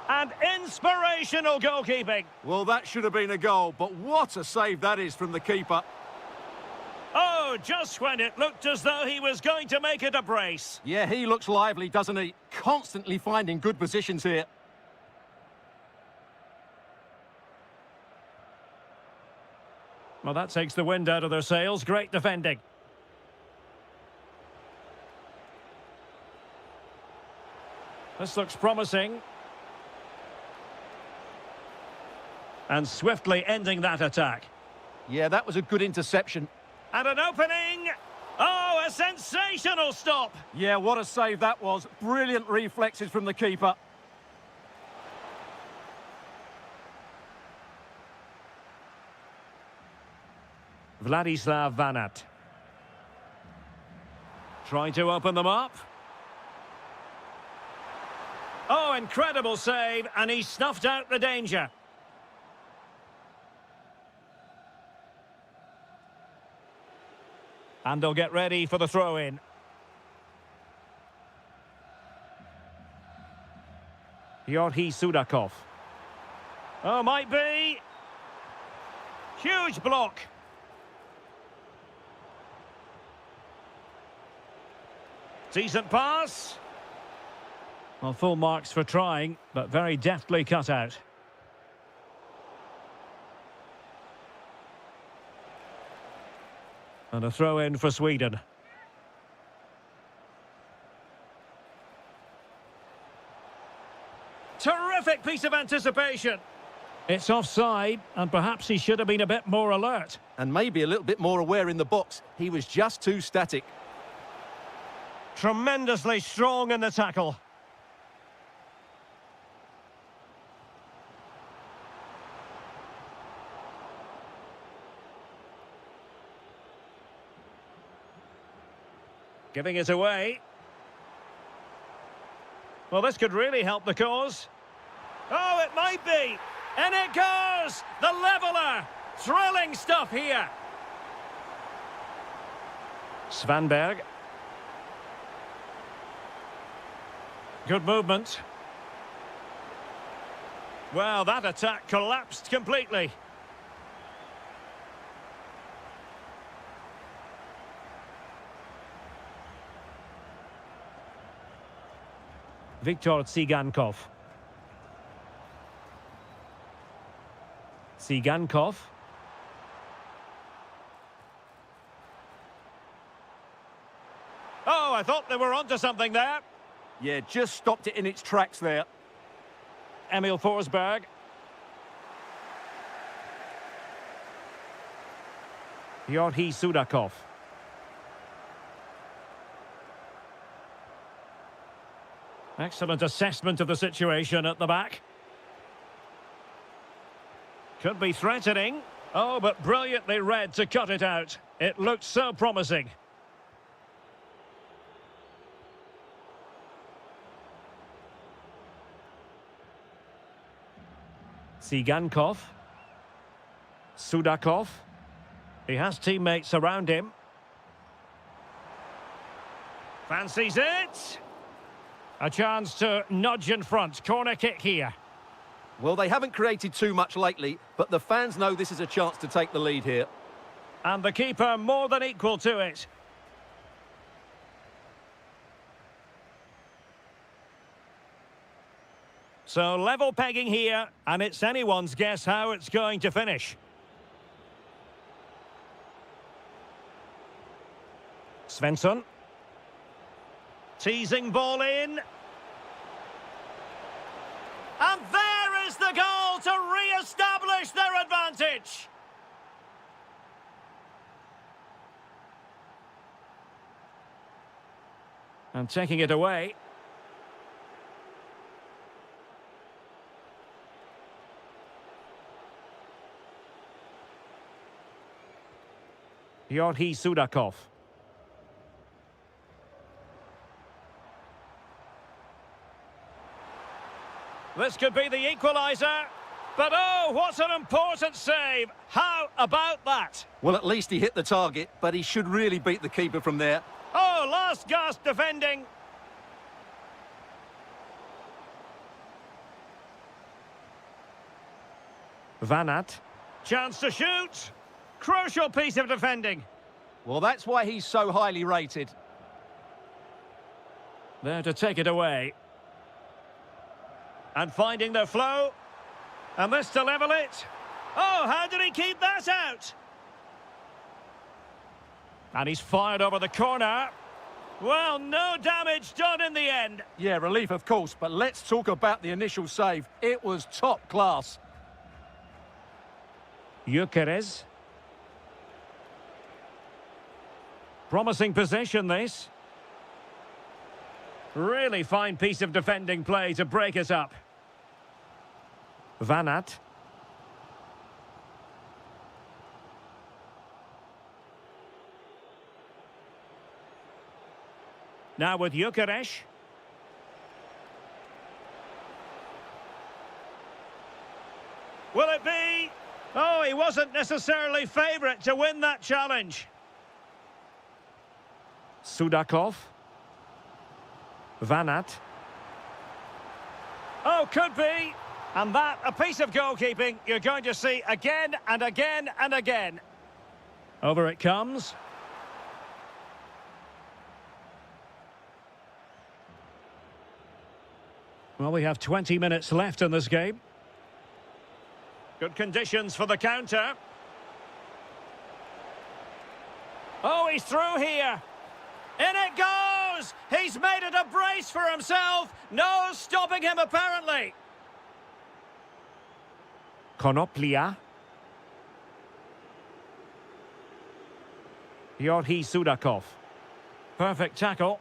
And inspirational goalkeeping. Well, that should have been a goal, but what a save that is from the keeper. Oh, just when it looked as though he was going to make it a brace. Yeah, he looks lively, doesn't he? Constantly finding good positions here. Well, that takes the wind out of their sails. Great defending. This looks promising. And swiftly ending that attack. Yeah, that was a good interception. And an opening. Oh, a sensational stop. Yeah, what a save that was. Brilliant reflexes from the keeper. Vladislav Vanat. Trying to open them up. Oh, incredible save, and he snuffed out the danger. And they'll get ready for the throw-in. Yorhi Sudakov. Oh, might be. Huge block. Decent pass. Well, full marks for trying, but very deftly cut out. And a throw-in for Sweden. Terrific piece of anticipation. It's offside, and perhaps he should have been a bit more alert. And maybe a little bit more aware in the box. He was just too static. Tremendously strong in the tackle. Giving it away. Well, this could really help the cause. Oh, it might be. And it goes! The leveller! Thrilling stuff here. Svanberg. Good movement. Well, that attack collapsed completely. Viktor Tsigankov. Tsigankov. Oh, I thought they were onto something there. Yeah, just stopped it in its tracks there. Emil Forsberg. Yorhi Sudakov. Excellent assessment of the situation at the back. Could be threatening. Oh, but brilliantly read to cut it out. It looked so promising. Tsigankov. Sudakov. He has teammates around him. Fancies it. A chance to nudge in front. Corner kick here. Well, they haven't created too much lately, but the fans know this is a chance to take the lead here. And the keeper more than equal to it. So level pegging here, and it's anyone's guess how it's going to finish. Svensson. Teasing ball in. And there is the goal! able to re-establish their advantage. And taking it away. Georgi Sudakov. This could be the equaliser. But oh, what an important save. How about that? Well, at least he hit the target, but he should really beat the keeper from there. Oh, last gasp defending. Vanat. Chance to shoot. Crucial piece of defending. Well, that's why he's so highly rated. There to take it away. And finding the flow. And this to level it. Oh, how did he keep that out? And he's fired over the corner. Well, no damage done in the end. Yeah, relief, of course, but let's talk about the initial save. It was top class. Gyökeres. Promising possession, this. Really fine piece of defending play to break us up. Vanat. Now with Gyökeres. Will it be? Oh, he wasn't necessarily favourite to win that challenge. Sudakov. Vanat. Oh, could be. And that, a piece of goalkeeping you're going to see again and again and again. Over it comes. Well, we have 20 minutes left in this game. Good conditions for the counter. Oh, he's through here. In it goes! He's made it a brace for himself. No stopping him, apparently. Konoplia. Georgi Sudakov. Perfect tackle.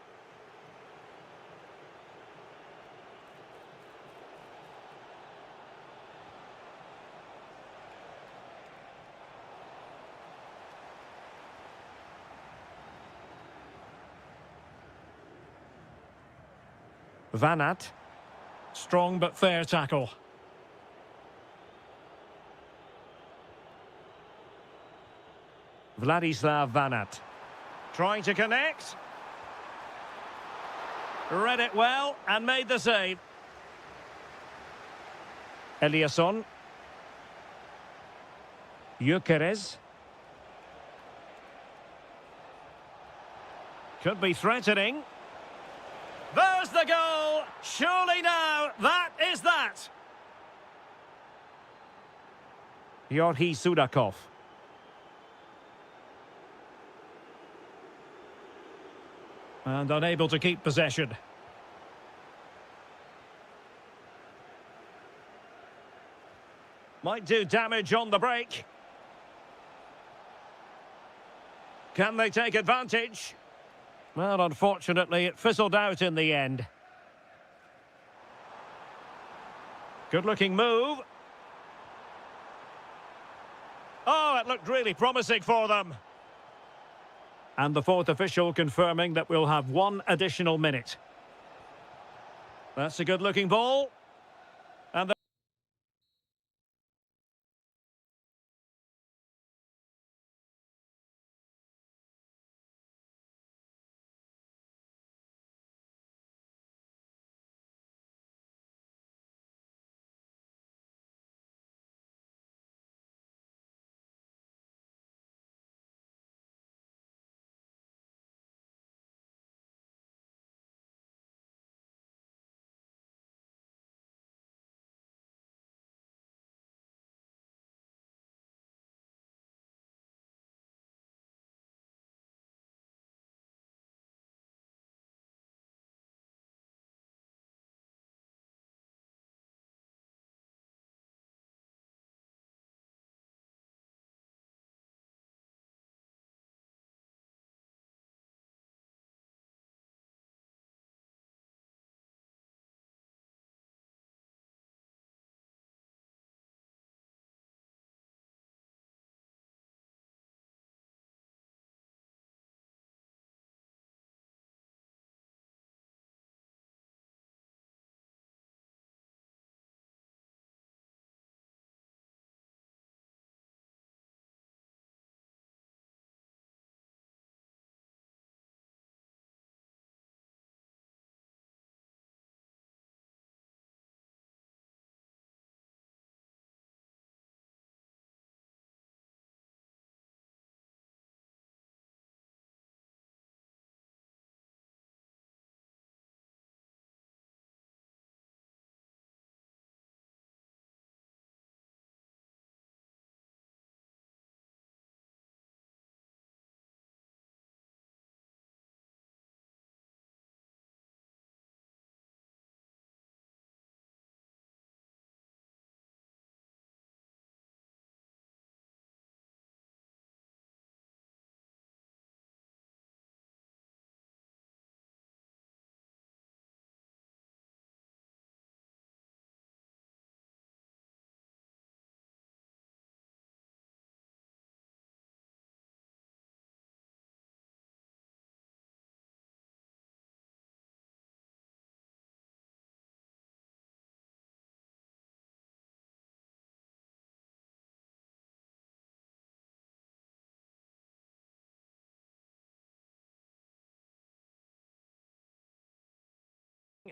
Vanat. Strong but fair tackle. Vladislav Vanat. Trying to connect. Read it well and made the save. Eliasson. Gyökeres. Could be threatening. There's the goal! Surely now, that is that! Georgi Sudakov. And unable to keep possession. Might do damage on the break. Can they take advantage? Well, unfortunately, it fizzled out in the end. Good-looking move. Oh, it looked really promising for them. And the fourth official confirming that we'll have one additional minute. That's a good-looking ball. And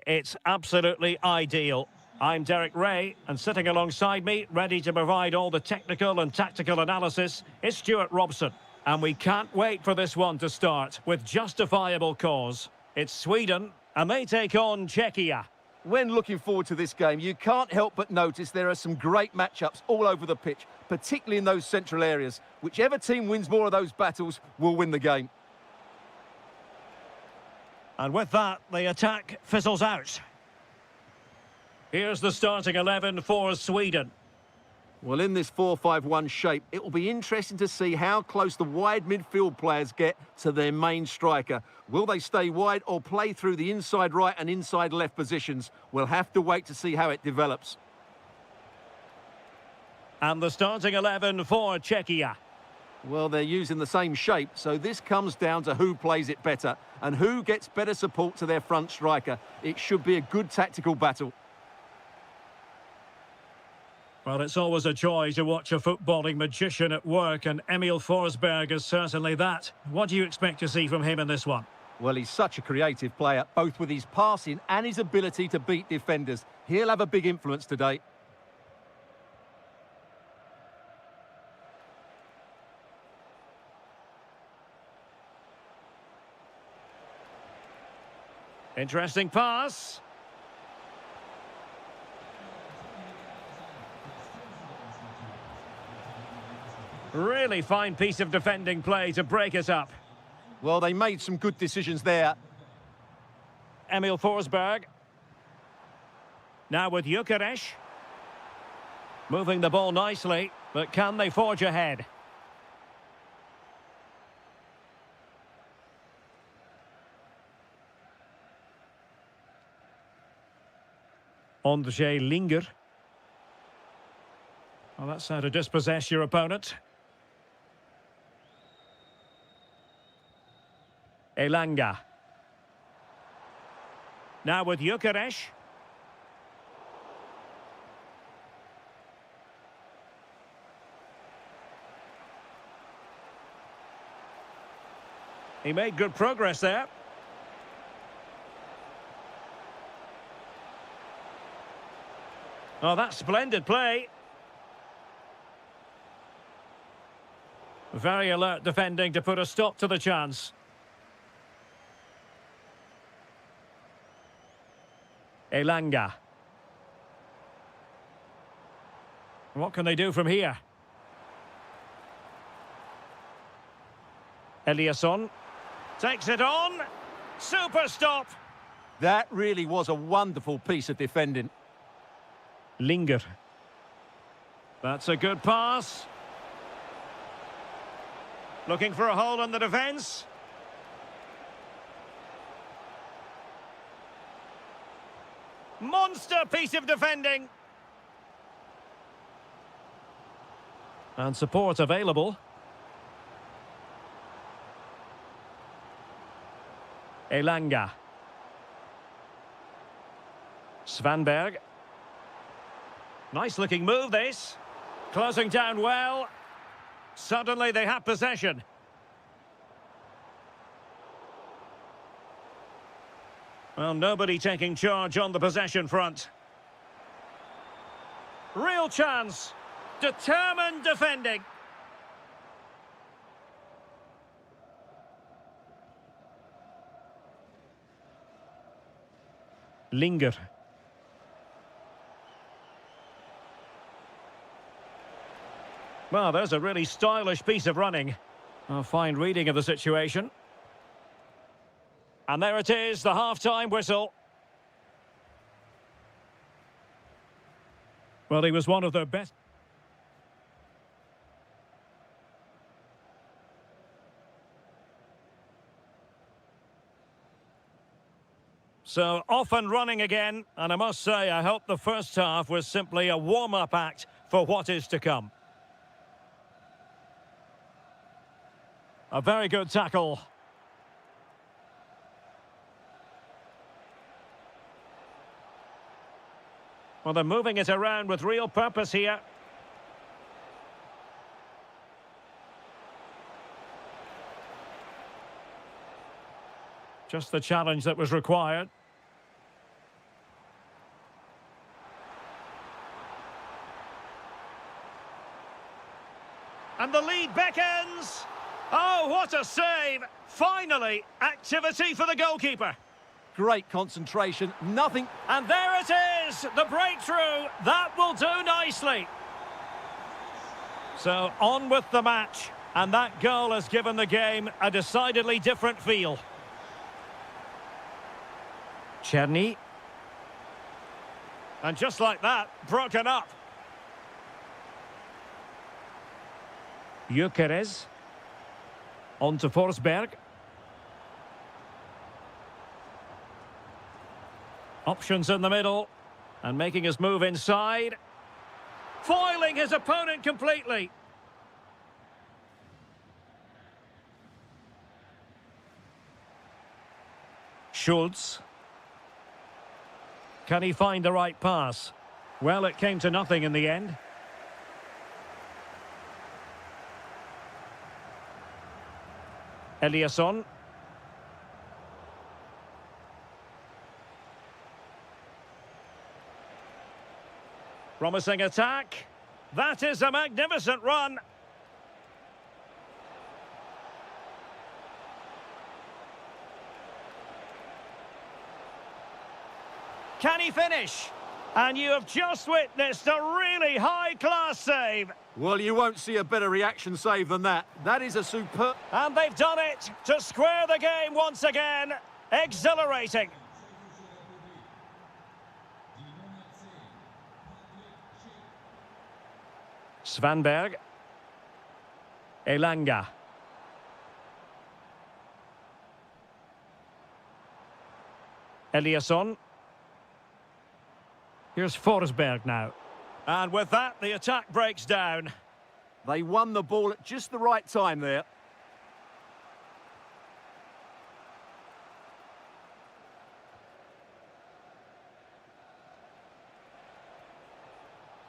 it's absolutely ideal. I'm Derek Ray, and sitting alongside me, ready to provide all the technical and tactical analysis, is Stuart Robson. And we can't wait for this one to start, with justifiable cause. It's Sweden, and they take on Czechia. When looking forward to this game, you can't help but notice there are some great matchups all over the pitch, particularly in those central areas. Whichever team wins more of those battles will win the game. And with that, the attack fizzles out. Here's the starting 11 for Sweden. Well, in this 4-5-1 shape, it will be interesting to see how close the wide midfield players get to their main striker. Will they stay wide or play through the inside right and inside left positions? We'll have to wait to see how it develops. And the starting 11 for Czechia. Well, they're using the same shape, so this comes down to who plays it better and who gets better support to their front striker. It should be a good tactical battle. Well, it's always a joy to watch a footballing magician at work, and Emil Forsberg is certainly that. What do you expect to see from him in this one? Well, he's such a creative player, both with his passing and his ability to beat defenders. He'll have a big influence today. Interesting pass. Really fine piece of defending play to break it up. Well, they made some good decisions there. Emil Forsberg. Now with Gyökeres. Moving the ball nicely, but can they forge ahead? Ondřej Linger. Well, that's how to dispossess your opponent. Elanga. Now with Gyökeres. He made good progress there. Oh, that's splendid play. Very alert defending to put a stop to the chance. Elanga. What can they do from here? Eliasson takes it on. Super stop. That really was a wonderful piece of defending. Linger. That's a good pass. Looking for a hole in the defence. Monster piece of defending. And support available. Elanga. Svanberg. Nice looking move this. Closing down well. Suddenly they have possession. Well, nobody taking charge on the possession front. Real chance. Determined defending. Linger. Well, there's a really stylish piece of running. A fine reading of the situation. And there it is, the half-time whistle. Well, he was one of their best. So, off and running again. And I must say, I hope the first half was simply a warm-up act for what is to come. A very good tackle. Well, they're moving it around with real purpose here. Just the challenge that was required. And the lead beckons. Oh, what a save. Finally, activity for the goalkeeper. Great concentration, nothing. And there it is, the breakthrough. That will do nicely. So on with the match. And that goal has given the game a decidedly different feel. Czerny. And just like that, broken up. Gyökeres. On to Forsberg. Options in the middle. And making his move inside. Foiling his opponent completely. Schultz. Can he find the right pass? Well, it came to nothing in the end. Eliasson. Promising attack. That is a magnificent run. Can he finish? And you have just witnessed a really high-class save. Well, you won't see a better reaction save than that. That is a superb... And they've done it to square the game once again. Exhilarating. Svanberg. Elanga. Eliasson. Here's Forsberg now. And with that, the attack breaks down. They won the ball at just the right time there.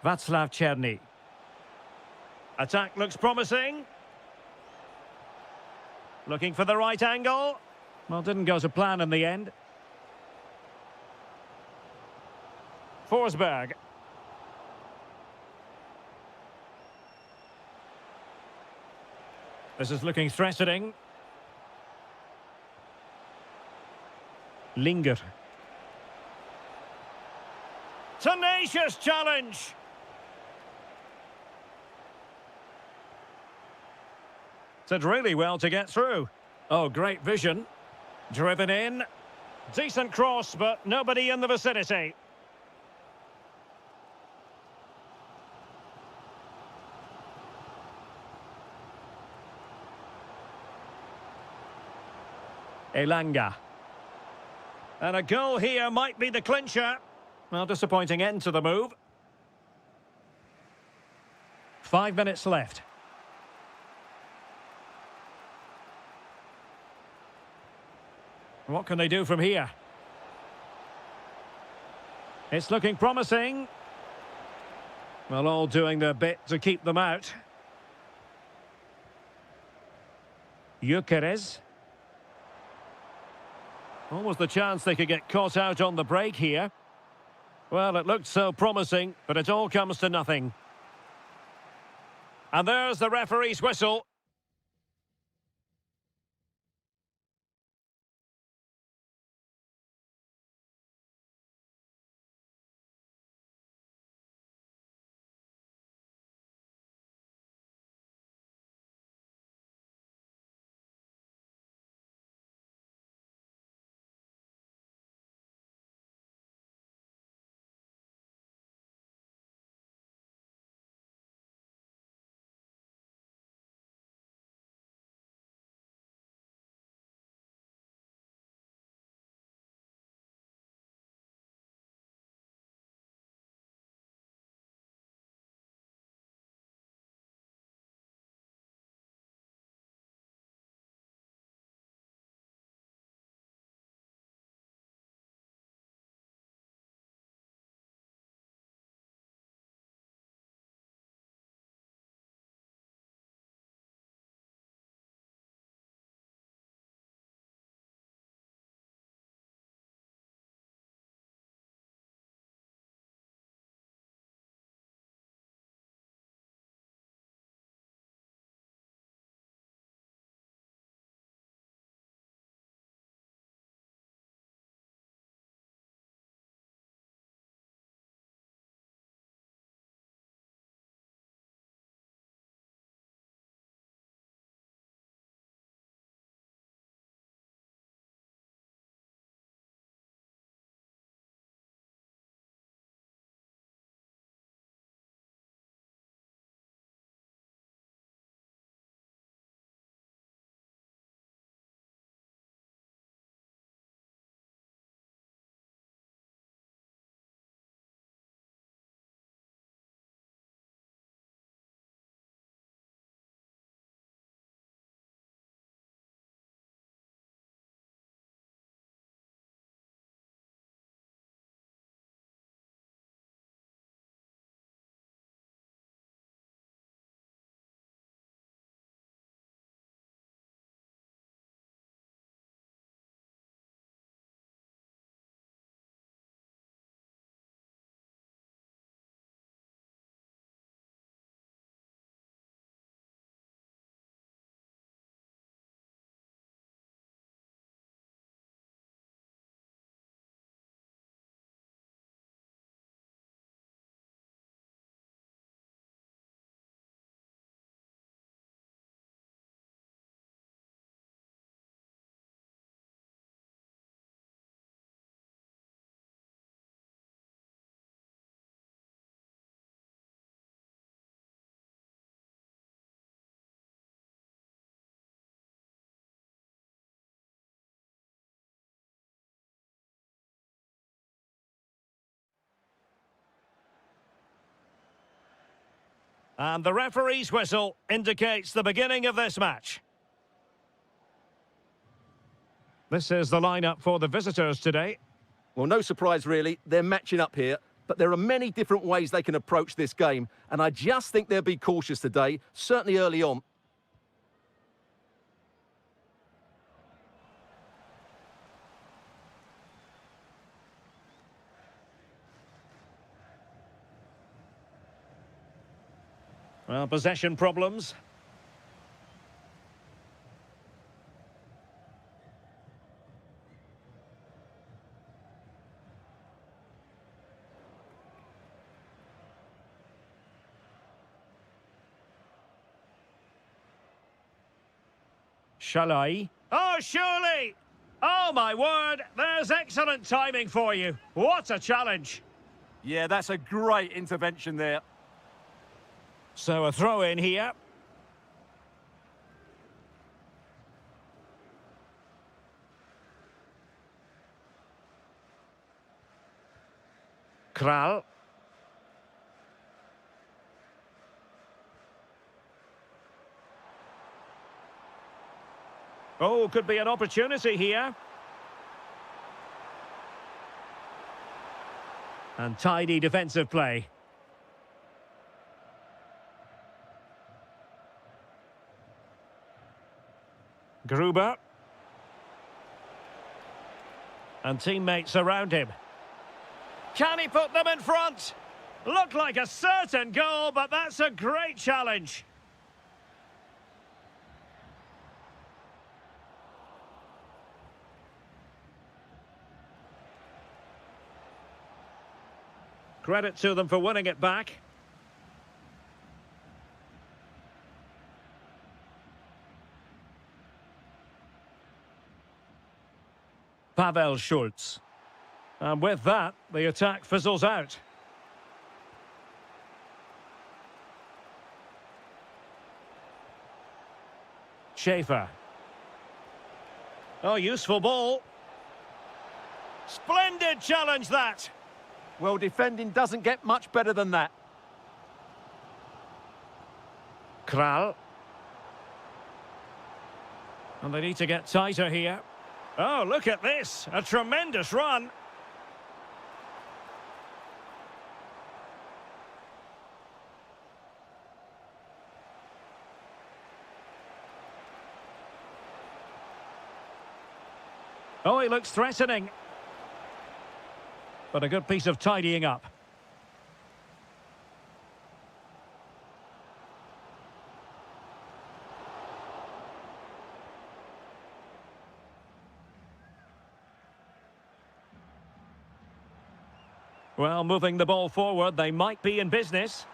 Václav Czerny. Attack looks promising. Looking for the right angle. Well, didn't go to plan in the end. Forsberg. This is looking threatening. Linger. Tenacious challenge. Did really well to get through. Oh, great vision. Driven in. Decent cross, but nobody in the vicinity. Elanga. And a goal here might be the clincher. Well, disappointing end to the move. 5 minutes left. What can they do from here? It's looking promising. Well, all doing their bit to keep them out. Gyökeres. Almost the chance they could get caught out on the break here. Well, it looked so promising, but it all comes to nothing. And there's the referee's whistle. And the referee's whistle indicates the beginning of this match. This is the lineup for the visitors today. Well, no surprise, really. They're matching up here, but there are many different ways they can approach this game, and I just think they'll be cautious today, certainly early on. Well, possession problems. Shalai. Oh, surely! Oh, my word, there's excellent timing for you. What a challenge. Yeah, that's a great intervention there. So a throw in here. Kral. Oh, could be an opportunity here. And tidy defensive play. Gruber. And teammates around him. Can he put them in front? Looked like a certain goal, but that's a great challenge. Credit to them for winning it back. Pavel Schultz. And with that, the attack fizzles out. Schaefer. Oh, useful ball. Splendid challenge, that. Well, defending doesn't get much better than that. Kral. And they need to get tighter here. Oh, look at this. A tremendous run. Oh, he looks threatening. But a good piece of tidying up. Well, moving the ball forward, they might be in business.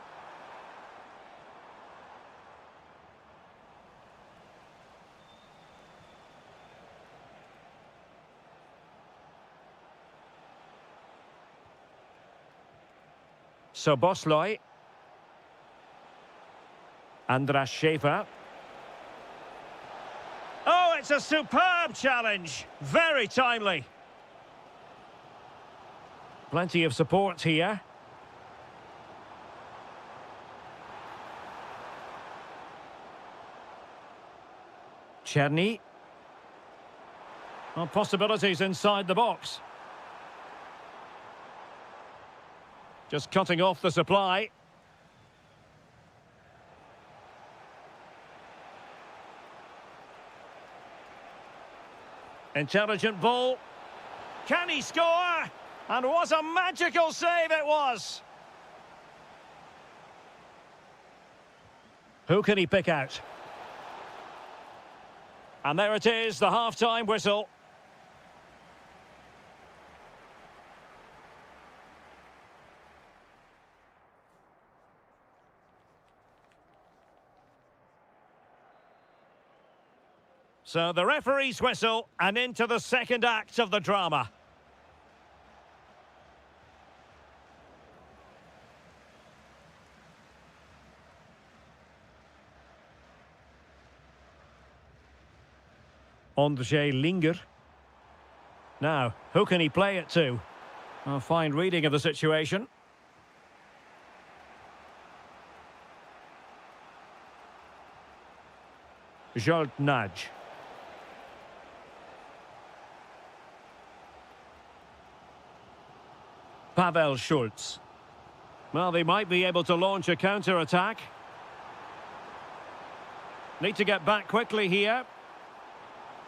So Bosloy. Andras Schaefer. Oh, it's a superb challenge. Very timely. Plenty of support here. Cherny. Well, possibilities inside the box. Just cutting off the supply. Intelligent ball. Can he score? And what a magical save it was! Who can he pick out? And there it is, the half-time whistle. So the referee's whistle, and into the second act of the drama. Ondřej Linger. Now, who can he play it to? A fine reading of the situation. Nudge. Pavel Schultz. Well, they might be able to launch a counter-attack. Need to get back quickly here.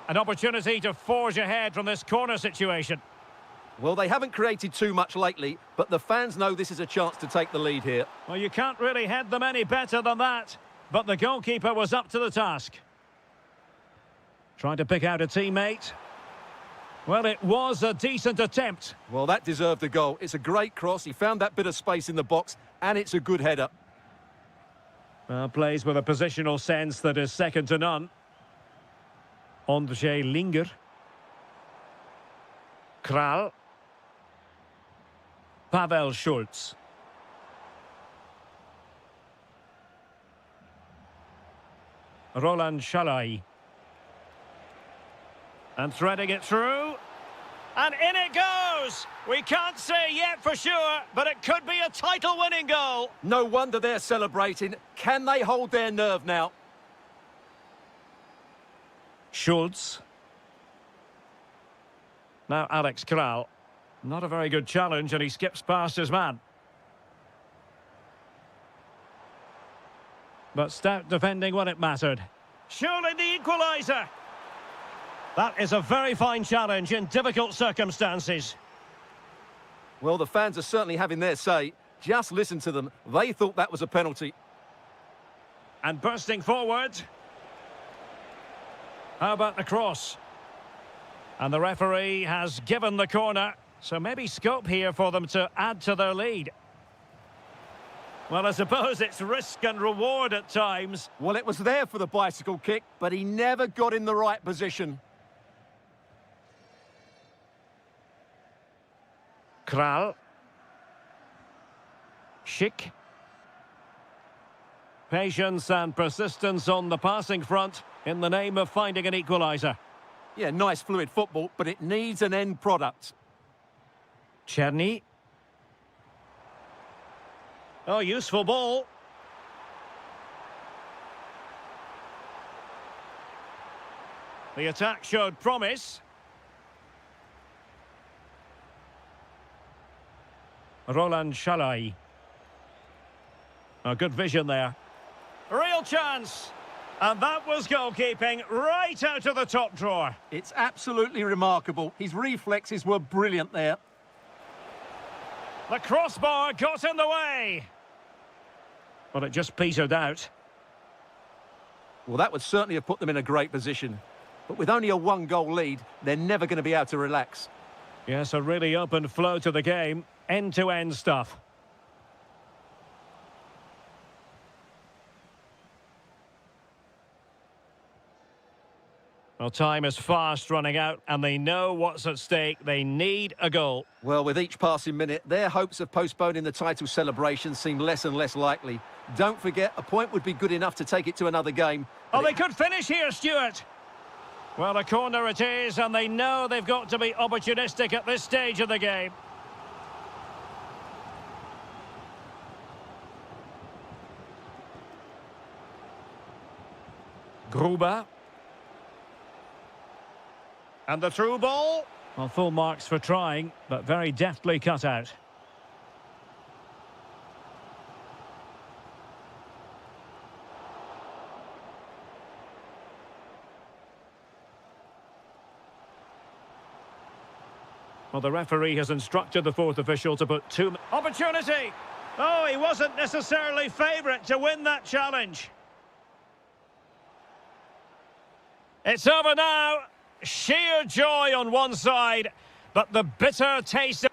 An opportunity to forge ahead from this corner situation. Well, they haven't created too much lately, but the fans know this is a chance to take the lead here. Well, you can't really head them any better than that. But the goalkeeper was up to the task. Trying to pick out a teammate. Well, it was a decent attempt. Well, that deserved a goal. It's a great cross. He found that bit of space in the box, and it's a good header. Plays with a positional sense that is second to none. Ondřej Linger. Kral. Pavel Schultz. Roland Shalai. And threading it through. And in it goes! We can't say yet for sure, but it could be a title-winning goal. No wonder they're celebrating. Can they hold their nerve now? Schultz. Now Alex Kral. Not a very good challenge, and he skips past his man. But stout defending when it mattered. Surely the equaliser. That is a very fine challenge in difficult circumstances. Well, the fans are certainly having their say. Just listen to them. They thought that was a penalty. And bursting forward. How about the cross? And the referee has given the corner. So maybe scope here for them to add to their lead. Well, I suppose it's risk and reward at times. Well, it was there for the bicycle kick, but he never got in the right position. Kral. Schick. Patience and persistence on the passing front in the name of finding an equaliser. Yeah, nice fluid football, but it needs an end product. Czerny. Oh, useful ball. The attack showed promise. Roland Shalai. A good vision there. Real chance. And that was goalkeeping right out of the top drawer. It's absolutely remarkable. His reflexes were brilliant there. The crossbar got in the way. Well, it just petered out. Well, that would certainly have put them in a great position. But with only a one-goal lead, they're never going to be able to relax. Yes, a really open flow to the game. End-to-end stuff. Well, time is fast running out, and they know what's at stake. They need a goal. Well, with each passing minute, their hopes of postponing the title celebration seem less and less likely. Don't forget, a point would be good enough to take it to another game. Oh, they could finish here, Stuart. Well, a corner it is, and they know they've got to be opportunistic at this stage of the game. Gruber. And the through ball. Well, full marks for trying, but very deftly cut out. Well, the referee has instructed the fourth official to put two... Opportunity! Oh, he wasn't necessarily favourite to win that challenge. It's over now. Sheer joy on one side, but the bitter taste of...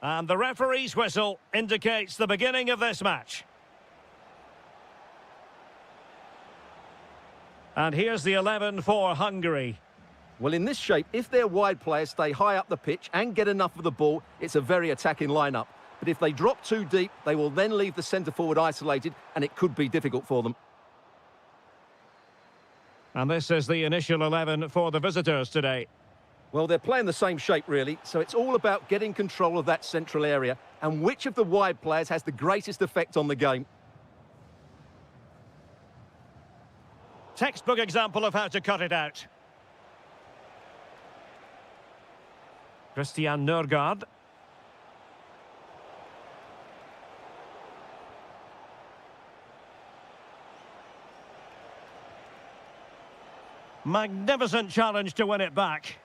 And the referee's whistle indicates the beginning of this match. And here's the 11 for Hungary. Well, in this shape, if their wide players stay high up the pitch and get enough of the ball, it's a very attacking lineup. But if they drop too deep, they will then leave the centre-forward isolated, and it could be difficult for them. And this is the initial 11 for the visitors today. Well, they're playing the same shape, really, so it's all about getting control of that central area and which of the wide players has the greatest effect on the game. Textbook example of how to cut it out. Christian Nørgaard. Magnificent challenge to win it back.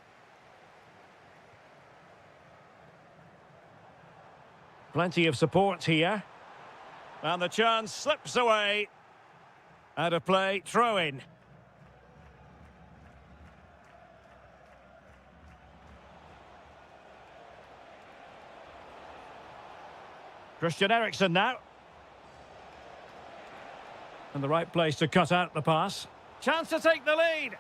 Plenty of support here. And the chance slips away. Out of play, throw in. Christian Eriksen now. And the right place to cut out the pass. Chance to take the lead.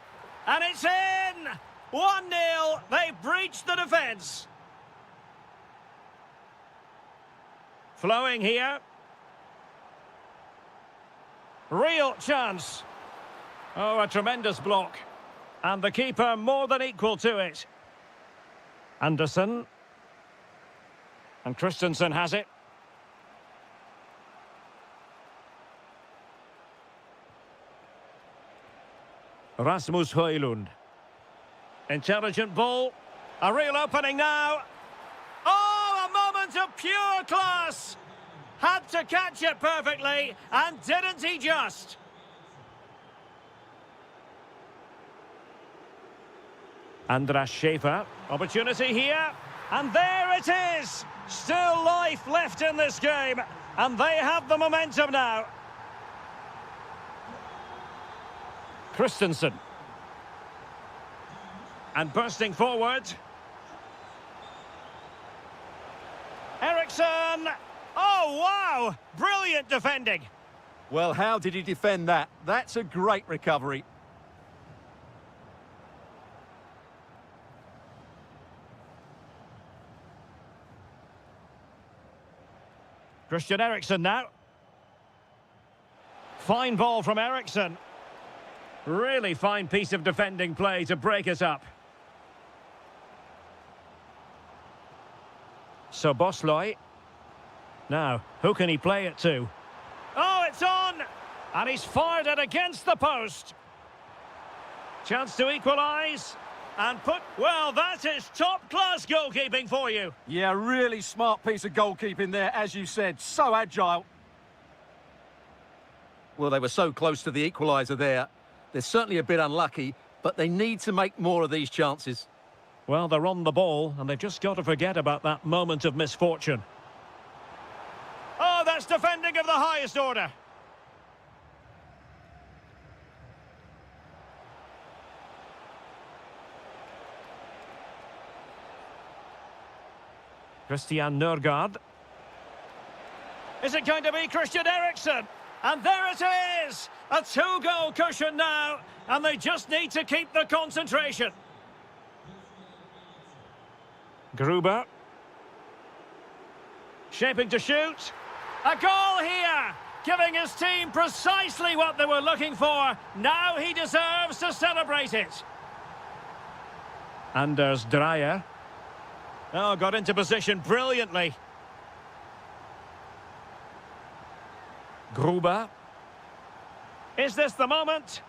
And it's in! 1-0. They breached the defence. Flowing here. Real chance. Oh, a tremendous block. And the keeper more than equal to it. Anderson. And Christensen has it. Rasmus Højlund. Intelligent ball. A real opening now. Oh, a moment of pure class. Had to catch it perfectly, and didn't he just? Andras Schäfer. Opportunity here. And there it is. Still life left in this game. And they have the momentum now. Christensen. And bursting forward. Eriksen. Oh, wow! Brilliant defending. Well, how did he defend that? That's a great recovery. Christian Eriksen now. Fine ball from Eriksen. Really fine piece of defending play to break us up. So Bosley. Now, who can he play it to? Oh, it's on! And he's fired it against the post. Chance to equalise. And put... Well, that is top-class goalkeeping for you. Yeah, really smart piece of goalkeeping there, as you said. So agile. Well, they were so close to the equaliser there. They're certainly a bit unlucky, but they need to make more of these chances. Well, they're on the ball, and they've just got to forget about that moment of misfortune. Oh, that's defending of the highest order. Christian Nørgaard. Is it going to be Christian Eriksen? And there it is! A two-goal cushion now, and they just need to keep the concentration. Gruber. Shaping to shoot. A goal here! Giving his team precisely what they were looking for. Now he deserves to celebrate it. Anders Dreyer. Oh, got into position brilliantly. Gruber. Is this the moment?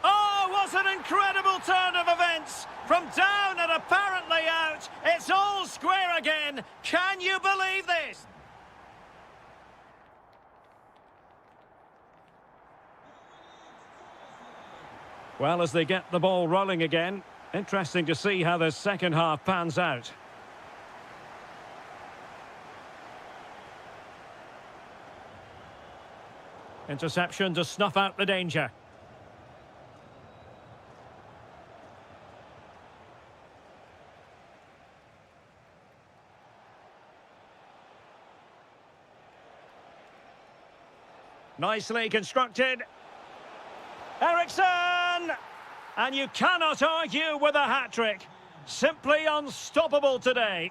Oh, what an incredible turn of events! From down and apparently out, it's all square again. Can you believe this? Well, as they get the ball rolling again, interesting to see how the second half pans out. Interception to snuff out the danger. Nicely constructed. Eriksson! And you cannot argue with a hat-trick. Simply unstoppable today.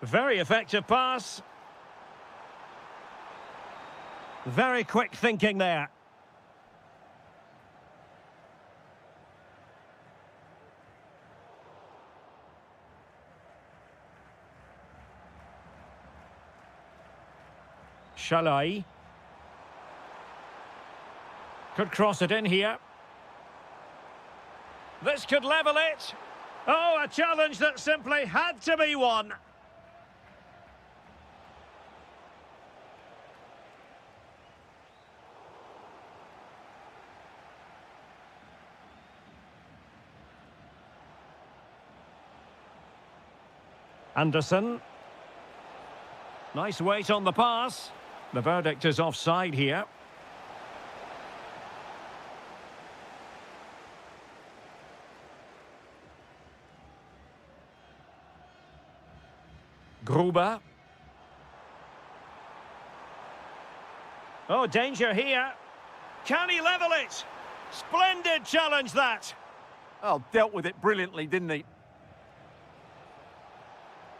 Very effective pass. Very quick thinking there. Shalai. Could cross it in here. This could level it. Oh, a challenge that simply had to be won. Anderson. Nice weight on the pass. The verdict is offside here. Gruber. Oh, danger here. Can he level it? Splendid challenge, that. Oh, dealt with it brilliantly, didn't he?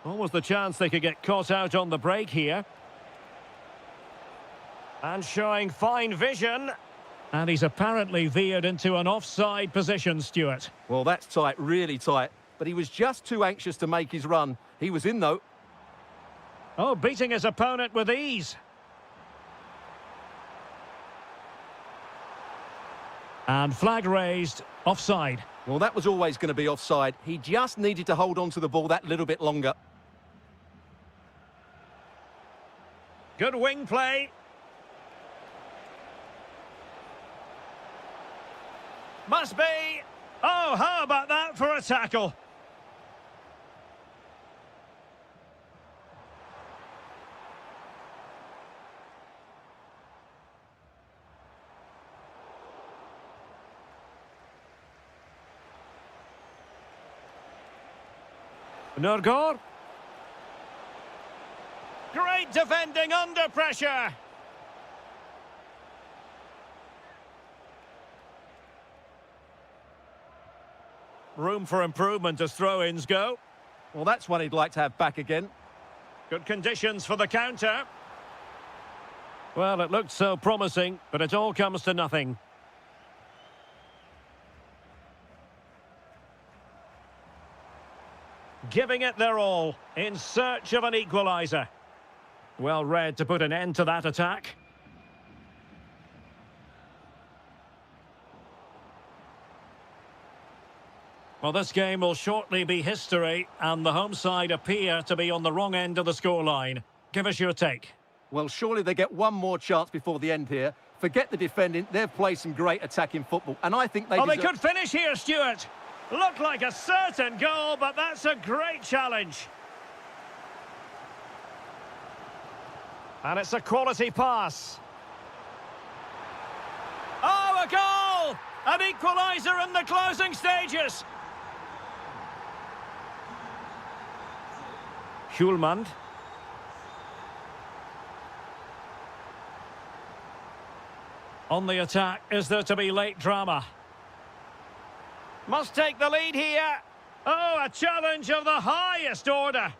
What was the chance they could get caught out on the break here? And showing fine vision. And he's apparently veered into an offside position, Stuart. Well, that's tight, really tight. But he was just too anxious to make his run. He was in, though. Oh, beating his opponent with ease. And flag raised, offside. Well, that was always going to be offside. He just needed to hold on to the ball that little bit longer. Good wing play. Must be. Oh, how about that for a tackle? Nurgor. Great defending under pressure. Room for improvement as throw-ins go. Well, that's one he'd like to have back again. Good conditions for the counter. Well, it looked so promising, but it all comes to nothing. Giving it their all, in search of an equaliser. Well read to put an end to that attack. Well, this game will shortly be history, and the home side appear to be on the wrong end of the scoreline. Give us your take. Well, surely they get one more chance before the end here. Forget the defending, they've played some great attacking football, and I think they they could finish here, Stuart. Looked like a certain goal, but that's a great challenge. And it's a quality pass. Oh, a goal! An equaliser in the closing stages. Hjulmand. On the attack, is there to be late drama? Must take the lead here. Oh, a challenge of the highest order.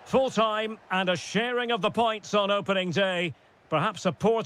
Full time and a sharing of the points on opening day. Perhaps a poor...